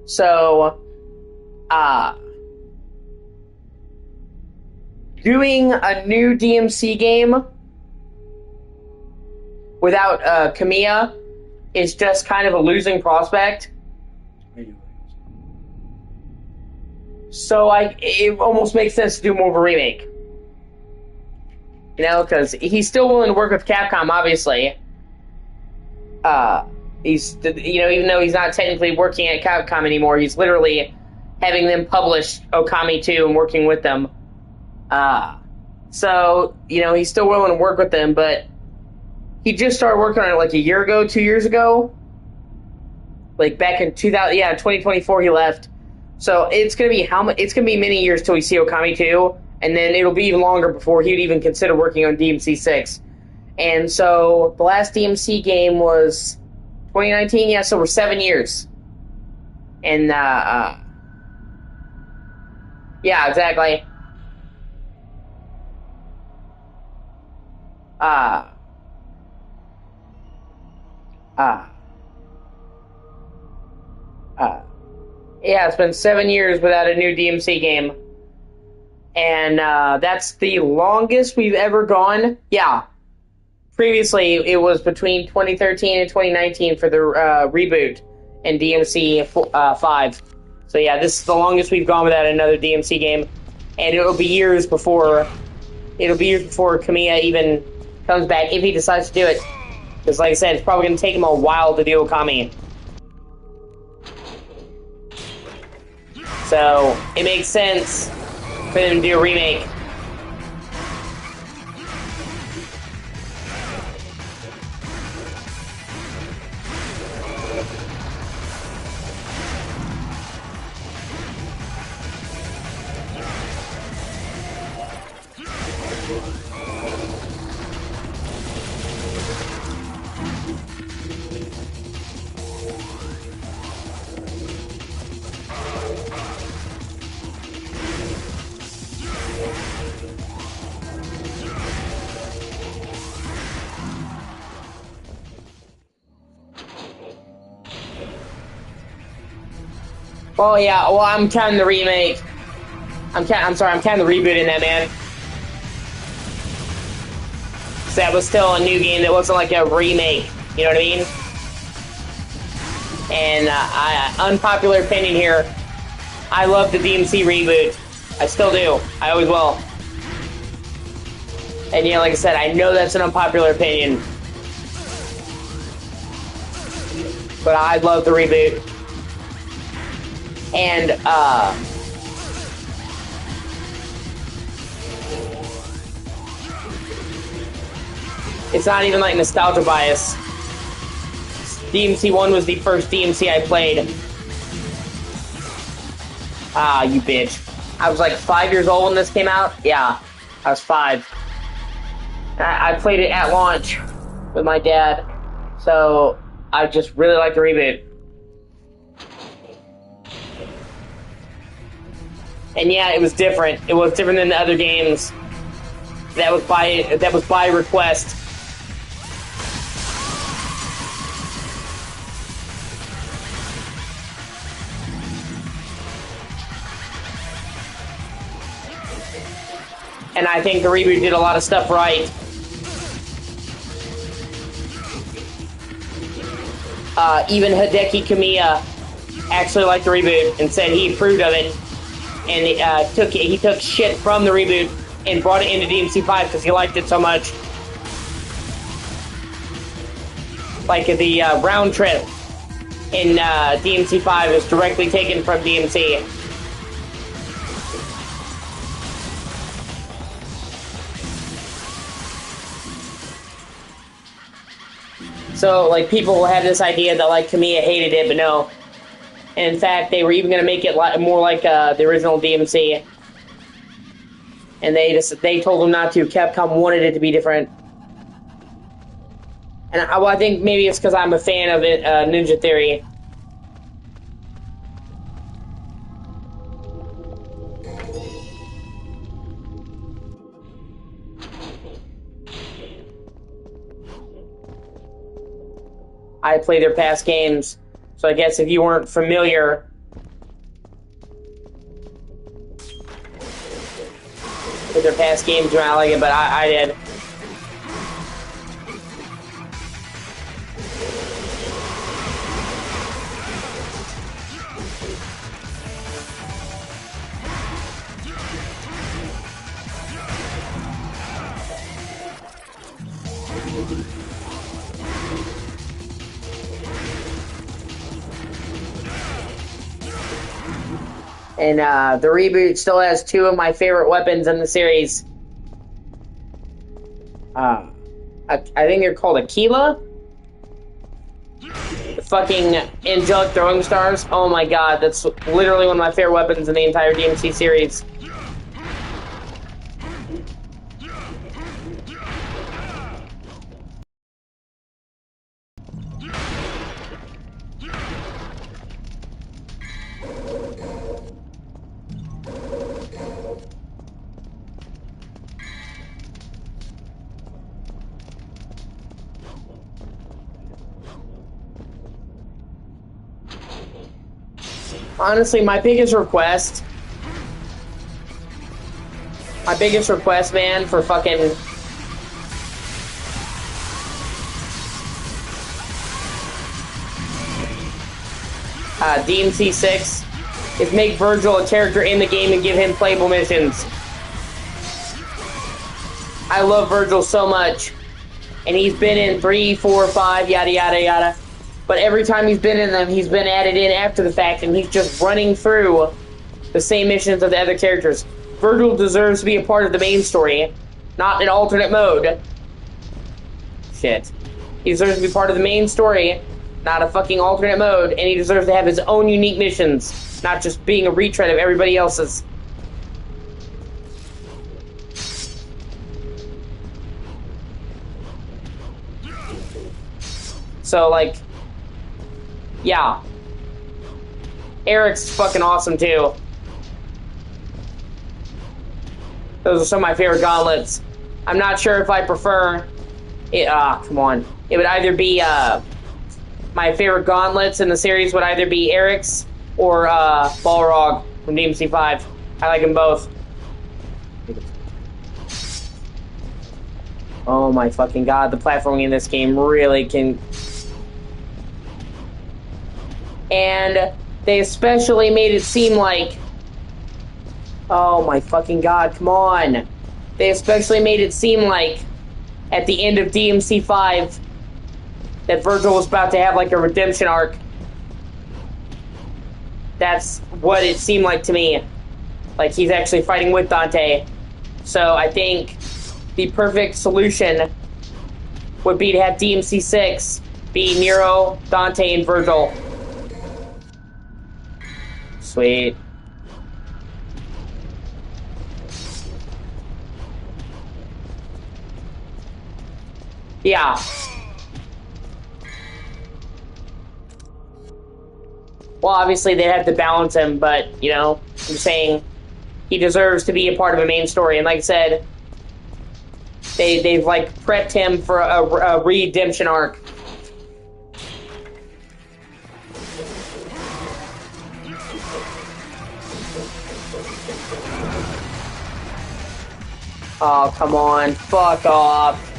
So, doing a new DMC game without Kamiya is just kind of a losing prospect. So it almost makes sense to do more of a remake. You know, because he's still willing to work with Capcom, obviously. He's, you know, even though he's not technically working at Capcom anymore, he's literally having them publish Okami 2 and working with them. So, you know, he's still willing to work with them, but he just started working on it like a year ago, 2 years ago. Like back in 2024 he left. So it's gonna be it's gonna be many years till we see Okami 2, and then it'll be even longer before he'd even consider working on DMC 6. And so the last DMC game was 2019, yeah, so we're 7 years. And yeah, exactly. Yeah, it's been 7 years without a new DMC game. And that's the longest we've ever gone. Yeah. Previously, it was between 2013 and 2019 for the reboot in DMC 5. So yeah, this is the longest we've gone without another DMC game. And it'll be years before Kamiya even comes back, if he decides to do it. Because like I said, it's probably going to take him a while to do Okami. So it makes sense for them to do a remake. Oh yeah, well I'm counting the remake. I'm counting the reboot in that, man. So that was still a new game that wasn't like a remake, you know what I mean? And unpopular opinion here, I love the DMC reboot. I still do. I always will. And yeah, like I said, I know that's an unpopular opinion. But I love the reboot. And, it's not even like nostalgia bias. DMC 1 was the first DMC I played. Ah, you bitch. I was like 5 years old when this came out. Yeah, I was 5. I played it at launch with my dad. So, I just really like the reboot. And yeah, it was different. It was different than the other games. That was by request. And I think the reboot did a lot of stuff right. Even Hideki Kamiya actually liked the reboot and said he approved of it. And he took shit from the reboot and brought it into DMC 5 because he liked it so much. Like the round trip in DMC 5 is directly taken from DMC. So, like, people had this idea that, like, Kamiya hated it, but no. And in fact, they were even going to make it more like the original DMC. And they told them not to. Capcom wanted it to be different. And I think maybe it's because I'm a fan of it, Ninja Theory. I play their past games. So I guess if you weren't familiar with their past games, you might like it, but I did. And the reboot still has 2 of my favorite weapons in the series. I think they're called Aquila. The fucking angelic throwing stars. Oh my god, that's literally one of my favorite weapons in the entire DMC series. Honestly, my biggest request, man, for fucking DMC 6 is make Virgil a character in the game and give him playable missions. I love Virgil so much, and he's been in 3, 4, 5, yada yada yada. But every time he's been in them, he's been added in after the fact, and he's just running through the same missions of the other characters. Virgil deserves to be a part of the main story, not an alternate mode. Shit. He deserves to be part of the main story, not a fucking alternate mode, and he deserves to have his own unique missions, not just being a retread of everybody else's. So, like, yeah. Eric's fucking awesome, too. Those are some of my favorite gauntlets. I'm not sure if I prefer... come on. It would either be, my favorite gauntlets in the series would either be Eric's or, Balrog from DMC 5. I like them both. Oh my fucking god, the platforming in this game really can... And they especially made it seem like... Oh my fucking god, come on! They especially made it seem like, at the end of DMC 5, that Virgil was about to have like a redemption arc. That's what it seemed like to me. Like he's actually fighting with Dante. So I think the perfect solution would be to have DMC 6 be Nero, Dante, and Virgil. Sweet. Yeah. Well, obviously they have to balance him, but, you know, I'm saying he deserves to be a part of a main story. And like I said, they've like prepped him for a redemption arc. Oh, come on. Fuck off.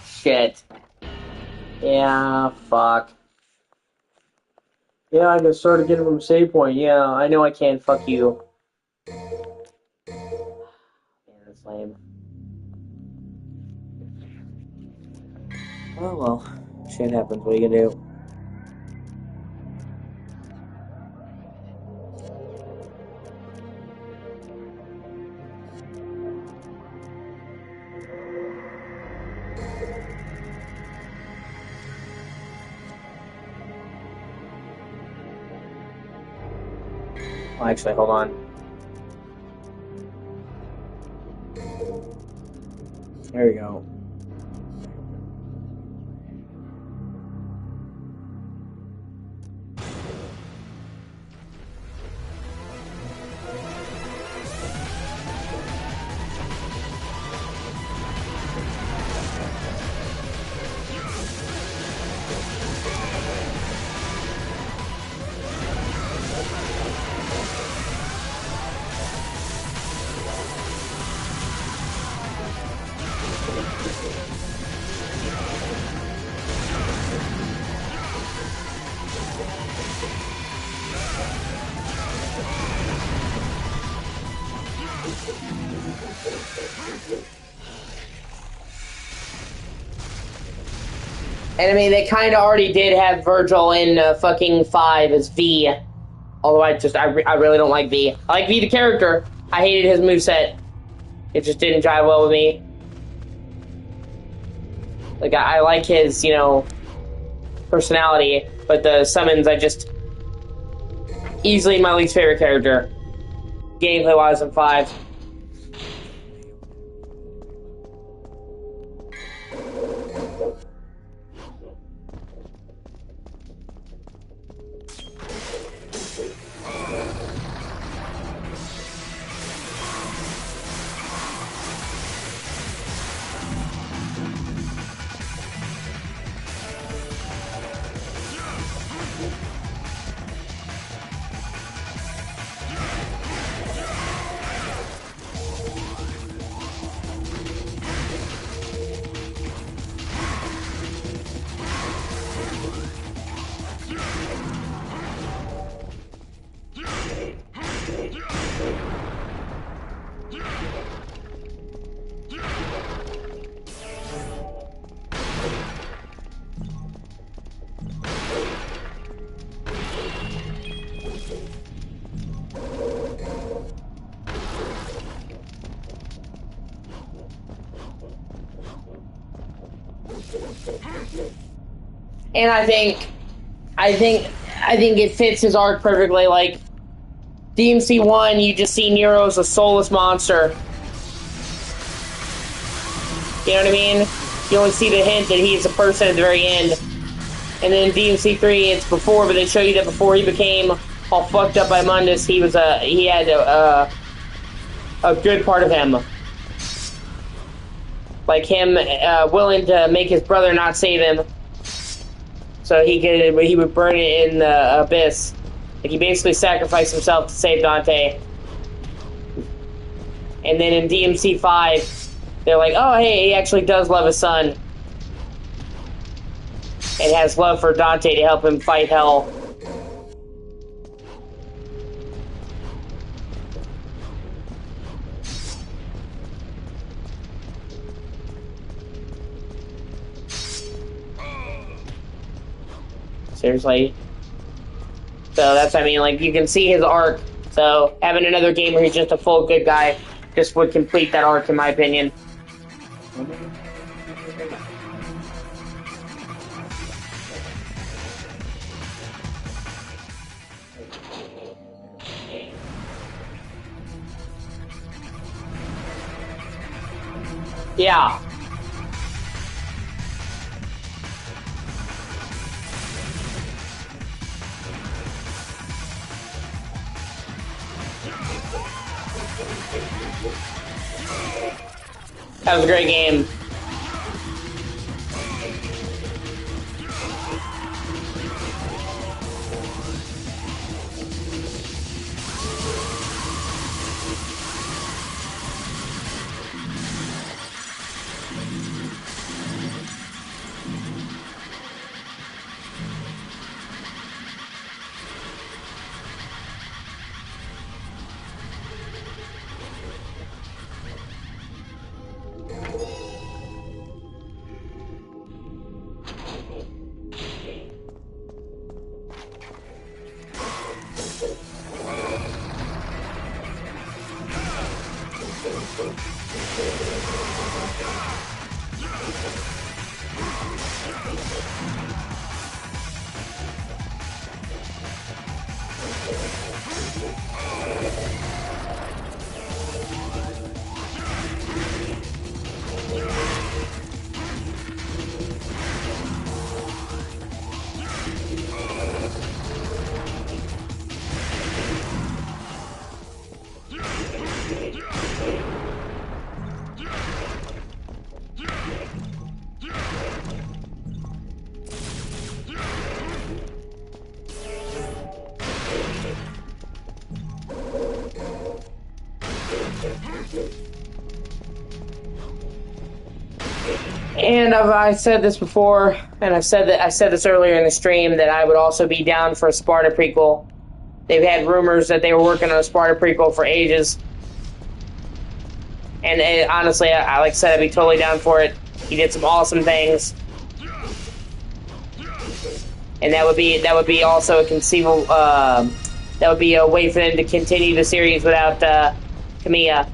Shit. Yeah, fuck. Yeah, I can sort of get him from save point. Yeah, I know I can. Fuck you. Man, that's lame. Oh well. Shit happens. What are you gonna do? Well, actually, hold on. There we go. And I mean, they kind of already did have Virgil in fucking 5 as V. Although I really don't like V. I like V the character. I hated his moveset. It just didn't jive well with me. Like, I like his, you know, personality. But the summons, I just... Easily my least favorite character. Gameplay-wise in 5. And I think it fits his arc perfectly. Like, DMC 1, you just see Nero as a soulless monster. You know what I mean? You only see the hint that he's a person at the very end. And then DMC 3, it's before, but they show you that before he became all fucked up by Mundus, he had a good part of him. Like him willing to make his brother not save him. So he would burn it in the abyss. Like, he basically sacrificed himself to save Dante. And then in DMC 5, they're like, oh, hey, he actually does love his son. And has love for Dante to help him fight hell. Seriously. So that's what I mean, like, you can see his arc. So having another game where he's just a full good guy just would complete that arc, in my opinion. Yeah. That was a great game. And I said this before, and I said this earlier in the stream, that I would also be down for a Sparta prequel. They've had rumors that they were working on a Sparta prequel for ages. And honestly, I like I said, I'd be totally down for it. He did some awesome things. And that would be also a conceivable, that would be a way for them to continue the series without Kamiya.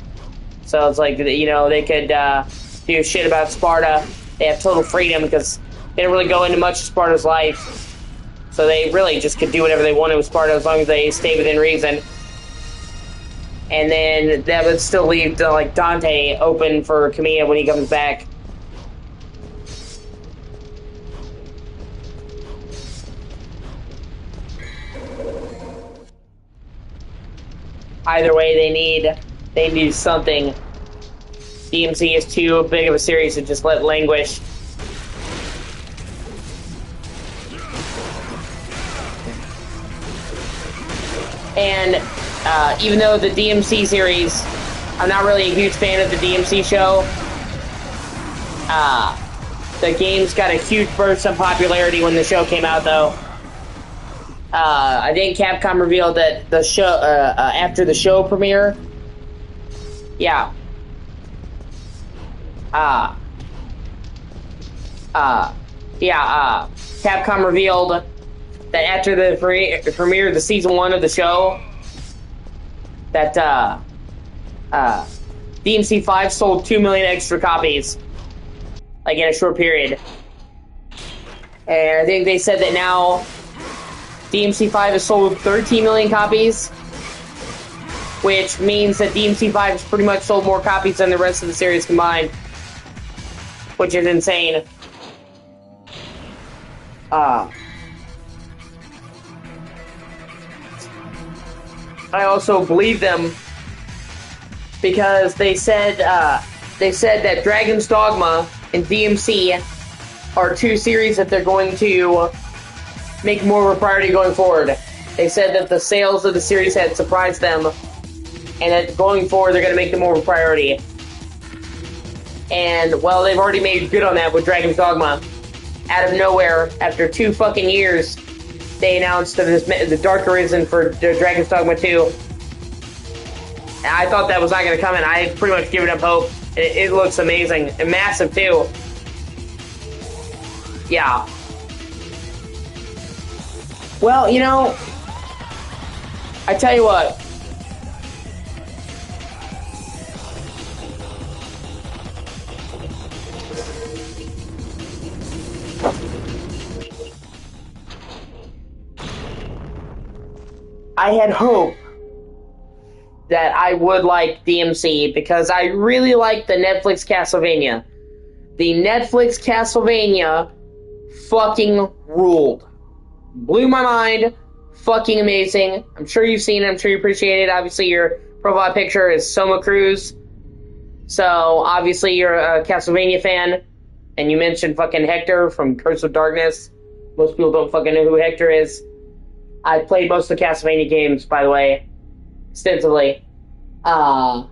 So it's like, you know, they could do shit about Sparta. They have total freedom because they don't really go into much of Sparta's life. So they really just could do whatever they wanted with Sparta as long as they stay within reason. And then that would still leave like Dante open for Kamiya when he comes back. Either way, they need something. DMC is too big of a series to just let languish. And even though the DMC series, I'm not really a huge fan of the DMC show, the games got a huge burst of popularity when the show came out, though. I think Capcom revealed that the show, after the show premiere, Capcom revealed that after the premiere of the season 1 of the show, that DMC 5 sold 2 million extra copies, like in a short period. And I think they said that now DMC5 has sold 13 million copies, which means that DMC5 has pretty much sold more copies than the rest of the series combined, which is insane. I also believe them because they said that Dragon's Dogma and DMC are two series that they're going to make more of a priority going forward. They said that the sales of the series had surprised them, and that going forward they're going to make them more of a priority. And, well, they've already made good on that with Dragon's Dogma. Out of nowhere, after 2 fucking years, they announced the Dark Arisen for Dragon's Dogma 2. And I thought that was not going to come in. I had pretty much given up hope. It looks amazing. And massive, too. Yeah. Well, you know, I tell you what. I had hope that I would like DMC because I really like the Netflix Castlevania. The Netflix Castlevania fucking ruled. Blew my mind. Fucking amazing. I'm sure you've seen it. I'm sure you appreciate it. Obviously, your profile picture is Soma Cruz. So, obviously, you're a Castlevania fan. And you mentioned fucking Hector from Curse of Darkness. Most people don't fucking know who Hector is. I played most of the Castlevania games, by the way, extensively. But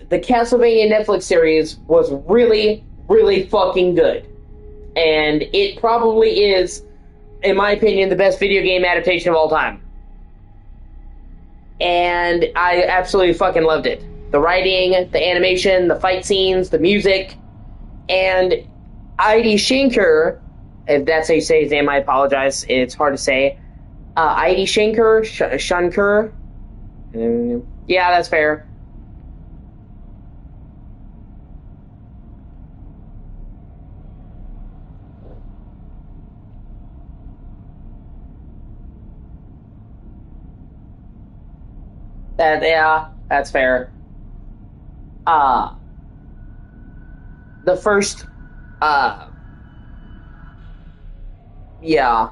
the Castlevania Netflix series was really, really fucking good. And it probably is, in my opinion, the best video game adaptation of all time. And I absolutely fucking loved it. The writing, the animation, the fight scenes, the music, and Heidi Schenker, if that's how you say his name, I apologize. It's hard to say. Heidi Schenker, yeah, that's fair. Yeah, that's fair. The first, yeah,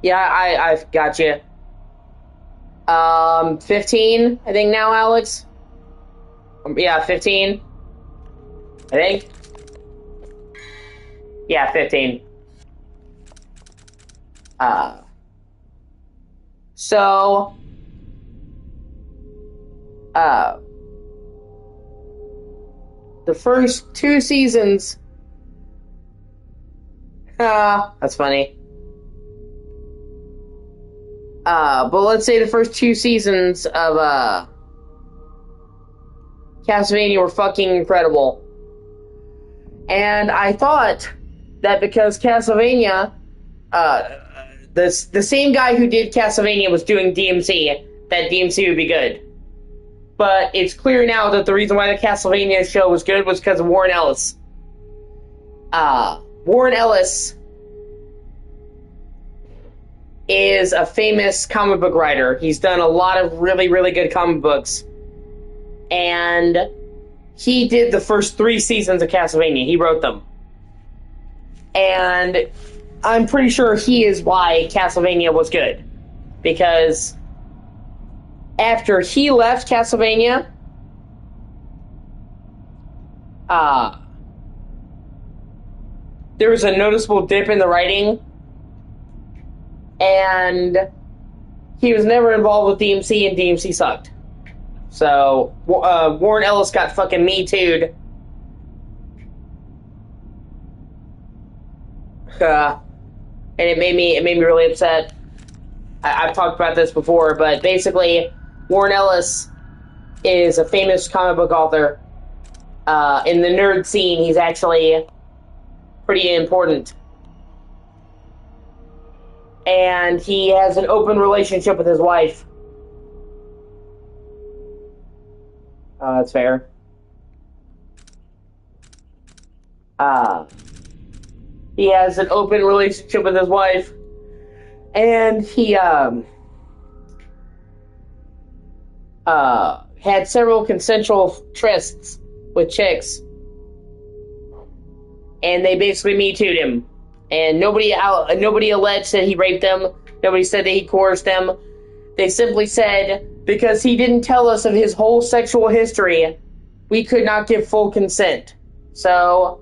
I've got you. 15, I think now, Alex. Yeah, 15. I think. Yeah, 15. So, the first 2 seasons, that's funny. But let's say the first 2 seasons of, Castlevania were fucking incredible. And I thought that because Castlevania, the same guy who did Castlevania was doing DMC, that DMC would be good. But it's clear now that the reason why the Castlevania show was good was because of Warren Ellis. Warren Ellis is a famous comic book writer. He's done a lot of really, really good comic books. And he did the first 3 seasons of Castlevania. He wrote them. And I'm pretty sure he is why Castlevania was good. Because after he left Castlevania, there was a noticeable dip in the writing, and he was never involved with DMC, and DMC sucked. So, Warren Ellis got fucking Me Too'd. And it made me really upset. I've talked about this before, but basically, Warren Ellis is a famous comic book author. In the nerd scene, he's actually pretty important. And he has an open relationship with his wife. That's fair. He has an open relationship with his wife, and he had several consensual trysts with chicks, and they basically Me Too'd him. And nobody alleged that he raped them. Nobody said that he coerced them. They simply said, because he didn't tell us of his whole sexual history, we could not give full consent. So,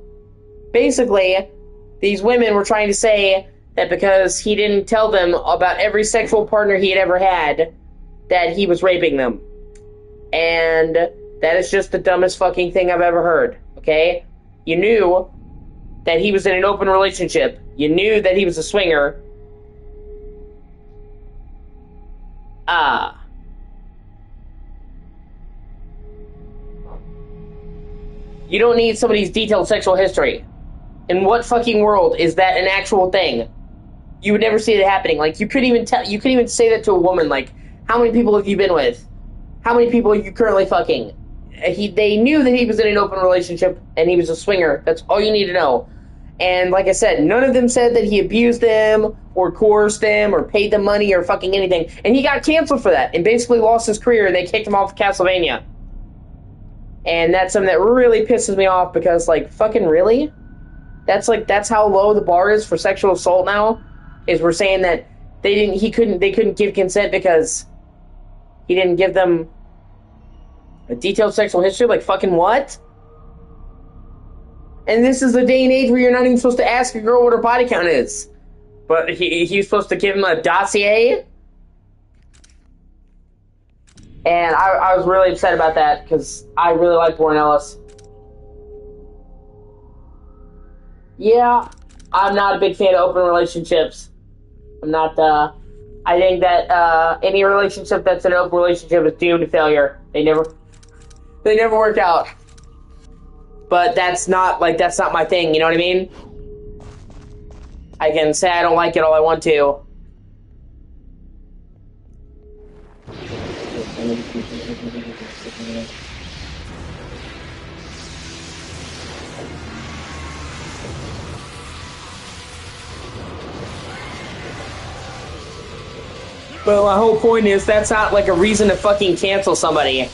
basically, these women were trying to say that because he didn't tell them about every sexual partner he had ever had, that he was raping them. And that is just the dumbest fucking thing I've ever heard, okay? You knew that he was in an open relationship. You knew that he was a swinger. You don't need somebody's detailed sexual history. In what fucking world is that an actual thing? You would never see it happening. Like, you couldn't even say that to a woman. Like, how many people have you been with? How many people are you currently fucking? They knew that he was in an open relationship and he was a swinger. That's all you need to know. And like I said, none of them said that he abused them or coerced them or paid them money or fucking anything. And he got canceled for that and basically lost his career, and they kicked him off of Castlevania. And that's something that really pisses me off, because, like, fucking really? That's how low the bar is for sexual assault now? Is we're saying that they couldn't give consent because he didn't give them a detailed sexual history? Like, fucking what? And this is the day and age where you're not even supposed to ask a girl what her body count is. But he was supposed to give him a dossier? And I was really upset about that, because I really like Warren Ellis. Yeah, I'm not a big fan of open relationships. I'm not, I think that any relationship that's an open relationship is doomed to failure. They never work out. But that's not my thing, you know what I mean? I can say I don't like it all I want to. But my whole point is, that's not like a reason to fucking cancel somebody.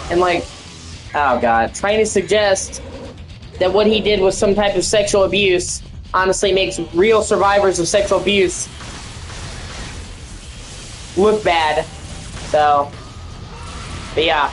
And like, oh god, trying to suggest that what he did was some type of sexual abuse honestly makes real survivors of sexual abuse look bad. So, but yeah.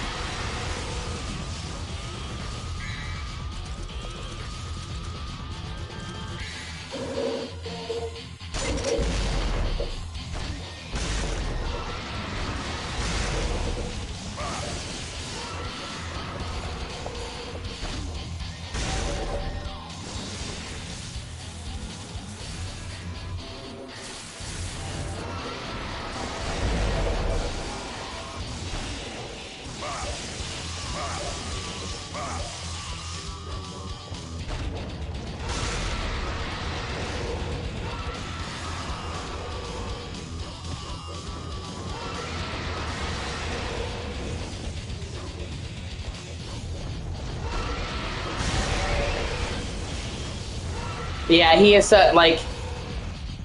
Yeah, he is like,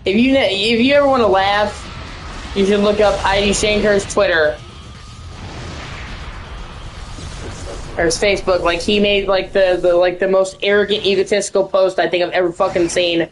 if you ever want to laugh, you should look up Heidi Shanker's Twitter or his Facebook. Like, he made like the most arrogant, egotistical post I think I've ever fucking seen.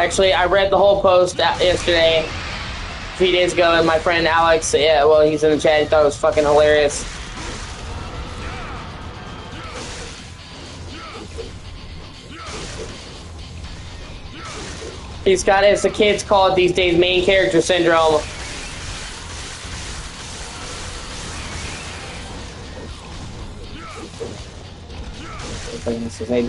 Actually, I read the whole post yesterday, a few days ago, and my friend Alex, yeah, well, he's in the chat, he thought it was fucking hilarious. He's got, as the kids call it these days, main character syndrome. Like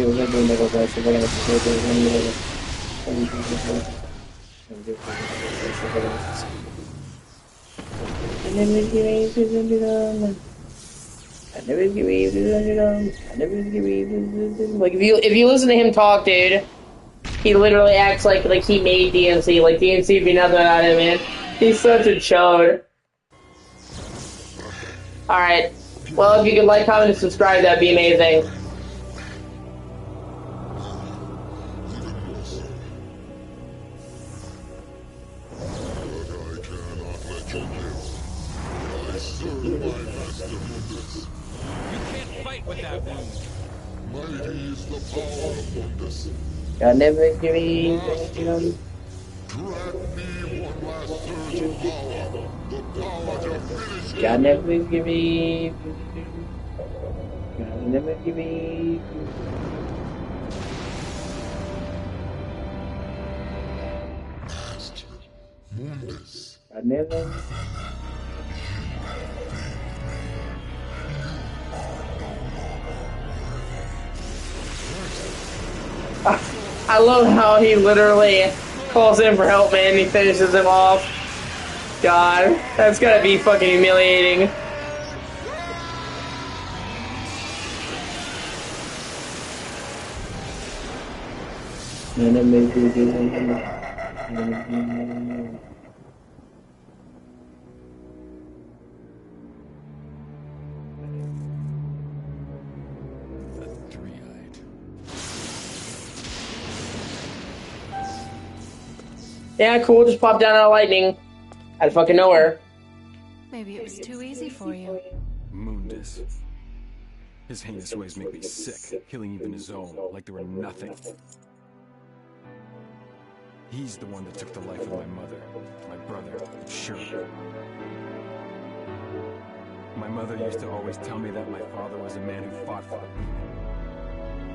if you listen to him talk, dude, he literally acts like he made DMC. Like DMC would be nothing without him, man. He's such a chode. All right. Well, if you could like, comment, and subscribe, that'd be amazing. God never give me. God never give me. God never give me. God never. I love how he literally calls in for help, man, and he finishes him off. God, that's gotta be fucking humiliating. Yeah, cool, just popped down out of lightning. Out of fucking nowhere.
Maybe it was too easy for you.
Mundus. His heinous ways make me sick, killing even his own, like they were nothing. He's the one that took the life of my mother, my brother, sure. My mother used to always tell me that my father was a man who fought for me.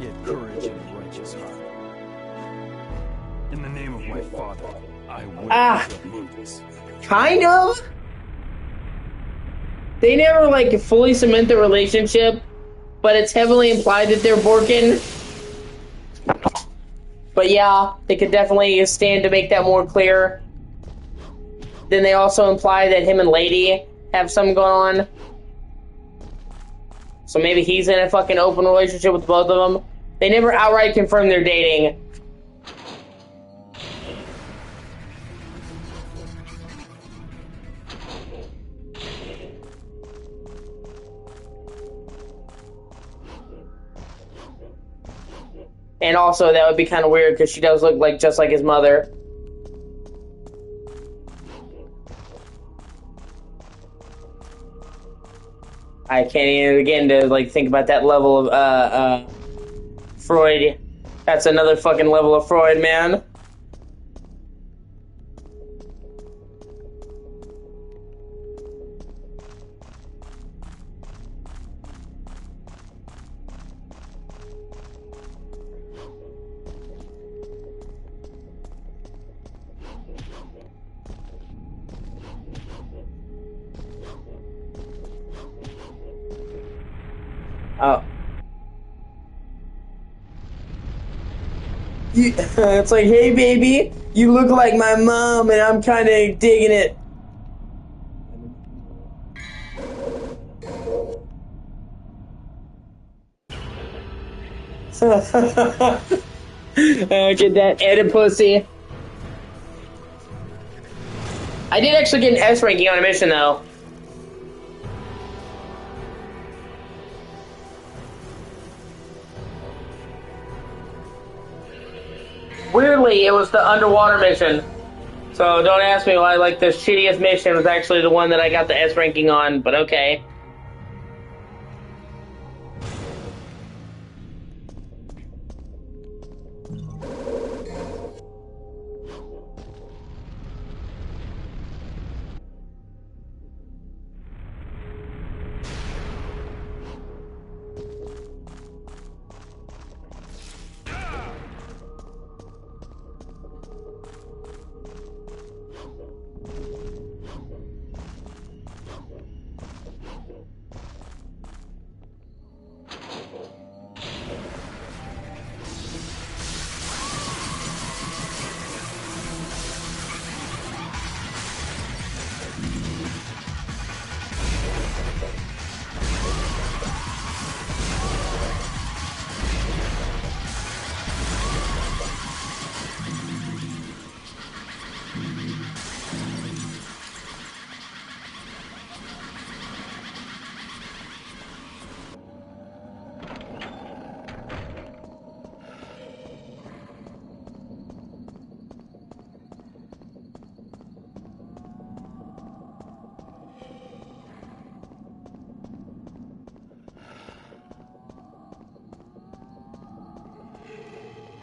He had courage and a righteous heart. In the name of my father, I will kill Mundus.
Kind of? They never, like, fully cement the relationship, but it's heavily implied that they're Borkin. But yeah, they could definitely stand to make that more clear. Then they also imply that him and Lady have something going on. So maybe he's in a fucking open relationship with both of them. They never outright confirm they're dating. And also, that would be kind of weird because she does look like just like his mother. I can't even begin to like think about that level of Freud. That's another fucking level of Freud, man. Oh. It's like, hey baby, you look like my mom and I'm kind of digging it. Get that edit pussy. I did actually get an S ranking on a mission though. Weirdly, it was the underwater mission. So don't ask me why, like, the shittiest mission was actually the one that I got the S ranking on, but okay.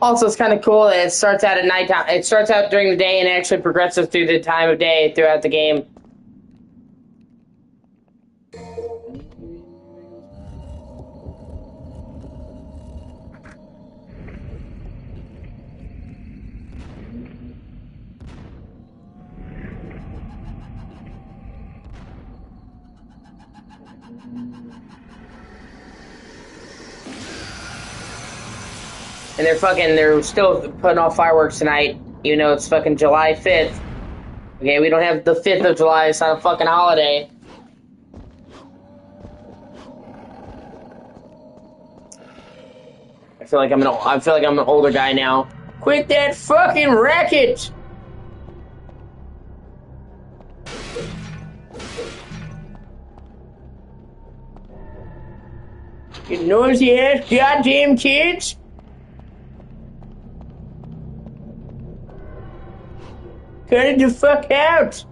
Also, it's kind of cool that it starts out at nighttime. It starts out during the day and actually progresses through the time of day throughout the game. And they're still putting off fireworks tonight, even though it's fucking July 5th. Okay, we don't have the 5th of July, it's not a fucking holiday. I feel like I'm an older guy now. Quit that fucking racket! You noisy ass goddamn kids! Cut it the fuck out!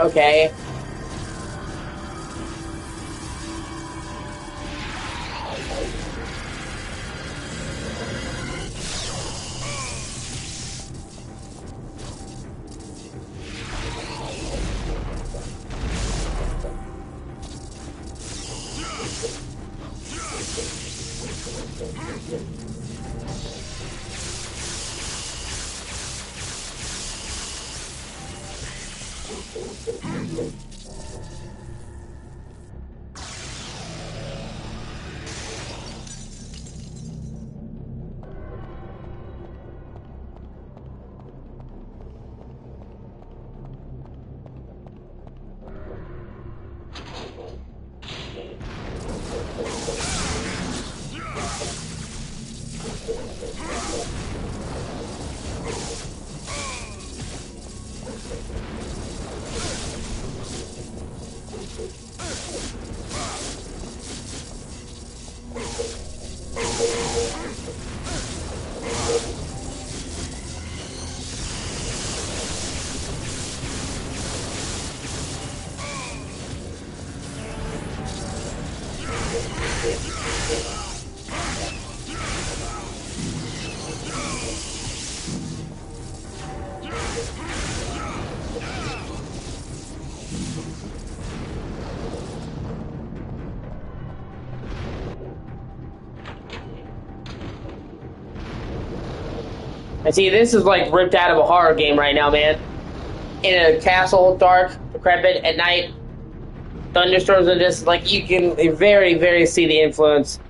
Okay. And see, this is like ripped out of a horror game right now, man. In a castle, dark, decrepit, at night, thunderstorms and just like you can very, very see the influence.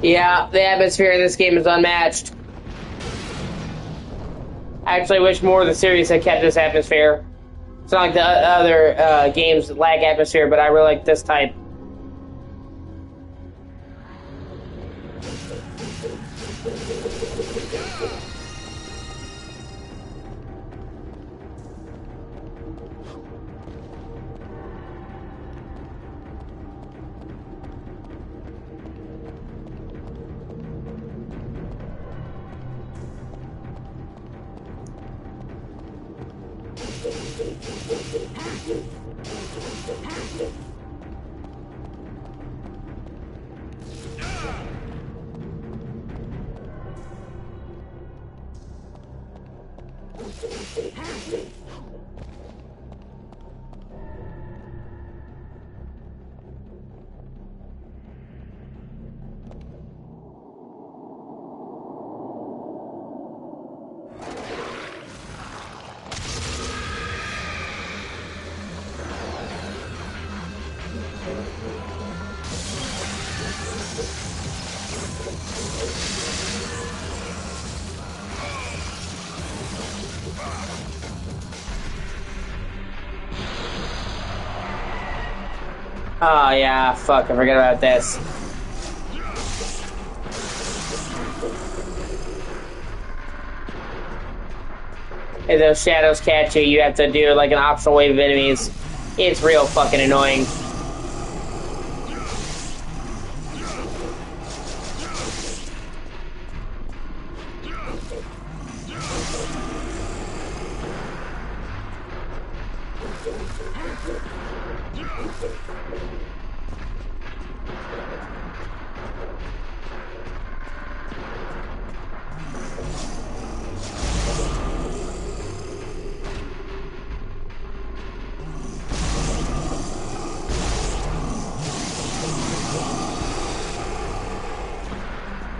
Yeah, the atmosphere in this game is unmatched. I actually wish more of the series had kept this atmosphere. It's not like the other games that lack atmosphere, but I really like this type. Oh yeah, fuck, I forgot about this. If those shadows catch you, you have to do like an optional wave of enemies. It's real fucking annoying.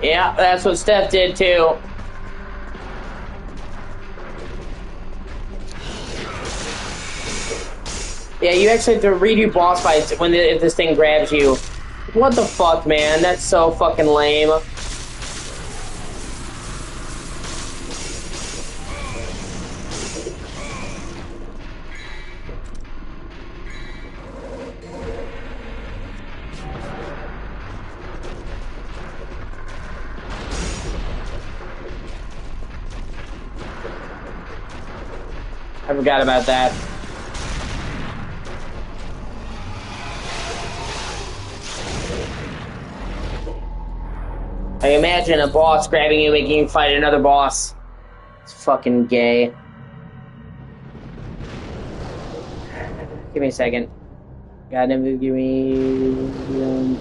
Yeah, that's what Steph did too. Yeah, you actually have to redo boss fights when if this thing grabs you. What the fuck, man? That's so fucking lame. I forgot about that. I imagine a boss grabbing you, making you fight another boss. It's fucking gay. Give me a second. God, never give me.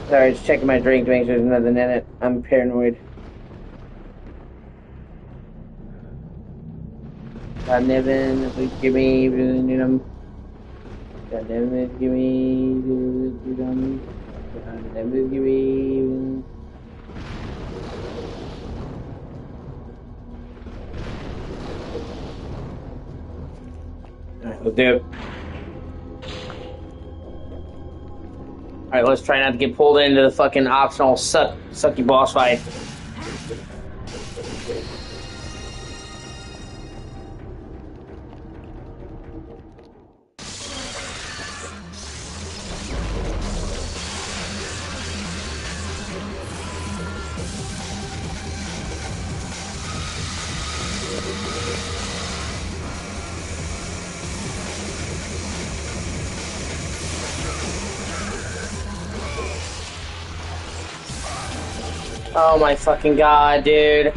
Sorry, just checking my drink to make sure there's nothing in it. I'm paranoid. God, Nevin, please give me. God, Nevin, give me. God, Nevin, give me. Alright, we'll do it. Alright, let's try not to get pulled into the fucking optional sucky boss fight. Oh my fucking god, dude.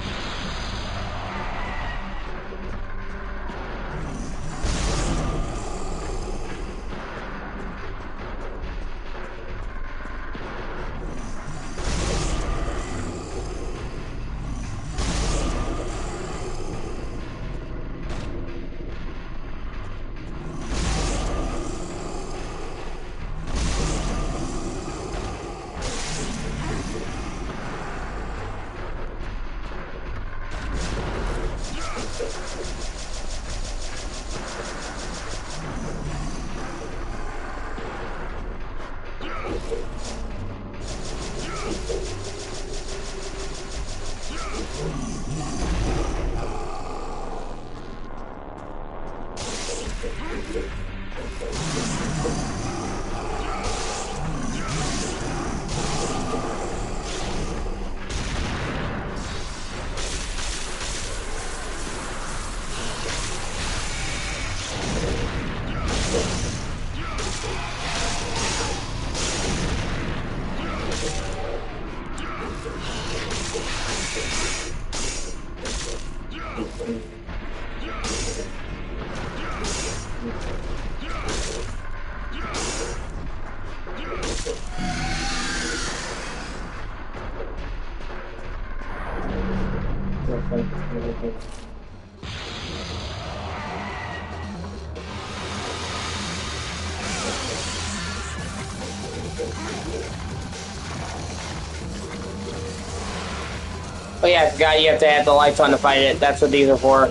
Oh yeah, I forgot you have to have the lights on to fight it. That's what these are for.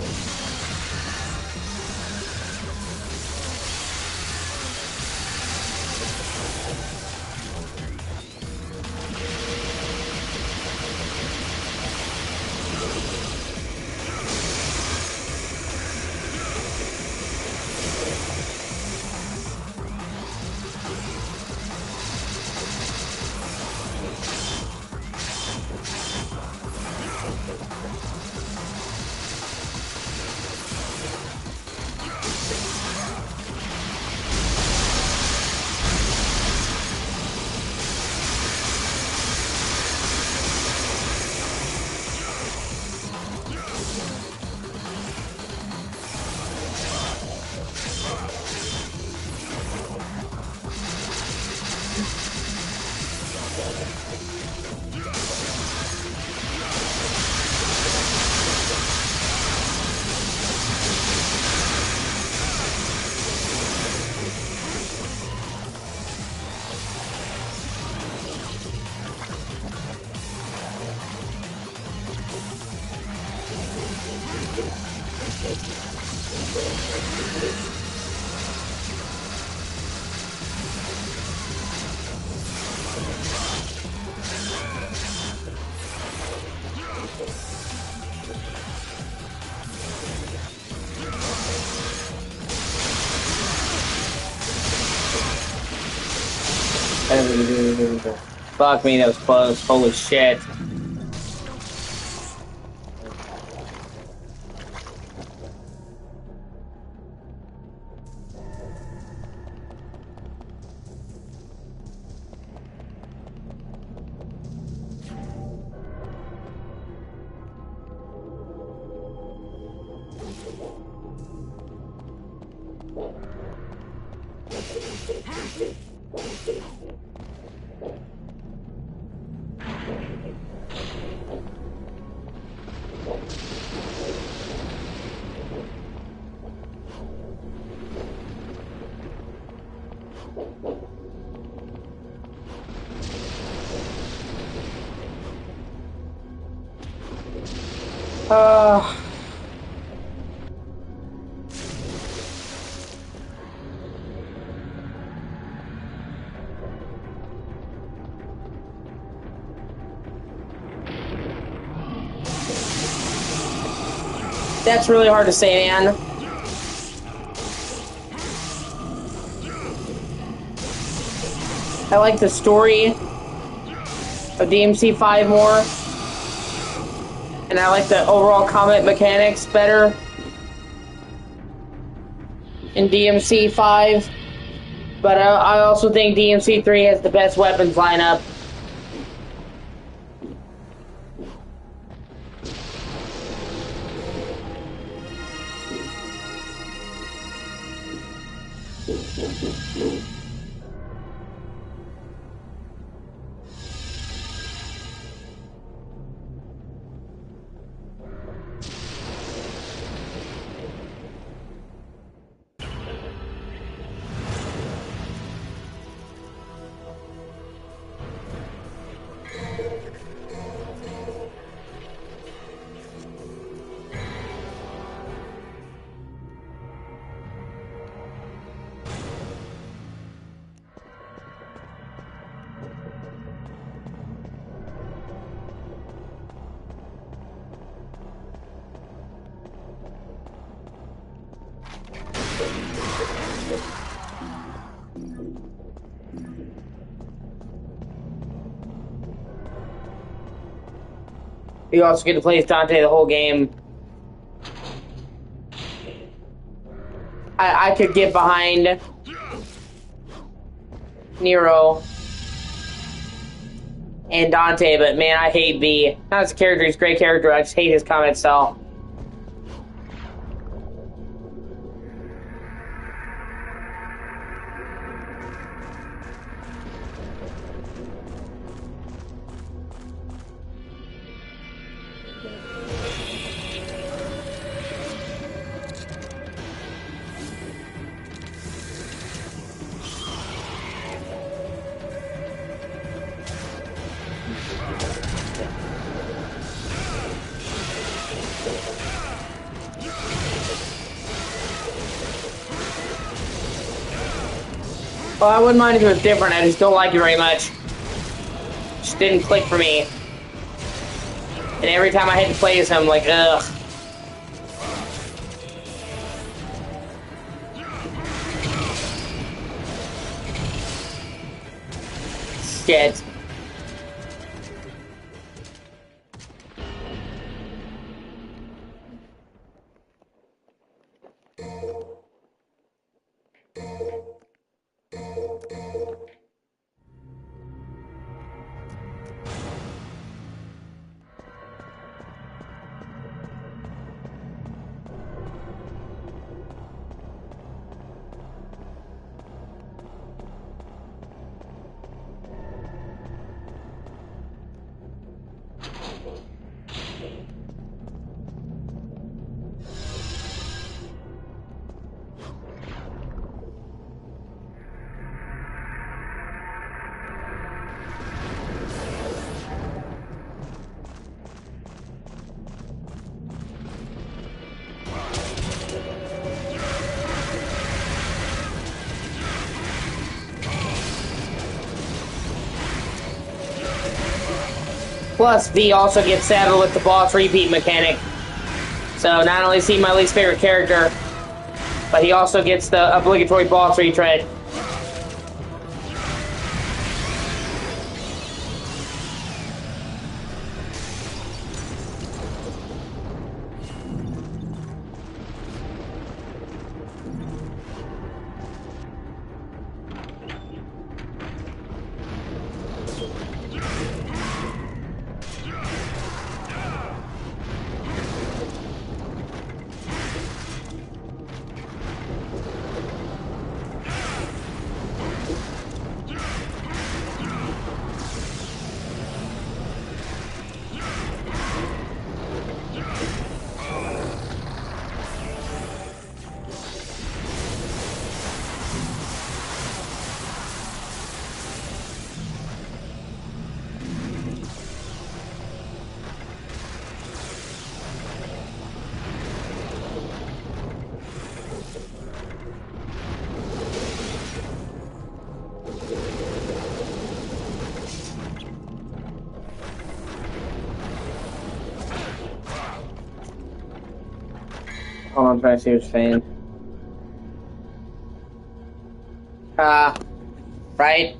Fuck me, that was close. Holy shit. That's really hard to say, man. I like the story of DMC 5 more. And I like the overall combat mechanics better in DMC 5. But I also think DMC 3 has the best weapons lineup. You also get to play as Dante the whole game. I could get behind Nero and Dante, but man, I hate V. Not as a character, he's a great character. I just hate his combat style. Well, I wouldn't mind if it was different. I just don't like it very much. Just didn't click for me. And every time I had to play as him, I'm like, ugh. Shit. Plus, V also gets saddled with the boss repeat mechanic. So not only is he my least favorite character, but he also gets the obligatory boss retread. Hold on, I'm trying to see what's saying. Right?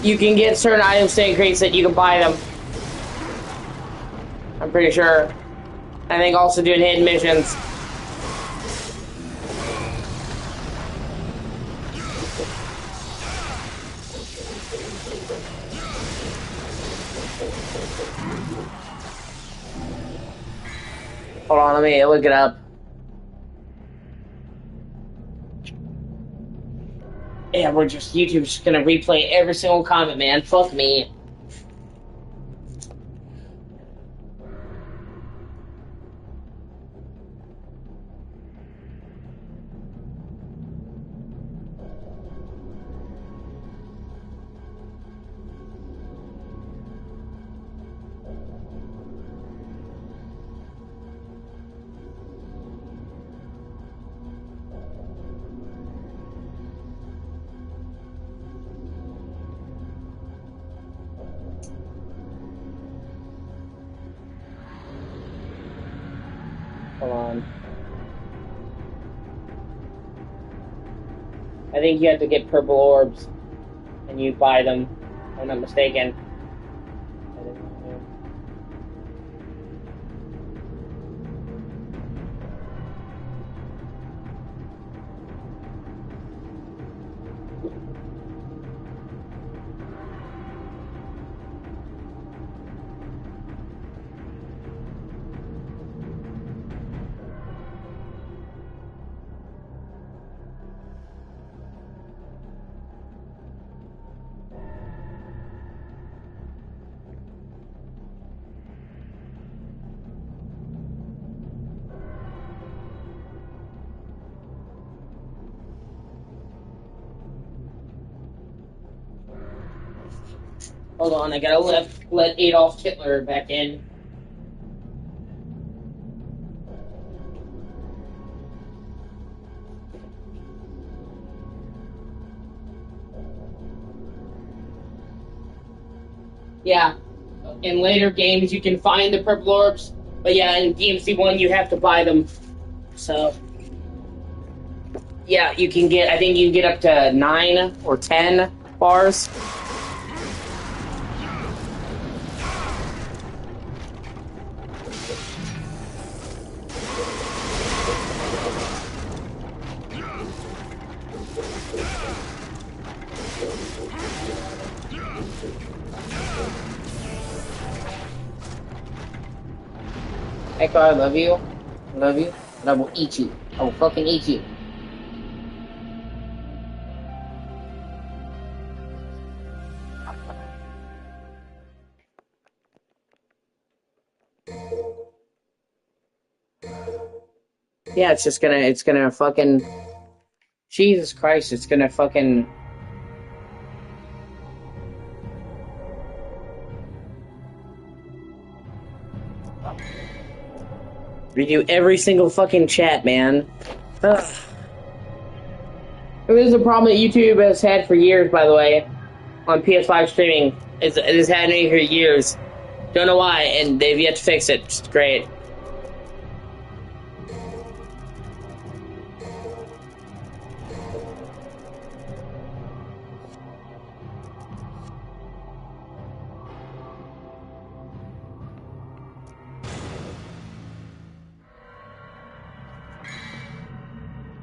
You can get certain items to increase it, you can buy them. I'm pretty sure. I think also doing hidden missions. Hold on, let me look it up. Yeah, we're just YouTube's just gonna replay every single comment, man. Fuck me. Hold on. I think you have to get purple orbs, and you buy them, if I'm not mistaken. Hold on, I gotta let Adolf Hitler back in. Yeah, in later games you can find the purple orbs, but yeah, in DMC 1 you have to buy them. So, yeah, you can get, I think you can get up to 9 or 10 bars. Echo, I love you. I love you. And I will eat you. I will fucking eat you. Yeah, it's gonna fucking... Jesus Christ, it's gonna fucking... redo every single fucking chat, man. Ugh. This is a problem that YouTube has had for years, by the way, on PS5 streaming. It has had it for years. Don't know why, and they've yet to fix it. It's great.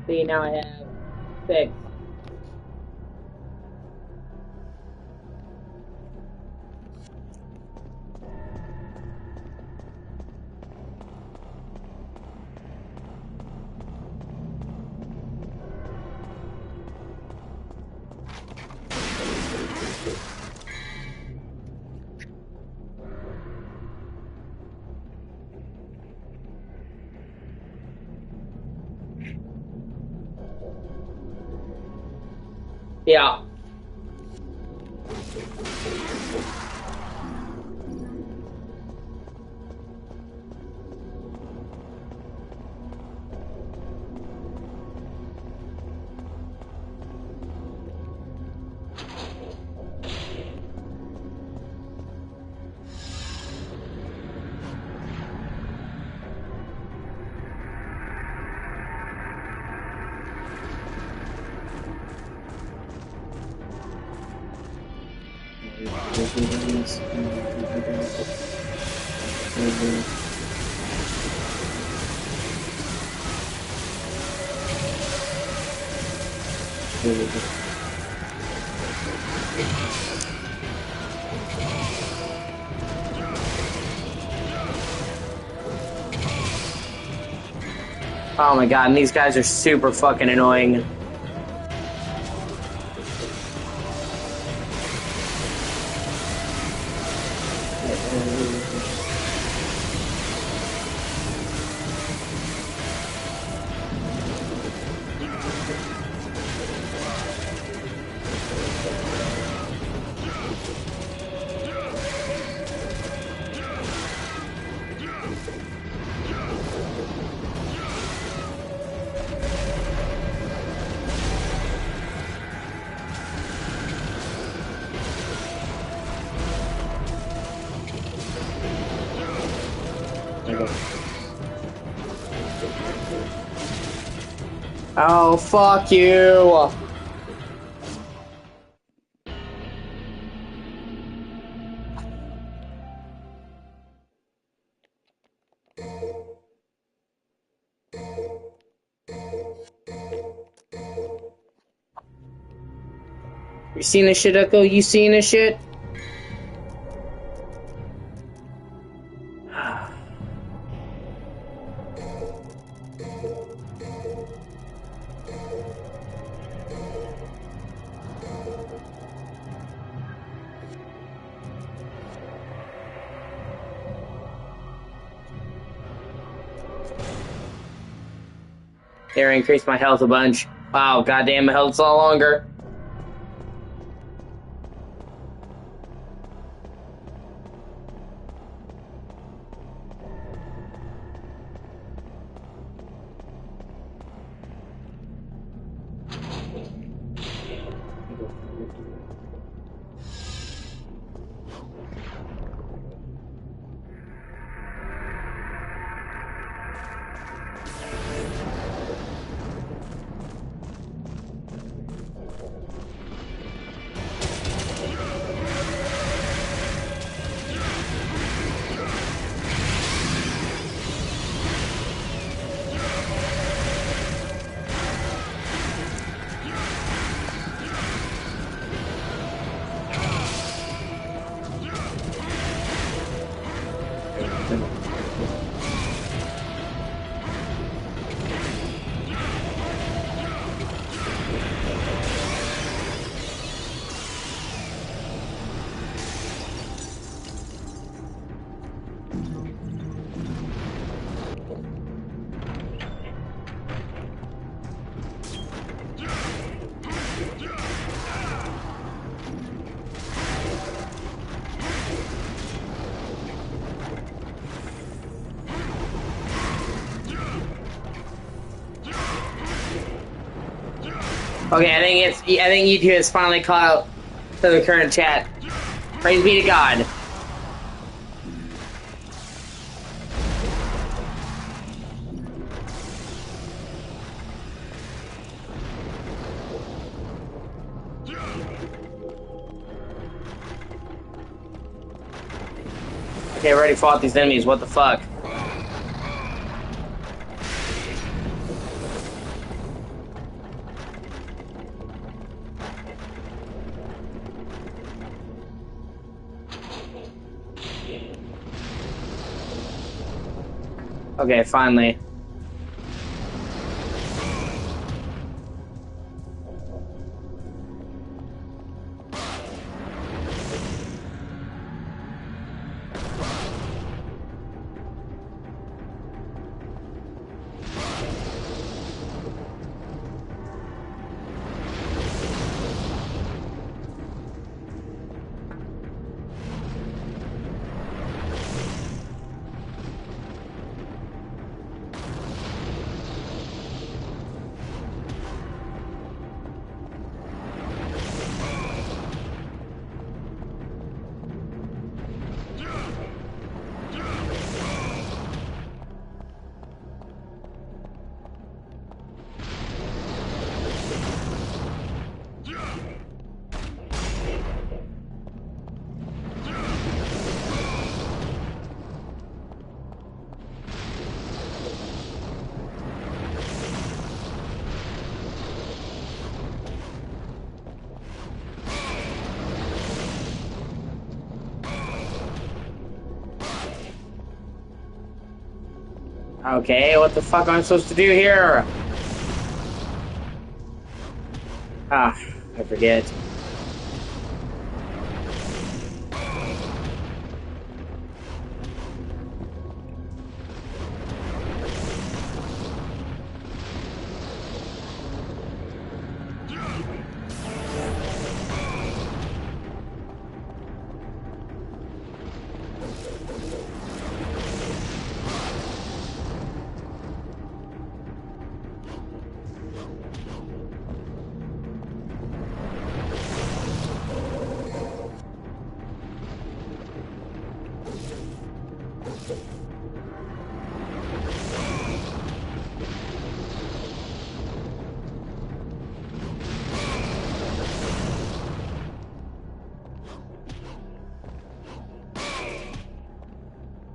See, now I have 6. Yeah. Oh my god, and these guys are super fucking annoying. Oh, fuck you! You seen this shit, Echo? You seen this shit? Here, increase my health a bunch. Wow, goddamn, my health's a lot longer. Okay, I think YouTube has finally caught up to the current chat. Praise be to God. Okay, I already fought these enemies, what the fuck? Okay, finally. Okay, what the fuck am I supposed to do here? Ah, I forget.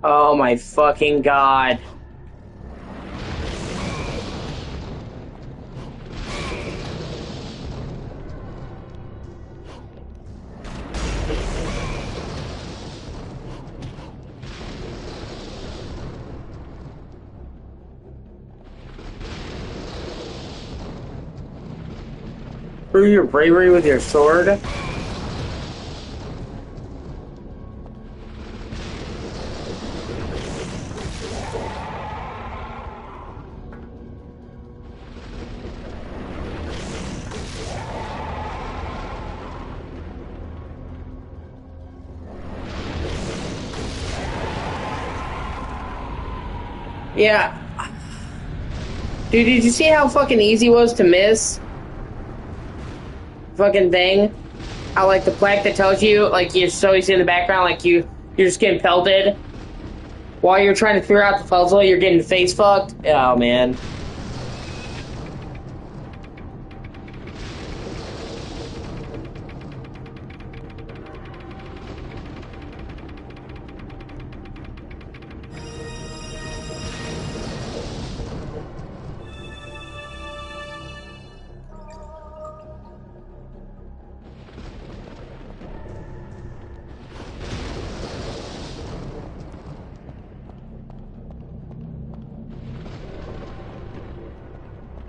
Oh my fucking god. Prove your bravery with your sword? Yeah. Dude, did you see how fucking easy it was to miss? Fucking thing? I like the plaque that tells you, like, you so you see in the background, like you're just getting pelted while you're trying to figure out the puzzle. You're getting face fucked. Oh man.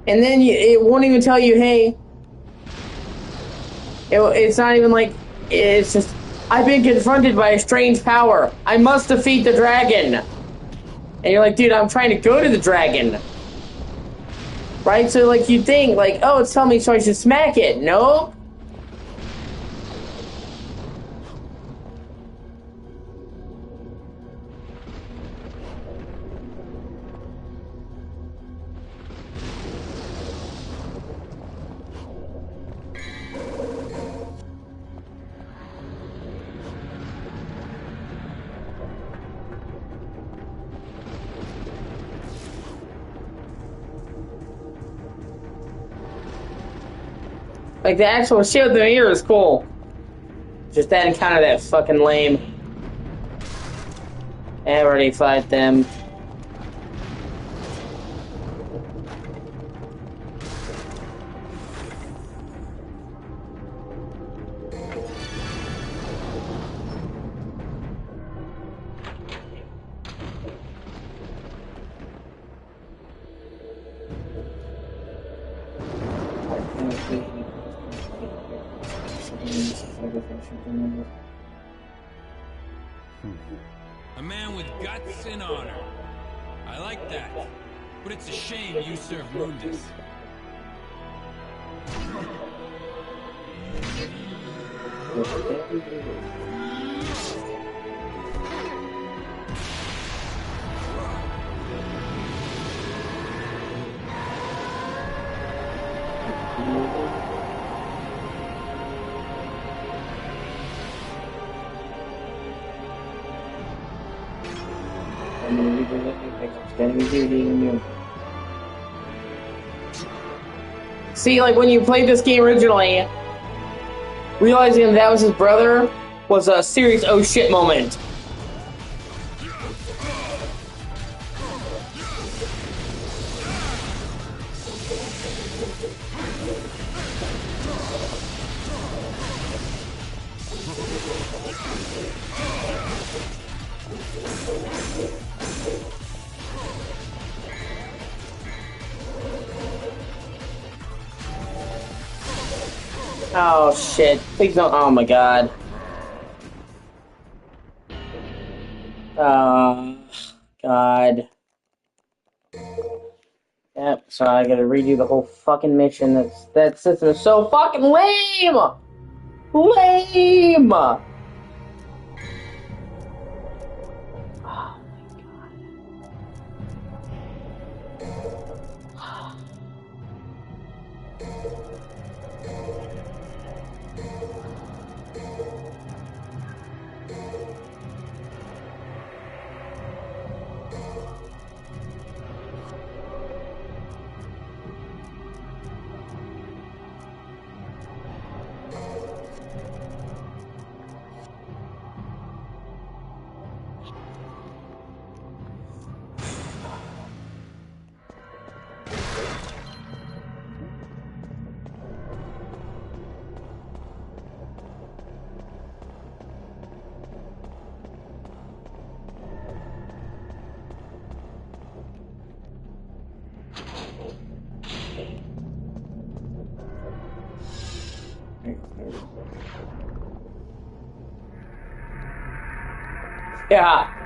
And then it won't even tell you, hey, it's not even like, it's just, I've been confronted by a strange power. I must defeat the dragon. And you're like, dude, I'm trying to go to the dragon. Right? So, like, you think, like, oh, it's telling me so I should smack it. Nope. Like, the actual shit with the mirror is cool. Just that encounter that fucking lame. I already fight them.
A man with guts and honor. I like that. But it's a shame you serve Mundus.
See, like, when you played this game originally, realizing that was his brother was a serious oh shit moment. Oh shit. Please don't. Oh my god. God. Yep, so I gotta redo the whole fucking mission. That system is so fucking lame! Lame! Yeah.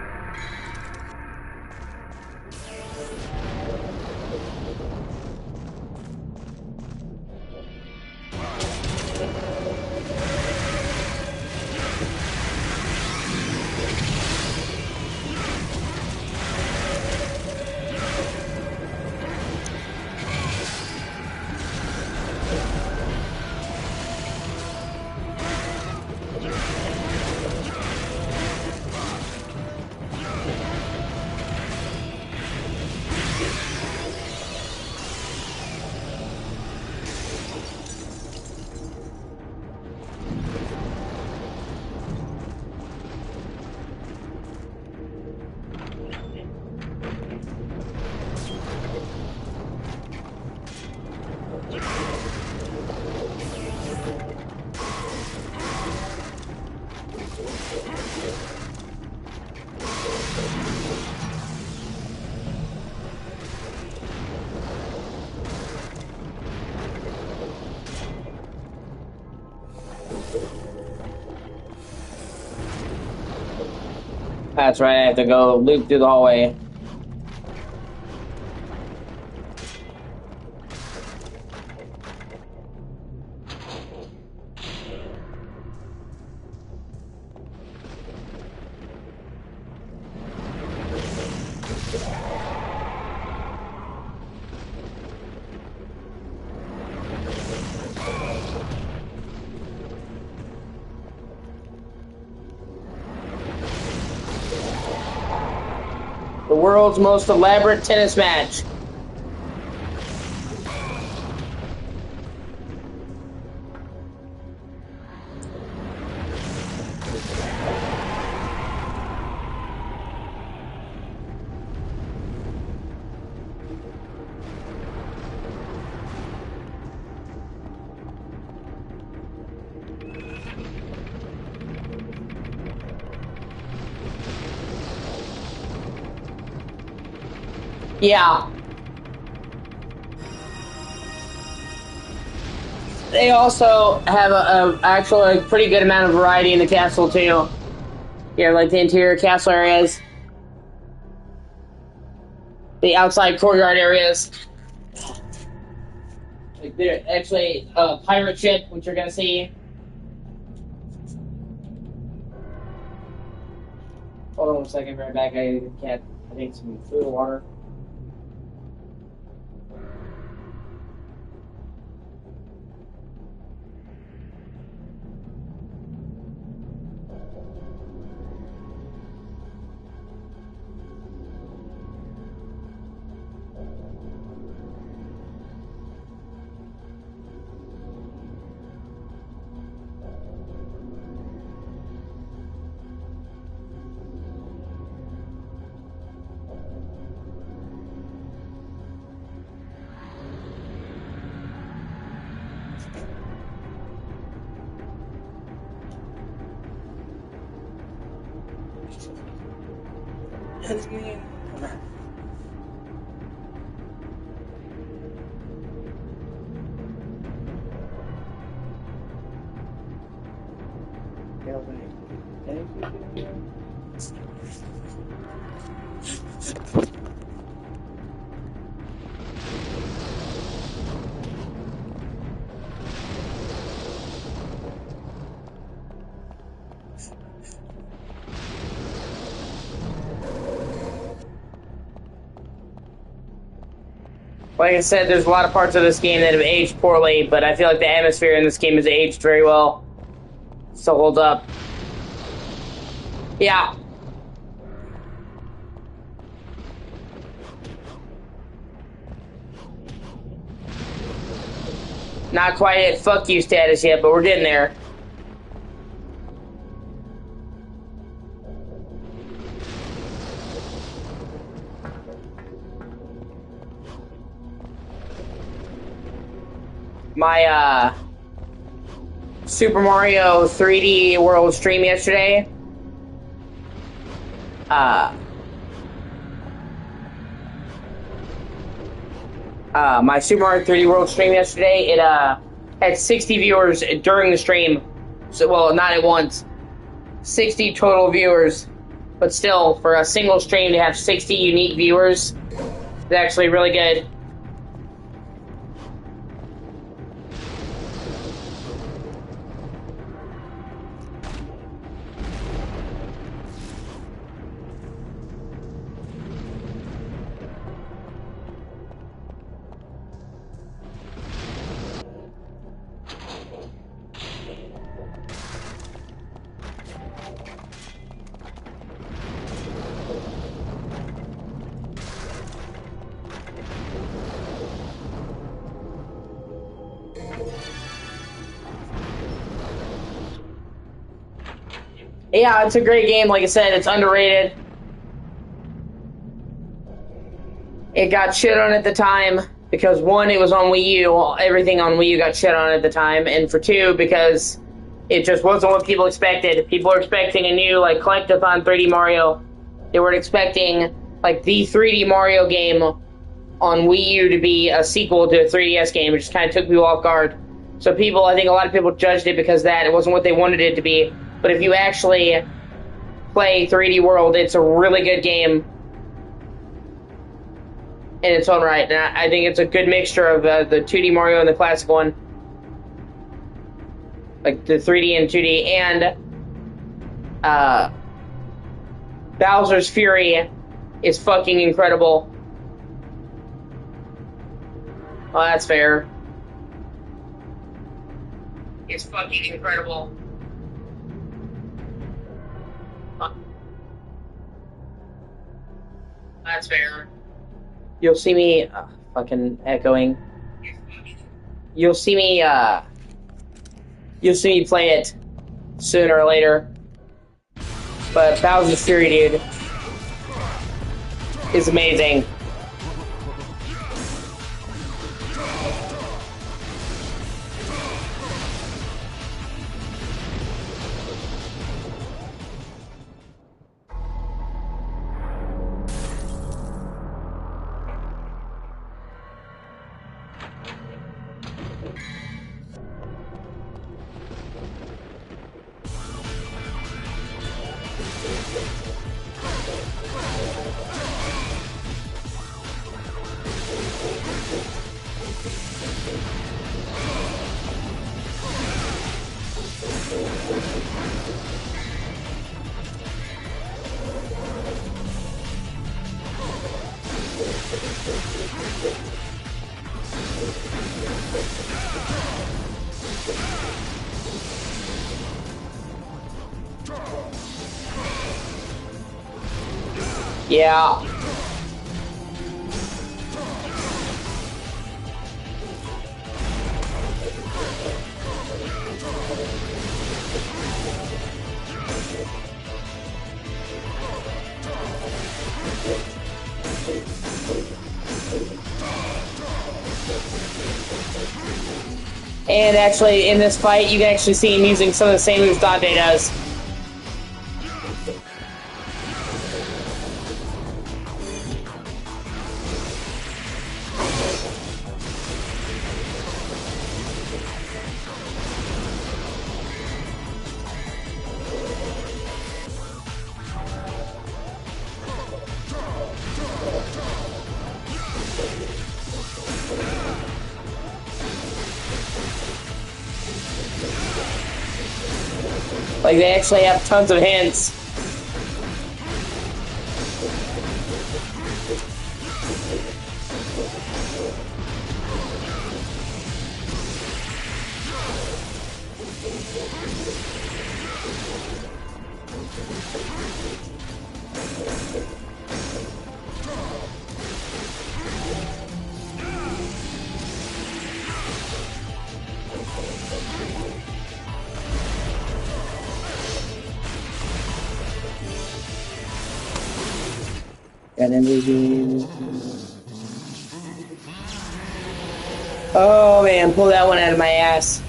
That's right, I have to go loop through the hallway. The world's most elaborate tennis match. Yeah. They also have a pretty good amount of variety in the castle too. Yeah, like the interior castle areas, the outside courtyard areas. Like there's actually a pirate ship, which you're gonna see. Hold on a second, right back. I think some food or water. Like I said, there's a lot of parts of this game that have aged poorly, but I feel like the atmosphere in this game has aged very well. Still holds up. Yeah. Not quite at fuck you status yet, but we're getting there. My Super Mario 3D World stream yesterday. My Super Mario 3D World stream yesterday, it had 60 viewers during the stream. So, well, not at once. 60 total viewers. But still, for a single stream to have 60 unique viewers is actually really good. Yeah, it's a great game. Like I said, it's underrated. It got shit on at the time because, one, it was on Wii U. Everything on Wii U got shit on at the time. And for two, because it just wasn't what people expected. People were expecting a new, like, collectathon 3D Mario. They weren't expecting, like, the 3D Mario game on Wii U to be a sequel to a 3DS game, which just kind of took people off guard. So I think a lot of people judged it because of that. It wasn't what they wanted it to be. But if you actually play 3D World. It's a really good game in its own right. And I think it's a good mixture of the 2D Mario and the classic one. Like the 3D and 2D. And Bowser's Fury is fucking incredible. Oh, that's fair. It's fucking incredible. That's fair. You'll see me fucking echoing. You'll see me play it sooner or later. But Bowser's Fury, dude, is amazing. Yeah. And actually, in this fight, you can actually see him using some of the same moves Dante does. Like, they actually have tons of hints. Oh man, pull that one out of my ass.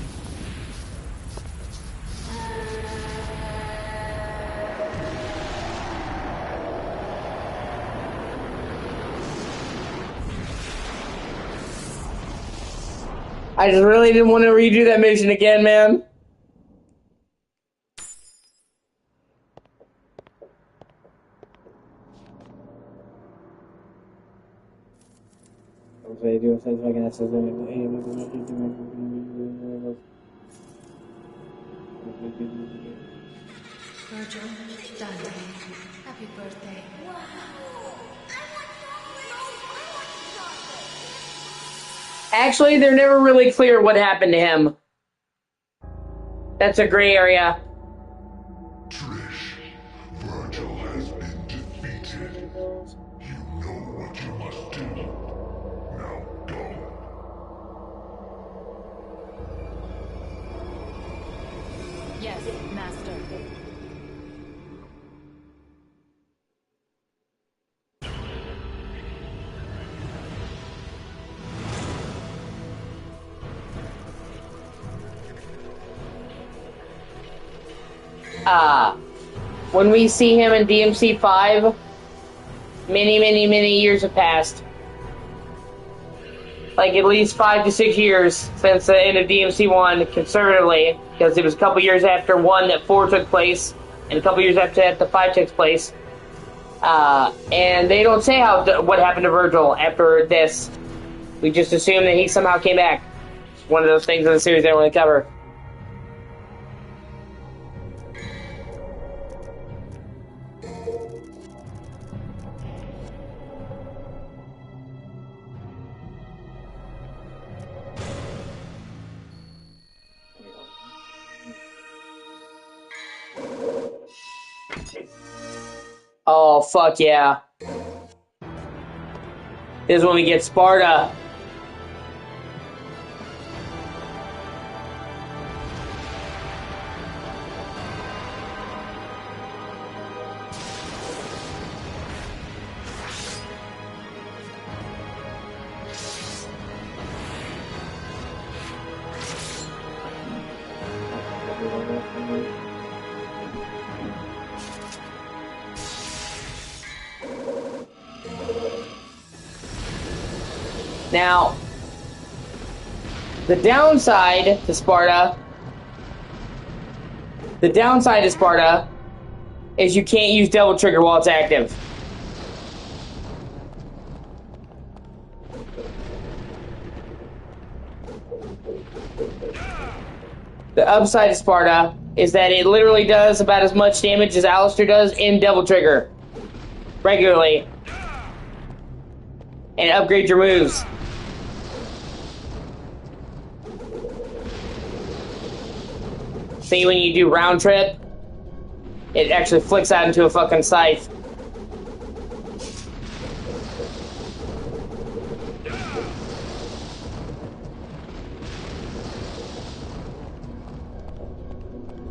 I just really didn't want to redo that mission again, man.
Virgil, Dante, happy birthday.
Actually, they're never really clear what happened to him. That's a gray area.
Trish, Virgil has been defeated. You know what you must do. Now go.
Yes, Master.
When we see him in DMC 5, many years have passed. Like at least 5 to 6 years since the end of DMC 1, conservatively, because it was a couple years after 1 that 4 took place. and a couple years after that, the 5 takes place. And they don't say what happened to Virgil after this. We just assume that he somehow came back. It's one of those things in the series they don't really cover. Oh, fuck yeah. This is when we get Sparta. Now, the downside to Sparta is you can't use Devil Trigger while it's active. The upside of Sparta is that it literally does about as much damage as Alistair does in Devil Trigger regularly, and it upgrades your moves. See, when you do round trip, it actually flicks out into a fucking scythe.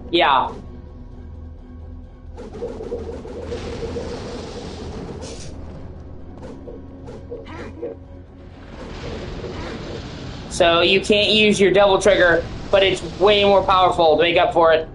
Yeah. So you can't use your Devil Trigger, but it's way more powerful to make up for it.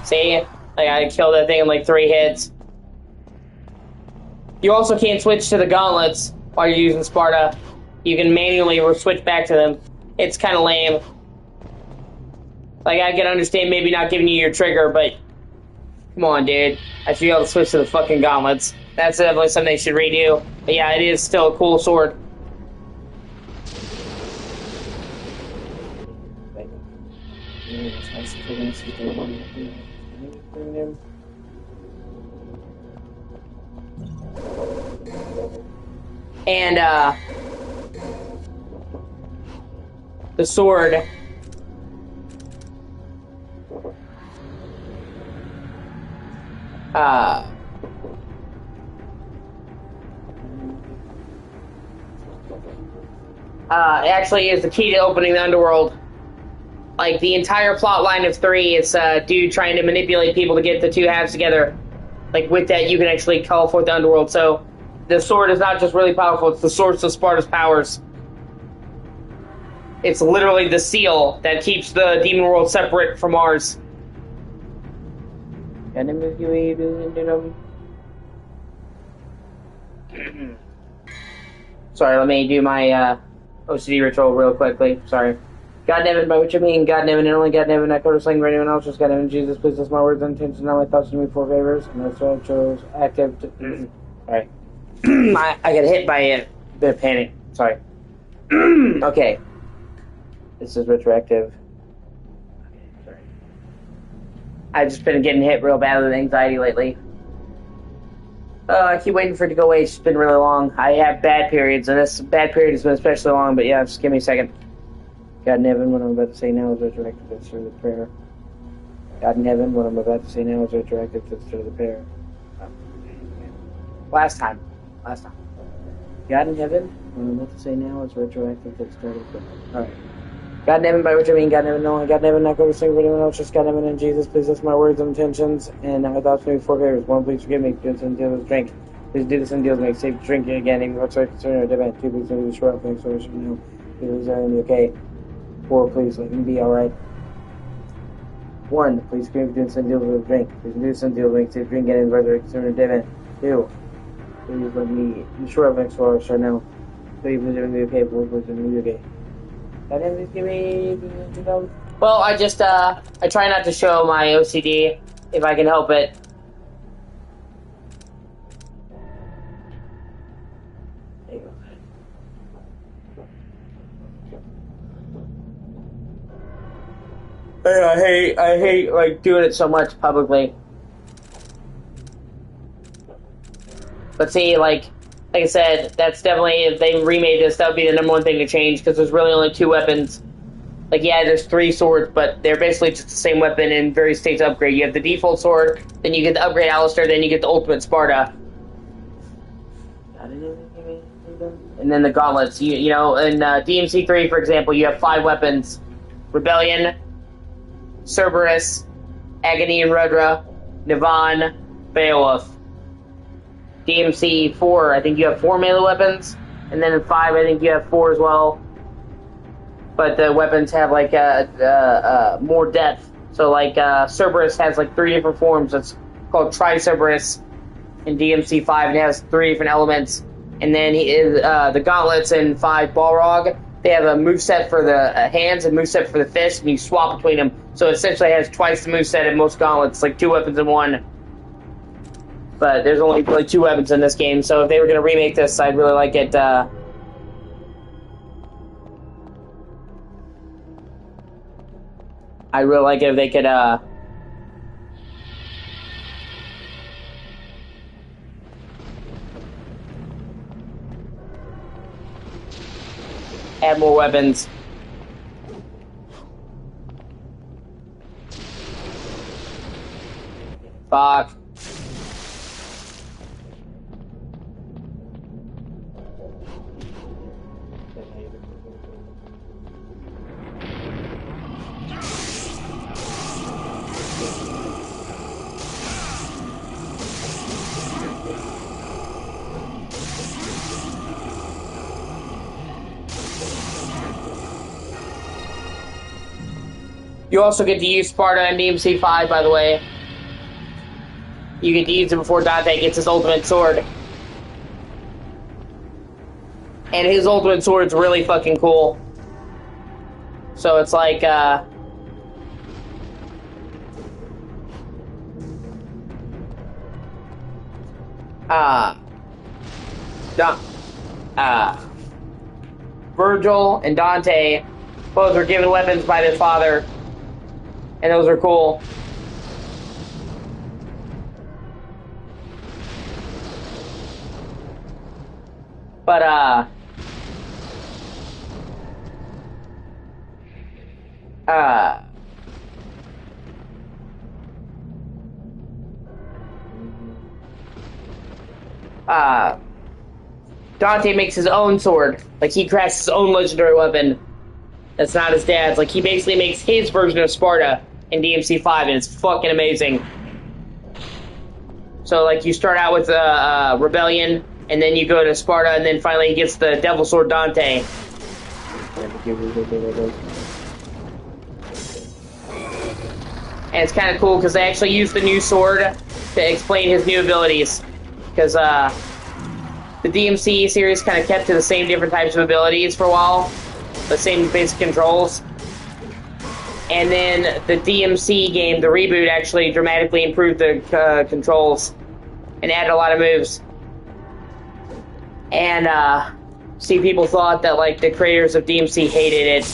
See? Like, I killed that thing in like 3 hits. You also can't switch to the gauntlets while you're using Sparta. You can manually switch back to them. It's kind of lame. Like, I can understand maybe not giving you your trigger, but come on, dude. I should be able to switch to the fucking gauntlets. That's definitely something they should redo. But yeah, it is still a cool sword. And, the sword actually is the key to opening the underworld. Like, the entire plot line of 3 is dude trying to manipulate people to get the 2 halves together. Like, with that, you can actually call forth the underworld. So, the sword is not just really powerful, it's the source of Sparta's powers. It's literally the seal that keeps the demon world separate from ours. Sorry, let me do my OCD ritual real quickly. Sorry. God in heaven, by which I mean God in heaven, and only God in heaven, I go to sling for anyone else, just God in heaven, Jesus, please bless my words and intentions, not my thoughts, to me for favors, and that's why I chose active to... Sorry. I got hit by a bit of panic. Sorry. Okay. This is retroactive. Okay, sorry. I've just been getting hit real bad with anxiety lately. I keep waiting for it to go away. It's just been really long. I have bad periods, and this bad period has been especially long, but yeah, just give me a second. God in heaven, what I'm about to say now is retroactive to the start of the prayer. God in heaven, what I'm about to say now is retroactive to the start of the prayer. Last time. God in heaven, what I'm about to say now is retroactive to the start of the prayer. Alright. God damn it, by which I mean God damn it, no, God damn it, not go to sing for anyone else, just God damn it, in Jesus, please listen my words and intentions, and my thoughts to me before favors. One, please forgive me, do this and deal with drink. Please do this and deal with me, safe drinking again, even what's right concern or demand. Two, please do this short, thanks so much, no. Please let me okay. Four, please let me be alright. One, please forgive me, do this and deal with drink. Please do this and deal with me, safe drinking again, even what's right concern or demand. Two, please let me be short, thanks so much, no. Please let me be okay. Four, please let me be okay. Well, I just, I try not to show my OCD if I can help it. I hate, like, doing it so much publicly. But see, like I said, that's definitely, if they remade this, that would be the number one thing to change, because there's really only two weapons. Like, yeah, there's three swords, but they're basically just the same weapon in various states of upgrade. You have the default sword, then you get the upgrade Alistair, then you get the ultimate Sparta. And then the gauntlets. You know, in DMC 3, for example, you have 5 weapons. Rebellion, Cerberus, Agony and Rudra, Nivan, Beowulf. DMC 4, I think you have 4 melee weapons, and then in 5, I think you have 4 as well. But the weapons have like more depth. So like Cerberus has like 3 different forms. It's called Tri-Cerberus in DMC 5, and it has 3 different elements. And then the gauntlets in 5 Balrog, they have a moveset for the hands and moveset for the fists, and you swap between them. So essentially, it has twice the moveset in most gauntlets, like 2 weapons in 1. But there's only really 2 weapons in this game, so if they were going to remake this, I'd really like it, I'd really like it if they could, add more weapons. Fuck. You also get to use Sparta in DMC 5, by the way. You get to use it before Dante gets his ultimate sword. And his ultimate sword's really fucking cool. So it's like, Virgil and Dante both were given weapons by their father. And those are cool. But, Dante makes his own sword. Like, he crafts his own legendary weapon. That's not his dad's. Like, he basically makes his version of Sparta in DMC 5, and it's fucking amazing. So, like, you start out with Rebellion, and then you go to Sparta, and then finally he gets the Devil Sword Dante. And it's kind of cool, because they actually use the new sword to explain his new abilities. Because, the DMC series kind of kept to the same different types of abilities for a while. The same basic controls. And then the DMC game, the reboot, actually dramatically improved the controls and added a lot of moves. And, see, people thought that, like, the creators of DMC hated it.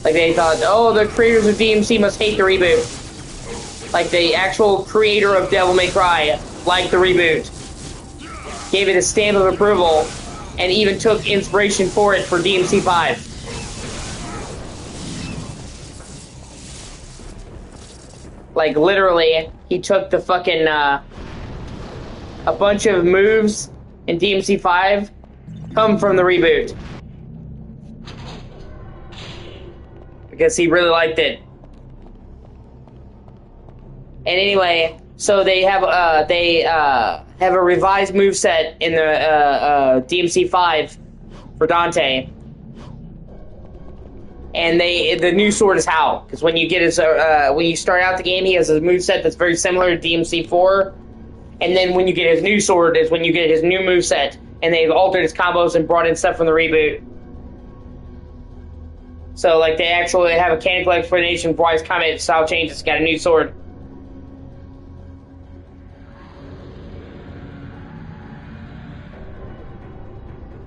Like, they thought, oh, the creators of DMC must hate the reboot. Like, the actual creator of Devil May Cry liked the reboot. Gave it a stamp of approval, and even took inspiration for it for DMC 5. Like, literally, he took the fucking, a bunch of moves in DMC 5 come from the reboot. because he really liked it. And anyway, so they have a revised moveset in the DMC 5 for Dante. And the new sword is Howl, because when you get his when you start out the game, he has a moveset that's very similar to DMC 4, and then when you get his new sword is when you get his new moveset, and they've altered his combos and brought in stuff from the reboot. So like they actually have a mechanical explanation for why his combat style changes. He's got a new sword.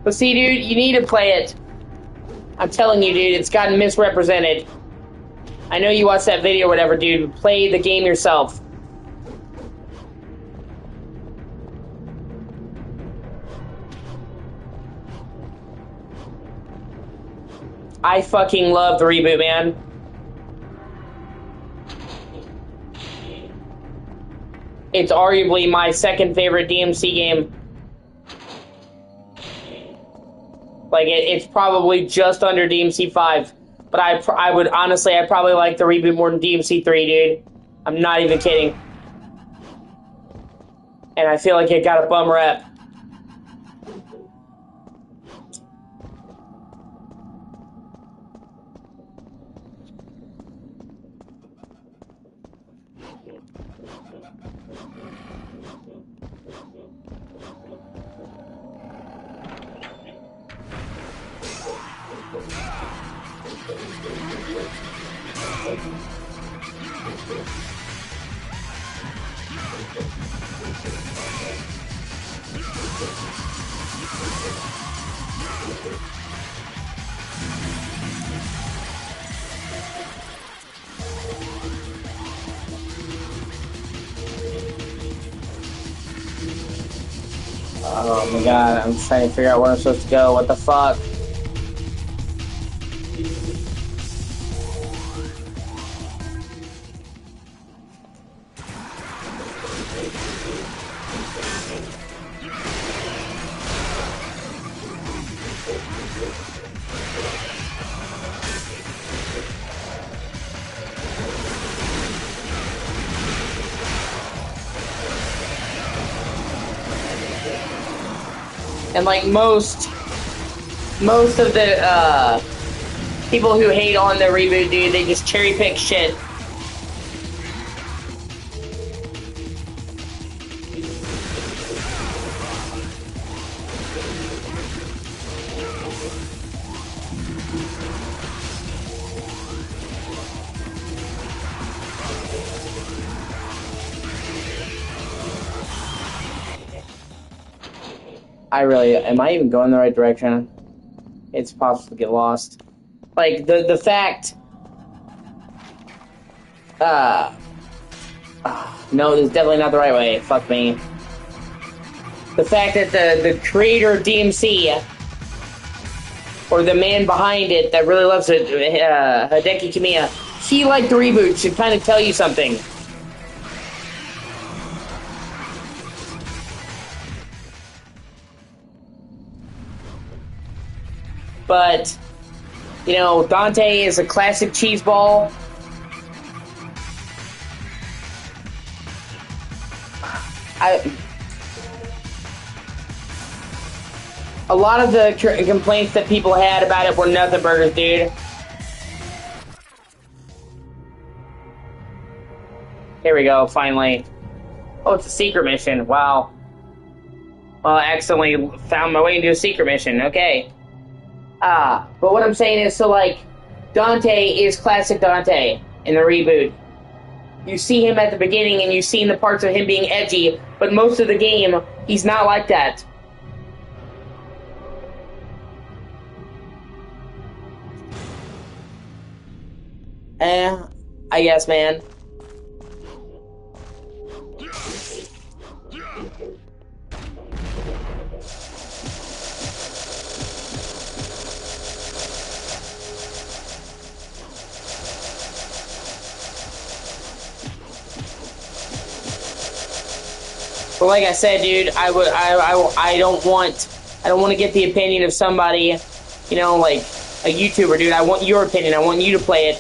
But see, dude, you need to play it. I'm telling you, dude, it's gotten misrepresented. I know you watched that video or whatever, dude. Play the game yourself. I fucking love the reboot, man. It's arguably my second favorite DMC game. Like, it's probably just under DMC 5. But I would, honestly, I probably like the reboot more than DMC 3, dude. I'm not even kidding. And I feel like it got a bum rep. Oh my god, I'm trying to figure out where I'm supposed to go. What the fuck? And like most of the people who hate on the reboot, dude, they just cherry pick shit. Am I even going the right direction? It's possible to get lost. Like, the fact... no, this is definitely not the right way. Fuck me. The fact that the creator of DMC, or the man behind it that really loves it, Hideki Kamiya, he liked the reboot, should kind of tell you something. But, you know, Dante is a classic cheeseball. A lot of the complaints that people had about it were nothing burgers, dude. Here we go, finally. Oh, it's a secret mission. Wow. Well, I accidentally found my way into a secret mission. Okay. But what I'm saying is, so, like, Dante is classic Dante in the reboot. You see him at the beginning, and you've seen the parts of him being edgy, but most of the game, he's not like that. I guess, man. But like I said, dude, I don't want to get the opinion of somebody, you know, like, a YouTuber, dude. I want your opinion. I want you to play it.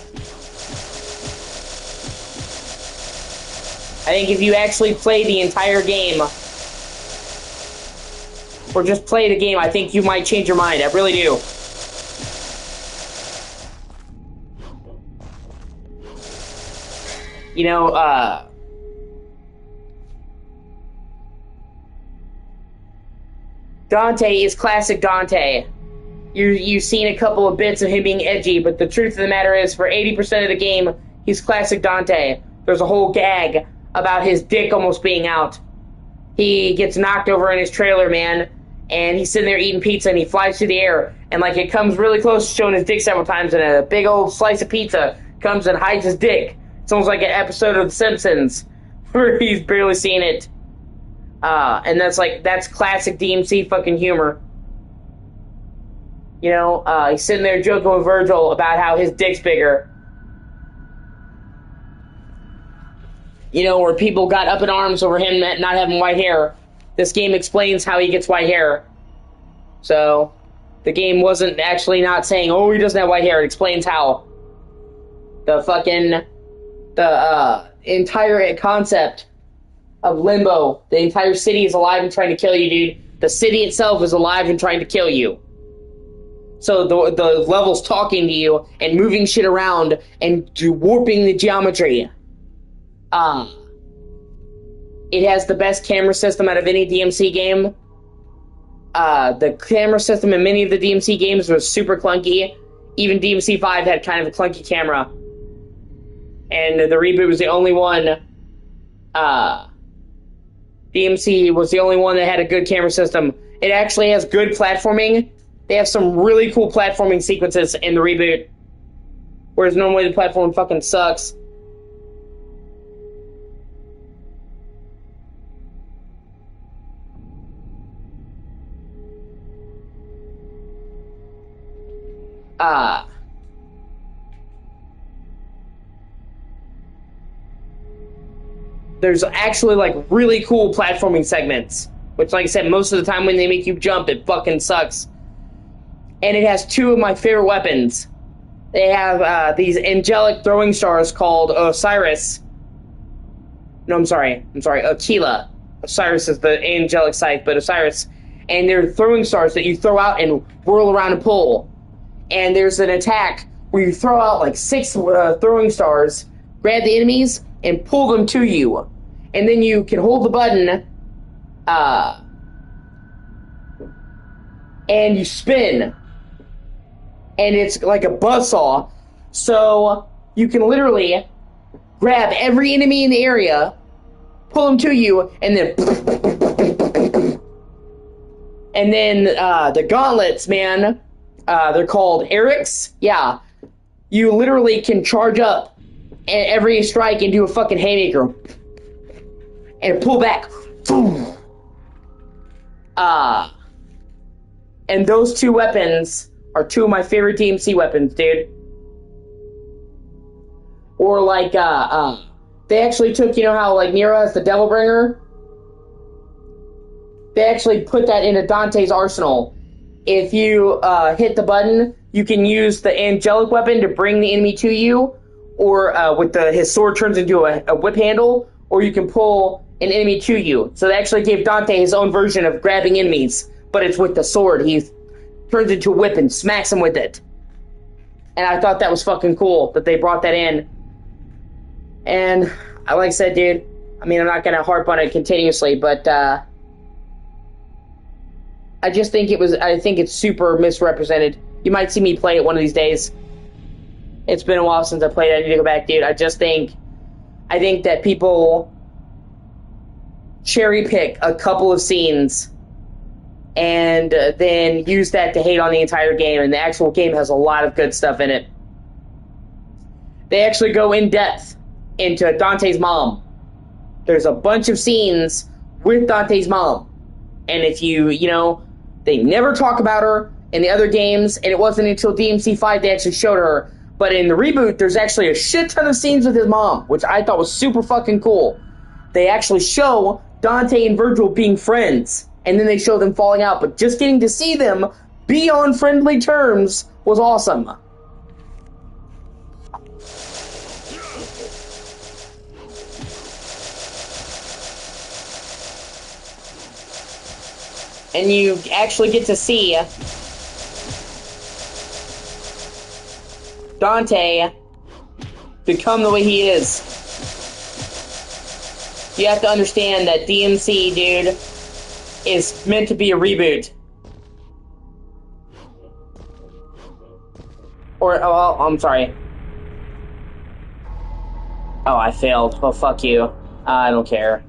I think if you actually play the entire game, or just play the game, I think you might change your mind. I really do. You know, Dante is classic Dante. You've seen a couple of bits of him being edgy, but the truth of the matter is, for 80% of the game, he's classic Dante. There's a whole gag about his dick almost being out. He gets knocked over in his trailer, man, and he's sitting there eating pizza, and he flies through the air, and like it comes really close to showing his dick several times, and a big old slice of pizza comes and hides his dick. It's almost like an episode of The Simpsons where he's barely seen it. And that's classic DMC fucking humor. You know, he's sitting there joking with Virgil about how his dick's bigger. You know, where people got up in arms over him not having white hair. This game explains how he gets white hair. So, the game wasn't actually not saying, oh, he doesn't have white hair. It explains how. The entire concept of Limbo, the entire city is alive and trying to kill you, dude. The city itself is alive and trying to kill you. So the level's talking to you and moving shit around and warping the geometry. It has the best camera system out of any DMC game. The camera system in many of the DMC games was super clunky. Even DMC 5 had kind of a clunky camera. And the reboot was the only one. DMC was the only one that had a good camera system. It actually has good platforming. They have some really cool platforming sequences in the reboot. Whereas normally the platform fucking sucks. There's actually like really cool platforming segments, which, like I said, most of the time when they make you jump, it fucking sucks. And it has two of my favorite weapons. They have these angelic throwing stars called Osiris. No, I'm sorry, Aquila. Osiris is the angelic scythe, but Osiris. And they're throwing stars that you throw out and whirl around and pull. And there's an attack where you throw out like 6 throwing stars, grab the enemies, and pull them to you. And then you can hold the button, and you spin. And it's like a buzzsaw. So you can literally grab every enemy in the area, pull them to you, and then... And then the gauntlets, man, they're called Erics. Yeah, you literally can charge up every strike and do a fucking haymaker. And pull back. And those two weapons are two of my favorite DMC weapons, dude. Or like, they actually took, you know how like Nero has the Devil Bringer? They actually put that into Dante's arsenal. If you hit the button, you can use the angelic weapon to bring the enemy to you, or with his sword turns into a whip handle, or you can pull an enemy to you. So they actually gave Dante his own version of grabbing enemies, but it's with the sword. He turns into a whip and smacks him with it. And I thought that was fucking cool that they brought that in. And like I said, dude, I mean, I'm not going to harp on it continuously, but I just think I think it's super misrepresented. You might see me play it one of these days. It's been a while since I played it. I need to go back, dude. I think that people cherry pick a couple of scenes and then use that to hate on the entire game, and the actual game has a lot of good stuff in it. They actually go in depth into Dante's mom. There's a bunch of scenes with Dante's mom, and if they never talk about her in the other games, and it wasn't until DMC 5 they actually showed her. But in the reboot, there's actually a shit ton of scenes with his mom, which I thought was super fucking cool. They actually show Dante and Virgil being friends, and then they show them falling out. But just getting to see them be on friendly terms was awesome. And you actually get to see Dante become the way he is. You have to understand that DMC, dude, is meant to be a reboot. Or, oh, I'm sorry. Oh, I failed. Well, fuck you. I don't care.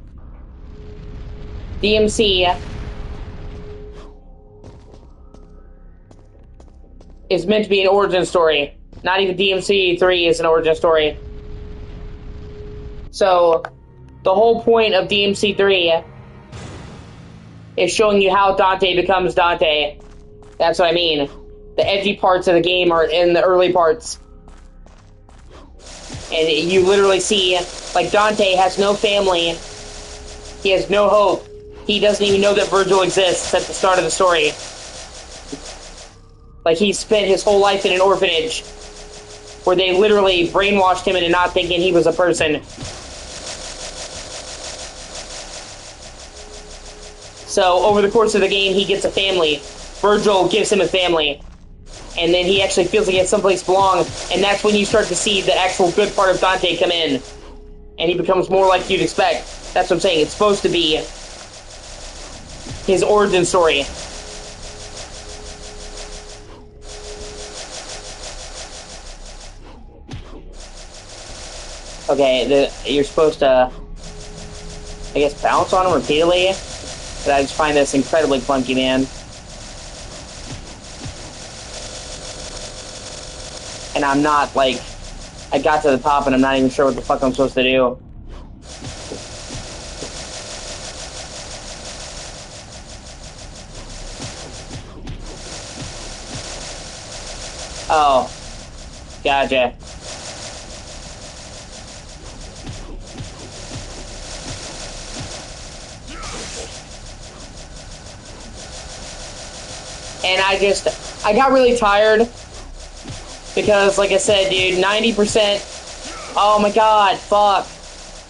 DMC is meant to be an origin story. Not even DMC 3 is an origin story. So, the whole point of DMC 3 is showing you how Dante becomes Dante. That's what I mean. The edgy parts of the game are in the early parts. And you literally see, like, Dante has no family. He has no hope. He doesn't even know that Virgil exists at the start of the story. Like, he spent his whole life in an orphanage where they literally brainwashed him into not thinking he was a person. So, over the course of the game, he gets a family. Virgil gives him a family. And then he actually feels like he has someplace to belong. And that's when you start to see the actual good part of Dante come in. And he becomes more like you'd expect. That's what I'm saying. It's supposed to be his origin story. Okay, you're supposed to, I guess, bounce on him repeatedly. But I just find this incredibly clunky, man. And I'm not, like, I got to the top and I'm not even sure what the fuck I'm supposed to do. Oh. Gotcha. And I got really tired. Because, like I said, dude, 90%... Oh my god, fuck.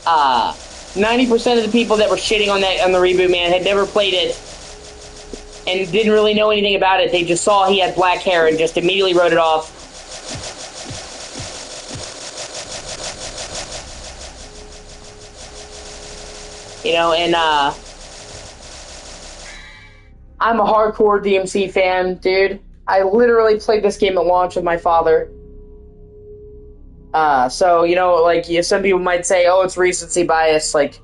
90% of the people that were shitting on the reboot, man, had never played it. And didn't really know anything about it. They just saw he had black hair and just immediately wrote it off. You know, and, I'm a hardcore DMC fan, dude. I literally played this game at launch with my father. So, you know, like, some people might say, oh, it's recency bias. Like,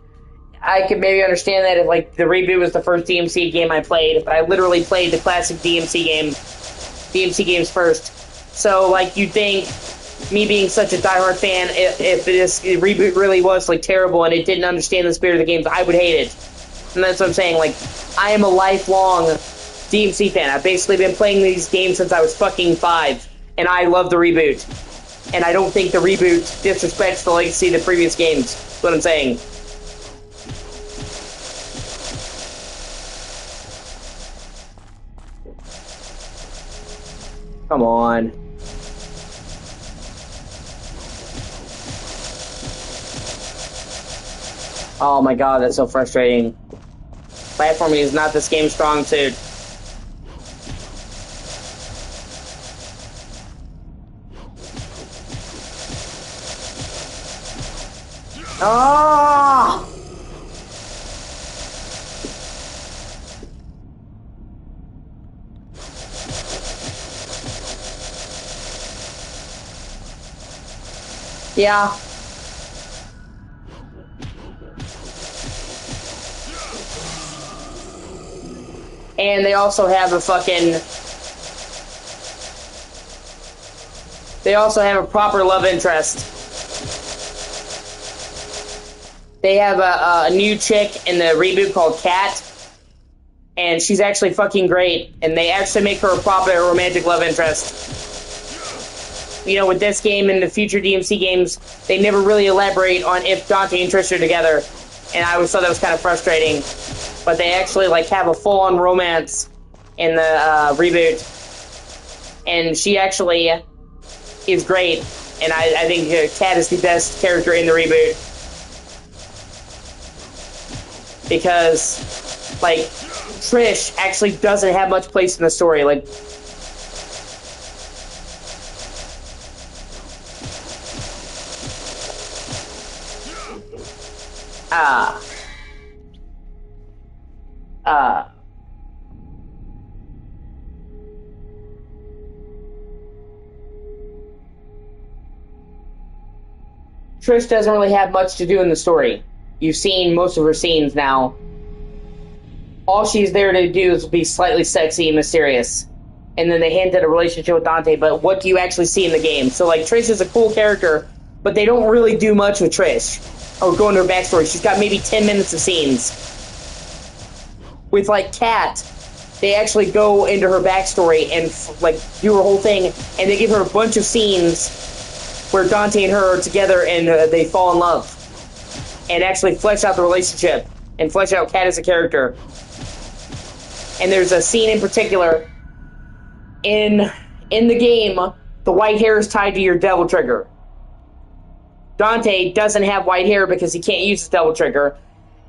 I could maybe understand that if, like, the reboot was the first DMC game I played, but I literally played the classic DMC games first. So, like, you'd think, me being such a diehard fan, if this reboot really was, like, terrible and it didn't understand the spirit of the games, I would hate it. And that's what I'm saying, like, I am a lifelong DMC fan. I've basically been playing these games since I was fucking 5, and I love the reboot. And I don't think the reboot disrespects the legacy of the previous games. That's what I'm saying. Come on. Oh my god, that's so frustrating. Platforming is not this game's strong suit. Oh! Yeah. And they also have a fucking... They also have a proper love interest. They have a new chick in the reboot called Kat. And she's actually fucking great. And they actually make her a proper romantic love interest. You know, with this game and the future DMC games, they never really elaborate on if Dante and Trish are together. And I always thought that was kind of frustrating. But they actually, like, have a full-on romance in the reboot. and she actually is great. And I think Kat is the best character in the reboot because, like, Trish actually doesn't have much place in the story. Like, Trish doesn't really have much to do in the story. You've seen most of her scenes now. All she's there to do is be slightly sexy and mysterious. And then they hint at a relationship with Dante, but what do you actually see in the game? So, like, Trish is a cool character, but they don't really do much with Trish. Or go into her backstory. She's got maybe 10 minutes of scenes. With, like, Kat, they actually go into her backstory and, like, do her whole thing, and they give her a bunch of scenes where Dante and her are together and they fall in love. And actually flesh out the relationship. And flesh out Kat as a character. And there's a scene in particular in the game, the white hair is tied to your devil trigger. Dante doesn't have white hair because he can't use his devil trigger.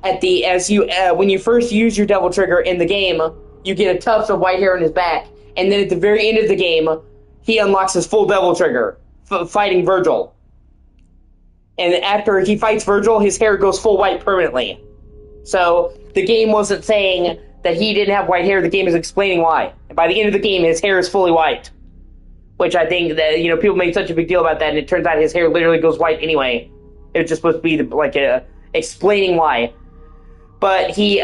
When you first use your devil trigger in the game, you get a tuft of white hair in his back, and then at the very end of the game, he unlocks his full devil trigger, fighting Virgil. And after he fights Virgil, his hair goes full white permanently. So the game wasn't saying that he didn't have white hair, the game is explaining why. And by the end of the game, his hair is fully white. Which I think that, you know, people made such a big deal about that, and it turns out his hair literally goes white anyway. It was just supposed to be, explaining why. But he,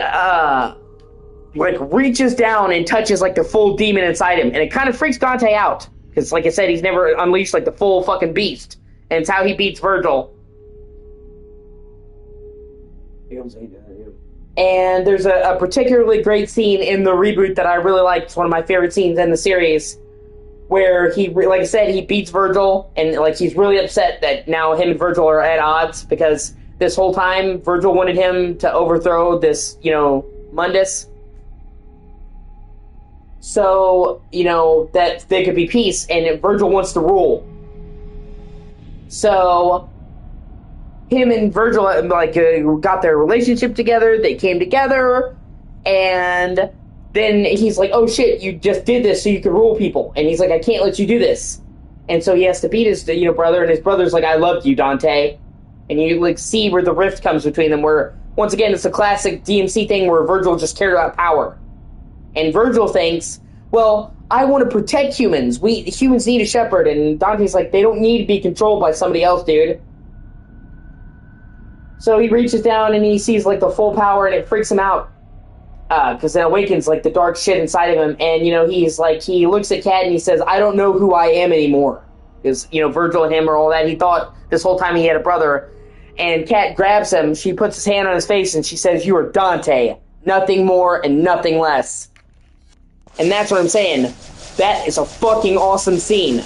reaches down and touches, like, the full demon inside him, and it kind of freaks Dante out. Because, like I said, he's never unleashed, like, the full fucking beast. And it's how he beats Virgil. And there's a particularly great scene in the reboot that I really liked. It's one of my favorite scenes in the series. Where he, like I said, he beats Virgil, and, like, he's really upset that now him and Virgil are at odds, because this whole time, Virgil wanted him to overthrow this, you know, Mundus. So, you know, that there could be peace, and Virgil wants to rule. So, him and Virgil, like, got their relationship together, they came together, and then he's like, oh shit, you just did this so you could rule people. And he's like, I can't let you do this. And so he has to beat his, you know, brother, and his brother's like, I loved you, Dante. And you, like, see where the rift comes between them, where, once again, it's a classic DMC thing where Virgil just cared about power. And Virgil thinks, well, I want to protect humans. Humans need a shepherd. And Dante's like, they don't need to be controlled by somebody else, dude. So he reaches down and he sees, like, the full power, and it freaks him out. Because it awakens, like, the dark shit inside of him. And, you know, he's like, he looks at Kat and he says, I don't know who I am anymore. Because, you know, Virgil and him are all that. He thought this whole time he had a brother. And Kat grabs him, she puts his hand on his face, and she says, you are Dante. Nothing more and nothing less. And that's what I'm saying. That is a fucking awesome scene.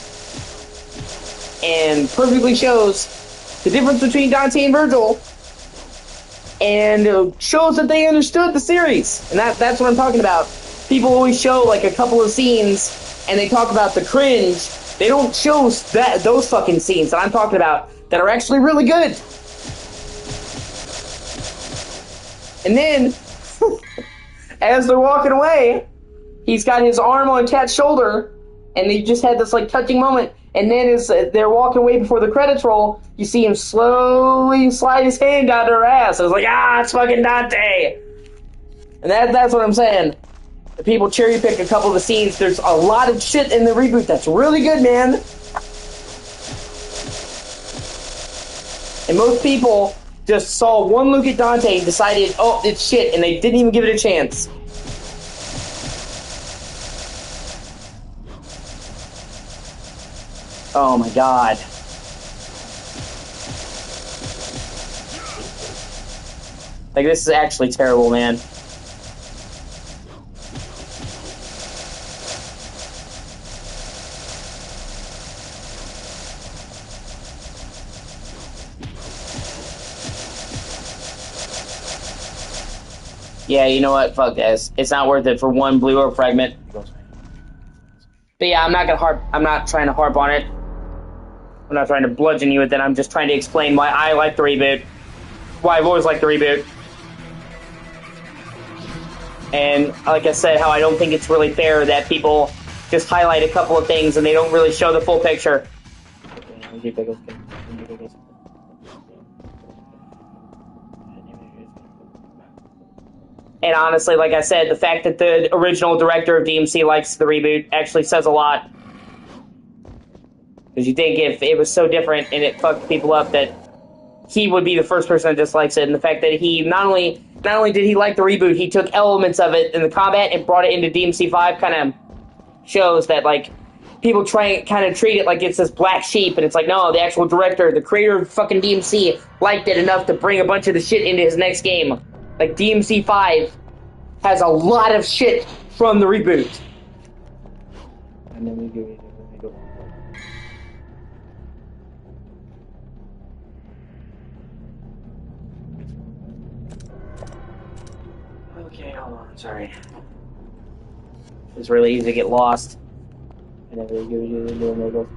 And perfectly shows the difference between Dante and Virgil. And shows that they understood the series. And that's what I'm talking about. People always show, like, a couple of scenes, and they talk about the cringe. They don't show those fucking scenes that I'm talking about that are actually really good. And then, as they're walking away, he's got his arm on Kat's shoulder, and they just had this, like, touching moment. And then as they're walking away before the credits roll, you see him slowly slide his hand down to her ass. I was like, it's fucking Dante. And that's what I'm saying. The people cherry pick a couple of the scenes. There's a lot of shit in the reboot that's really good, man. And most people just saw one look at Dante and decided, oh, it's shit, and they didn't even give it a chance. Oh my god. Like, this is actually terrible, man. Yeah, you know what? Fuck this. It's not worth it for one blue orb fragment. But yeah, I'm not trying to harp on it. I'm not trying to bludgeon you with it. I'm just trying to explain why I like the reboot. Why I've always liked the reboot. And like I said, how I don't think it's really fair that people just highlight a couple of things and they don't really show the full picture. And honestly, like I said, the fact that the original director of DMC likes the reboot actually says a lot. Because you think if it was so different and it fucked people up, that he would be the first person that dislikes it. And the fact that he not only did he like the reboot, he took elements of it in the combat and brought it into DMC 5, kind of shows that, like, people kind of treat it like it's this black sheep, and it's like, no, the actual director, the creator of fucking DMC, liked it enough to bring a bunch of the shit into his next game. Like, DMC 5 has a lot of shit from the reboot. And then we go. Okay, hold on, sorry. It's really easy to get lost. I never give you the middle.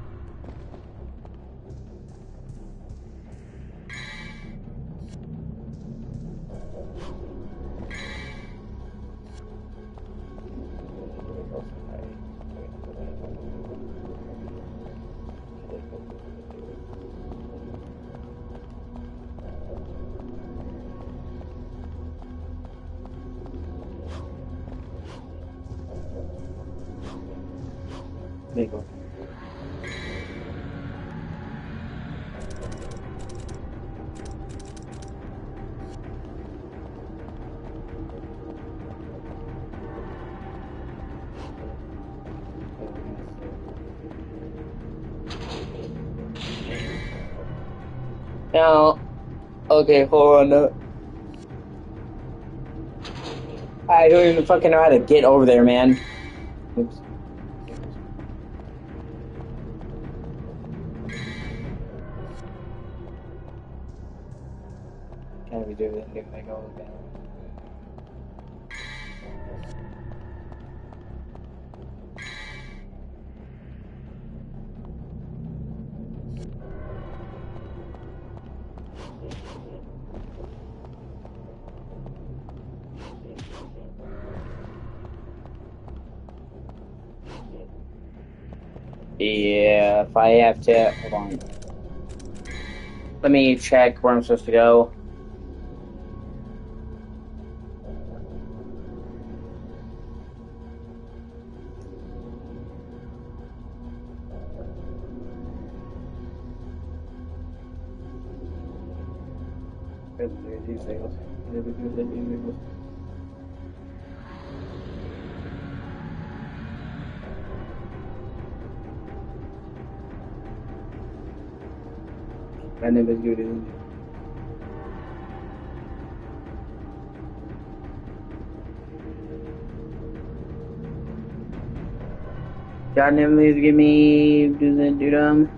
There you go. Now, okay, hold on. I don't even fucking know how to get over there, man. Oops. Can't we do this? If I go down. Yeah, if I have to, hold on. Let me check where I'm supposed to go. And then let's do it. God damn, please give me do-dum.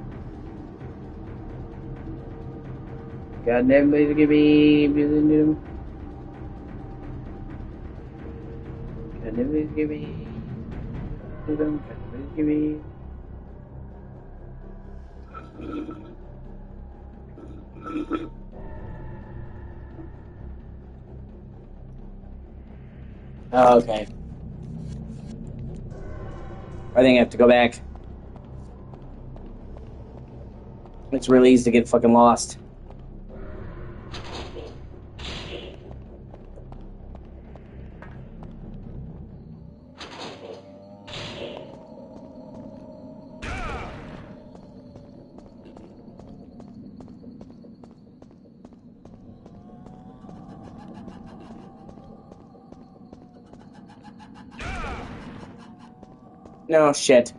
God damn, please give me do-dum. God damn, please give me do-dum. God damn, please give me. Oh, okay. I think I have to go back. It's really easy to get fucking lost. No, shit.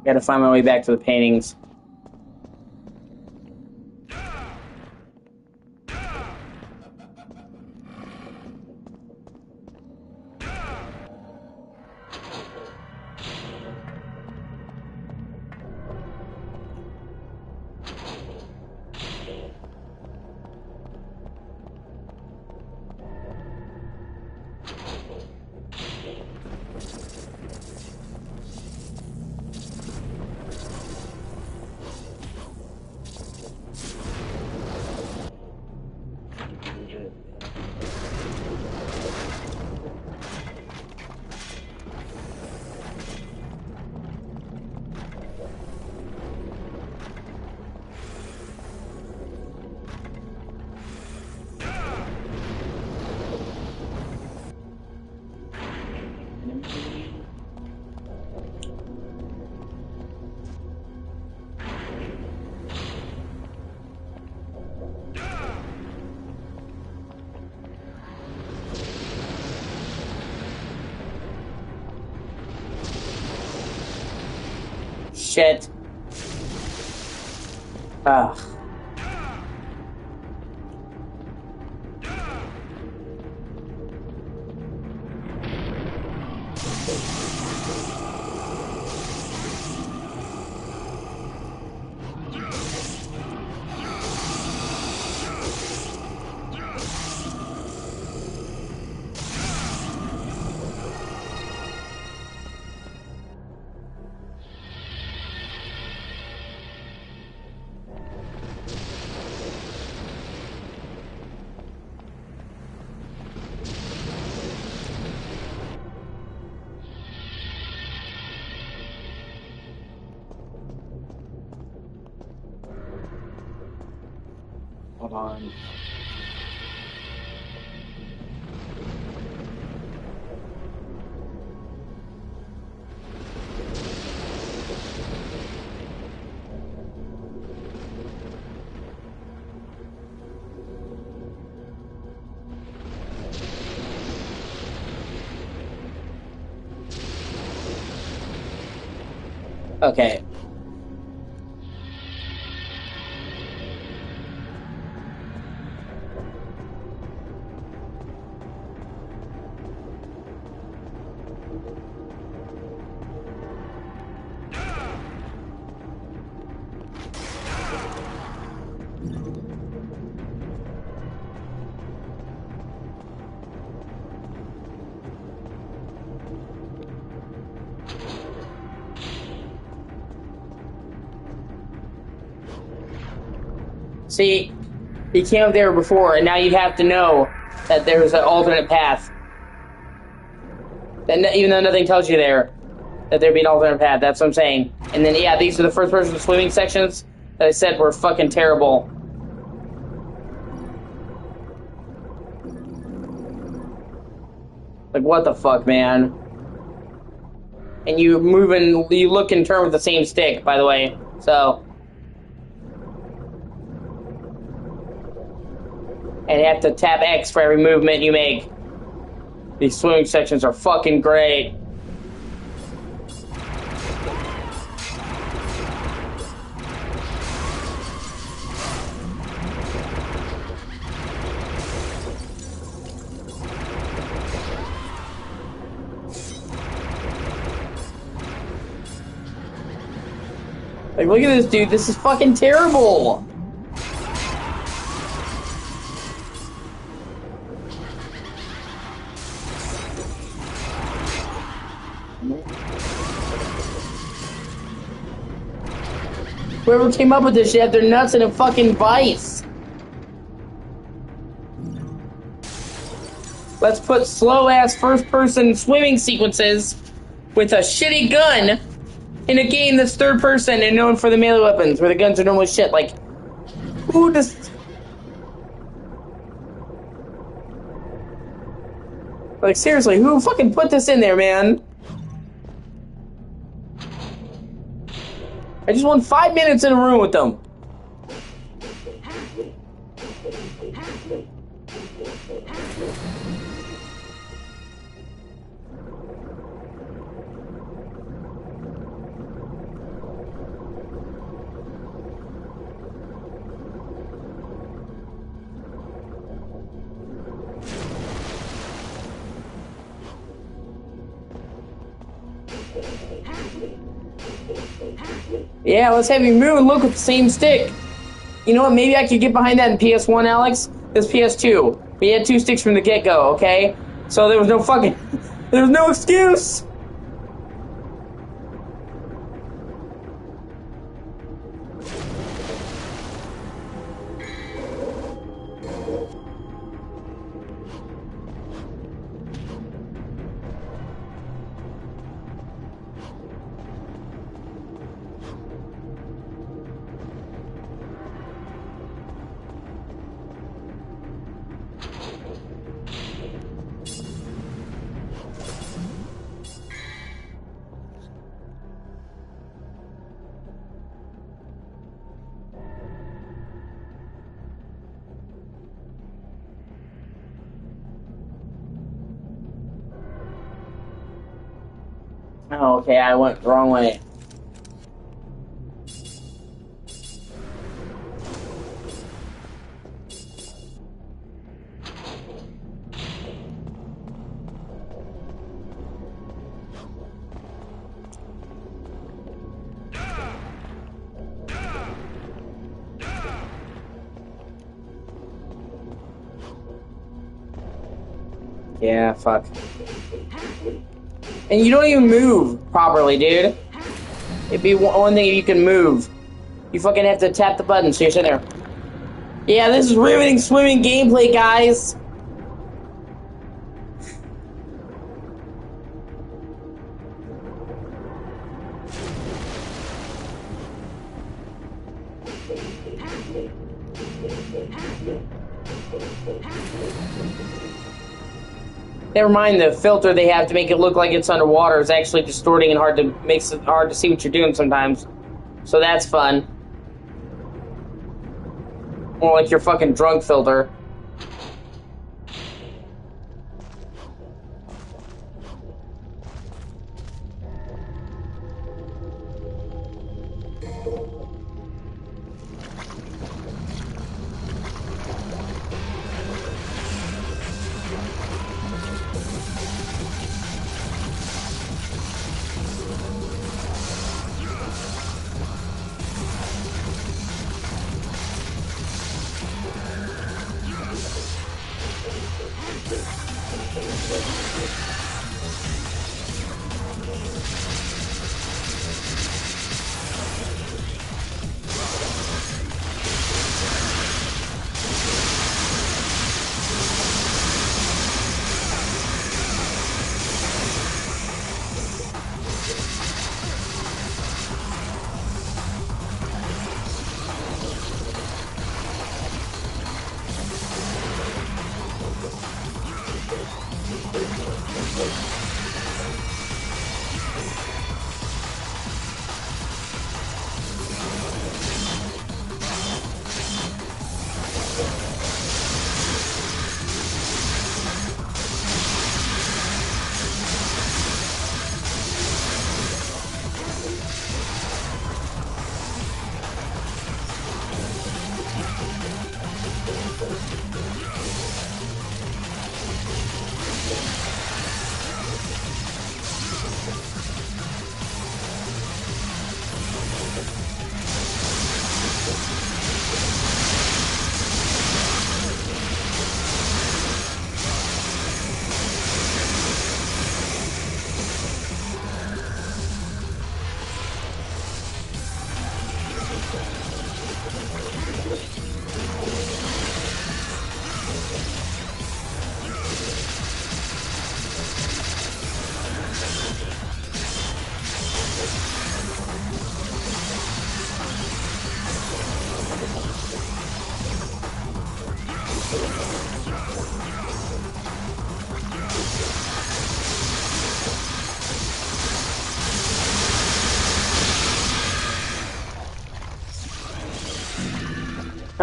Gotta find my way back to the paintings. shit. Ugh. Hold on. Okay. See, you came up there before, and now you have to know that there's an alternate path. And even though nothing tells you there, that there'd be an alternate path, that's what I'm saying. And then, yeah, these are the first-person swimming sections that I said were fucking terrible. Like, what the fuck, man? And you look and turn with the same stick, by the way, so... And you have to tap X for every movement you make. These swimming sections are fucking great. Like, look at this, dude. This is fucking terrible. Whoever came up with this shit had their nuts in a fucking vice. Let's put slow-ass first-person swimming sequences with a shitty gun in a game that's third-person and known for the melee weapons, where the guns are normally shit. Like, who does... Like, seriously, who fucking put this in there, man? I just won 5 minutes in a room with them. Yeah, let's have you move and look with the same stick. You know what? Maybe I could get behind that in PS1, Alex. This PS2. We had 2 sticks from the get-go, okay? So there was no fucking... there was no excuse! Oh, okay, I went the wrong way. Yeah, fuck. And you don't even move properly, dude. It'd be one thing if you can move. You fucking have to tap the button, so you're sitting there. Yeah, this is riveting swimming gameplay, guys. Never mind, the filter they have to make it look like it's underwater is actually distorting and makes it hard to see what you're doing sometimes. So that's fun. More like your fucking drunk filter.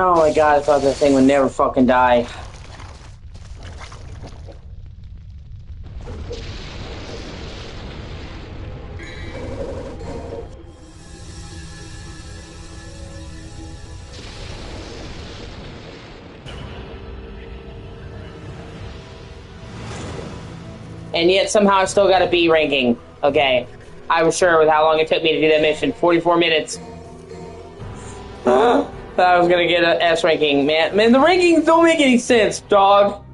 Oh my god, I thought that thing would never fucking die. And yet somehow I still got a B ranking. Okay. I was sure with how long it took me to do that mission. 44 minutes. Thought I was gonna get an S ranking. Man, the rankings don't make any sense, dog.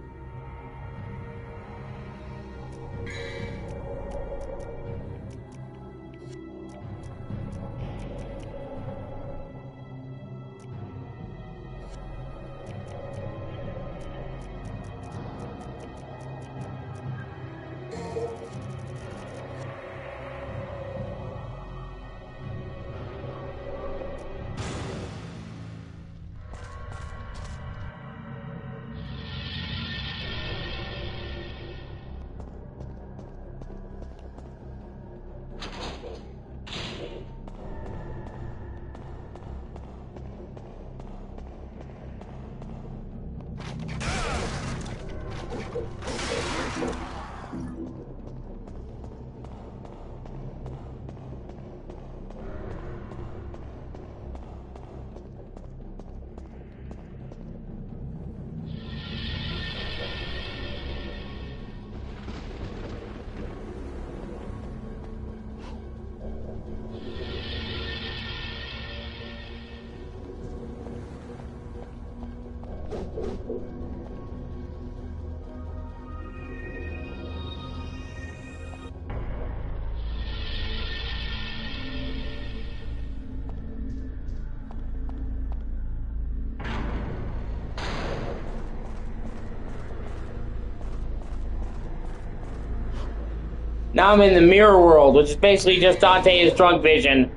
Now I'm in the mirror world, which is basically just Dante's drunk vision.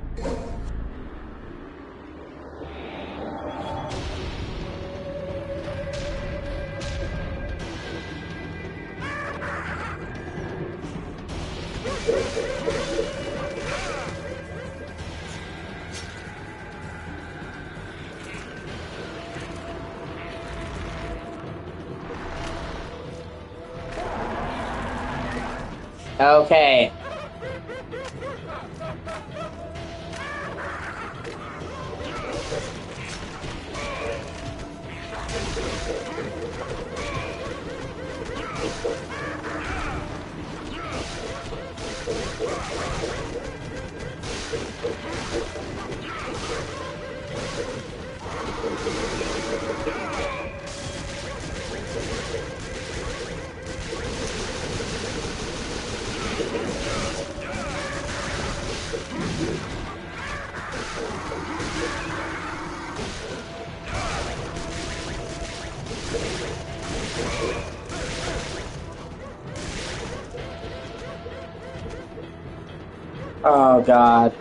Okay. Oh, God.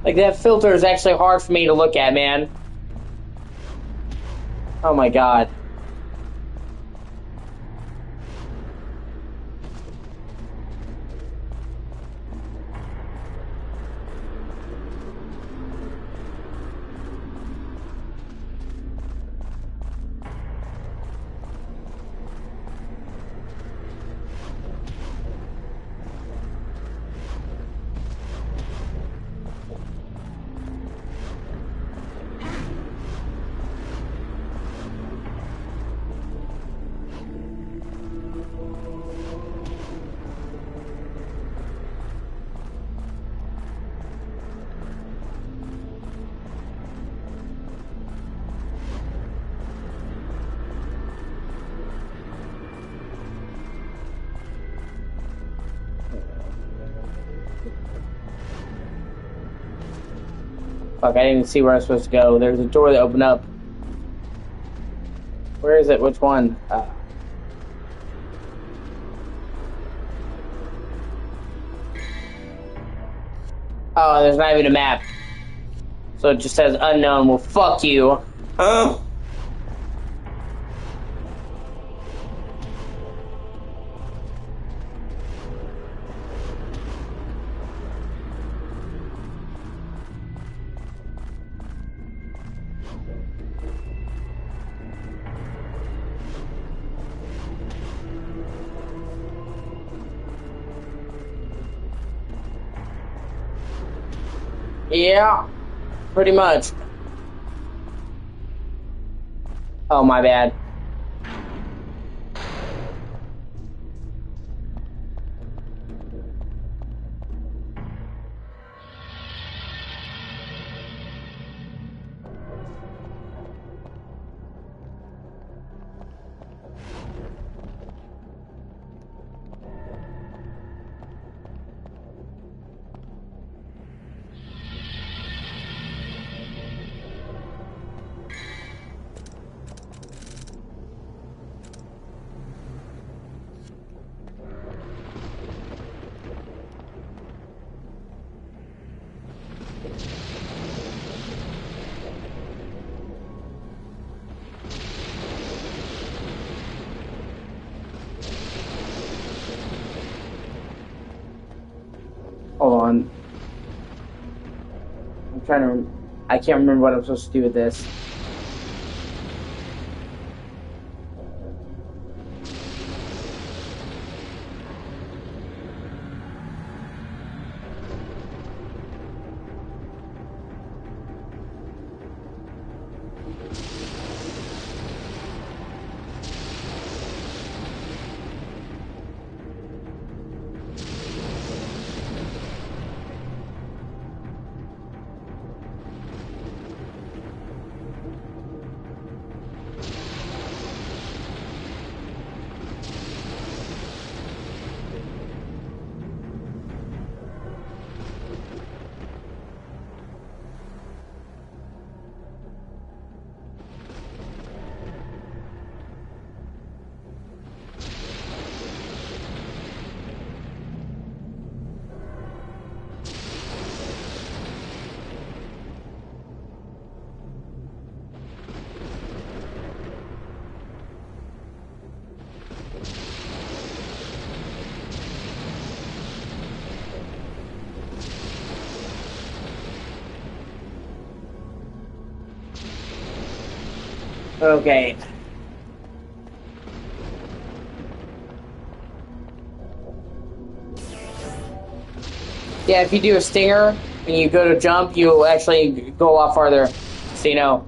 Like, that filter is actually hard for me to look at, man. Oh my God. Fuck, I didn't even see where I was supposed to go. There's a door that opened up. Where is it? Which one? Oh, there's not even a map. So it just says unknown. Well, fuck you. Yeah, pretty much. Oh, my bad. Hold on. I'm trying to... I can't remember what I'm supposed to do with this. Okay. Yeah, if you do a stinger and you go to jump, you'll actually go a lot farther. So you know.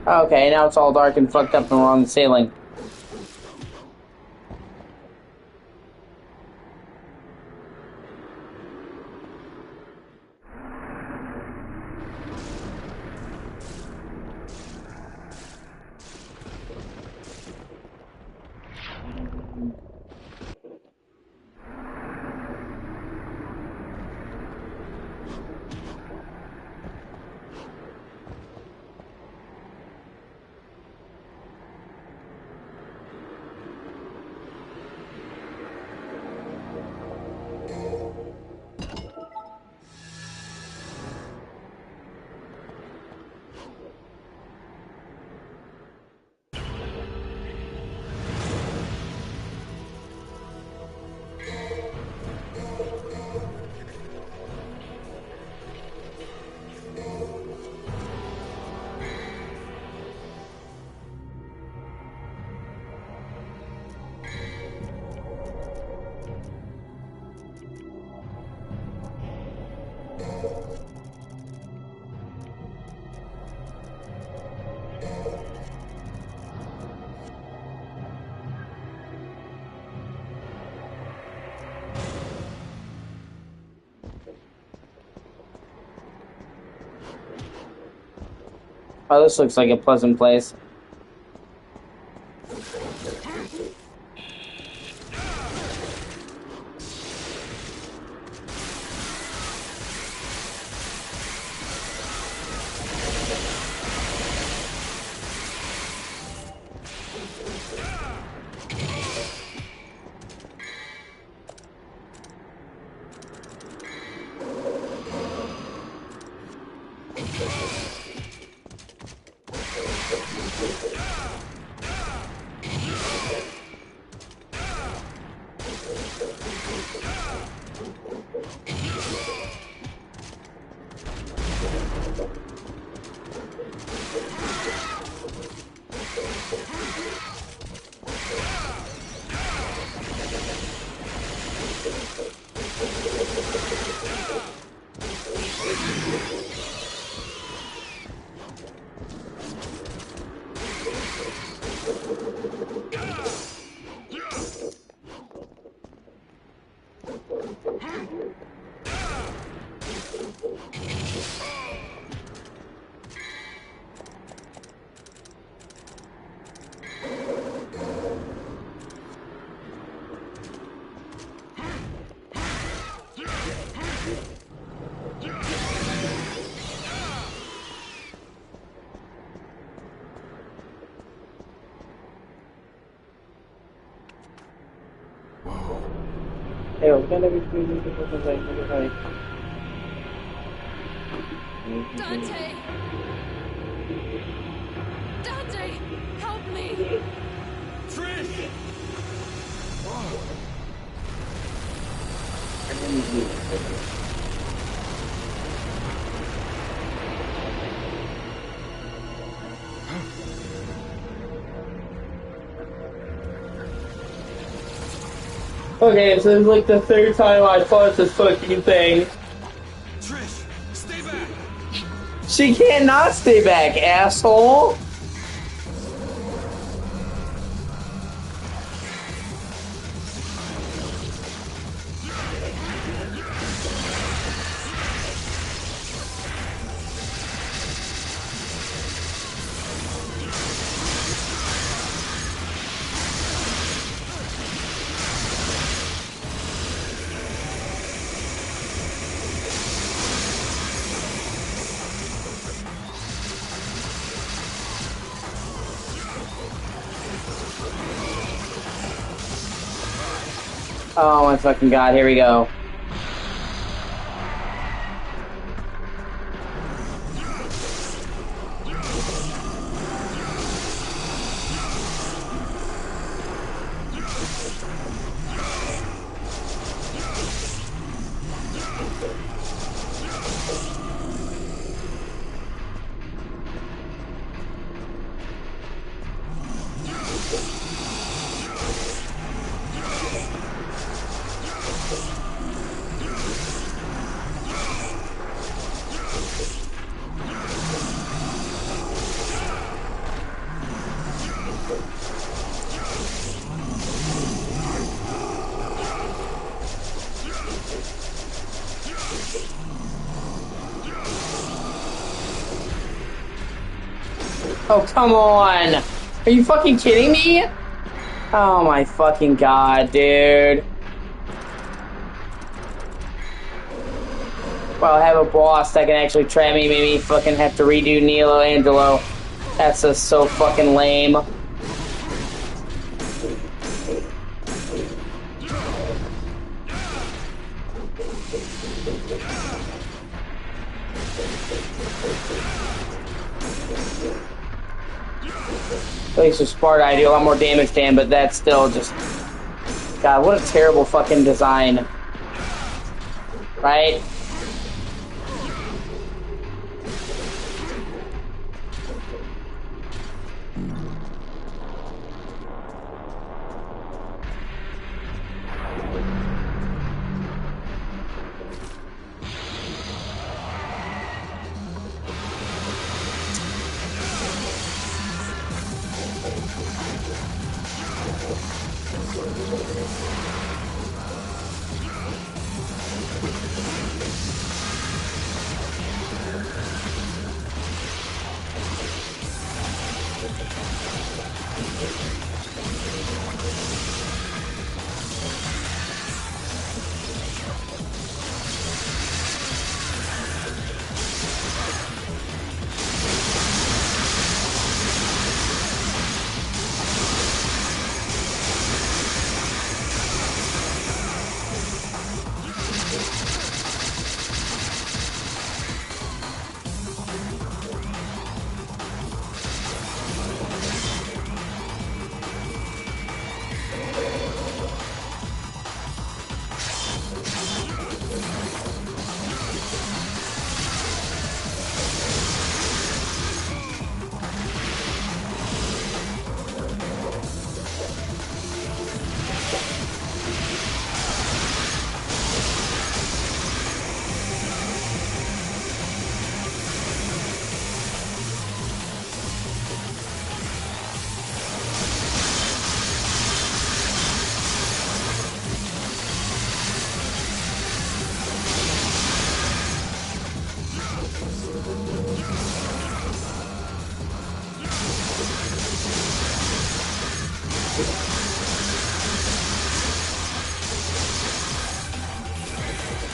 Okay, now it's all dark and fucked up and we're on the ceiling. Oh, this looks like a pleasant place. Hey, what kind of experience is this like?
Dante! Dante! Help me!
Trish!
Okay, so it's like the third time I fought this fucking thing.
Trish, stay back!
She cannot stay back, asshole! Oh my fucking god, here we go. Oh, come on! Are you fucking kidding me? Oh my fucking god, dude. Well, I have a boss that can actually trap me, maybe fucking have to redo Nilo Angelo. That's just so fucking lame. At least with Sparta, I do a lot more damage to him, but that's still just... God, what a terrible fucking design. Right?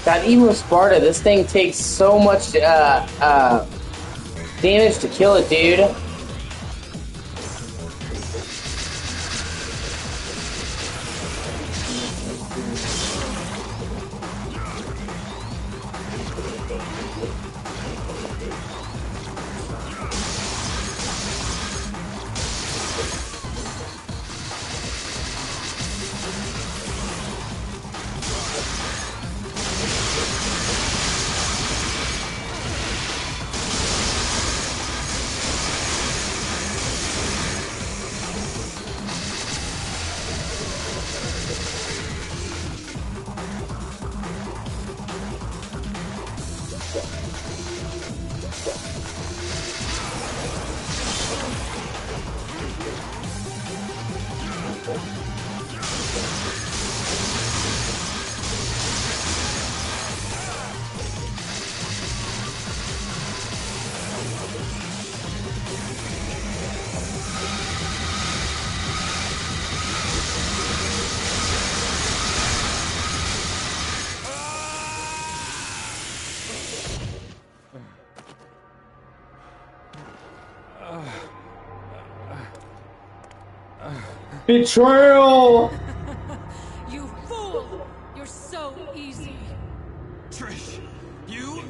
God, even with Sparta, this thing takes so much damage to kill it, dude. Betrayal!
You fool! You're so easy.
Trish, you?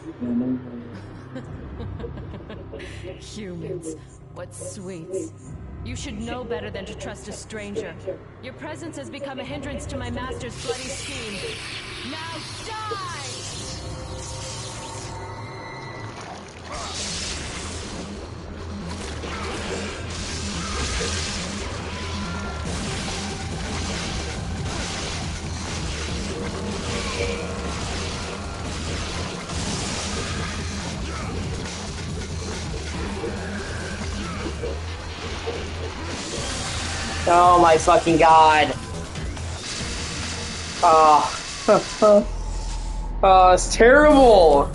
Humans, what sweets. You should know better than to trust a stranger. Your presence has become a hindrance to my master's bloody scheme. Now die!
Oh my fucking god. Oh. Oh, it's terrible.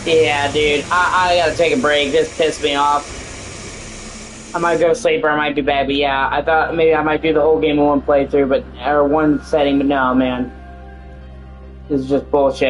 Yeah, dude, I gotta take a break. This pissed me off. I might go to sleep or I might be back, but yeah, I thought maybe I might do the whole game in one playthrough, or one setting, but no, man. This is just bullshit.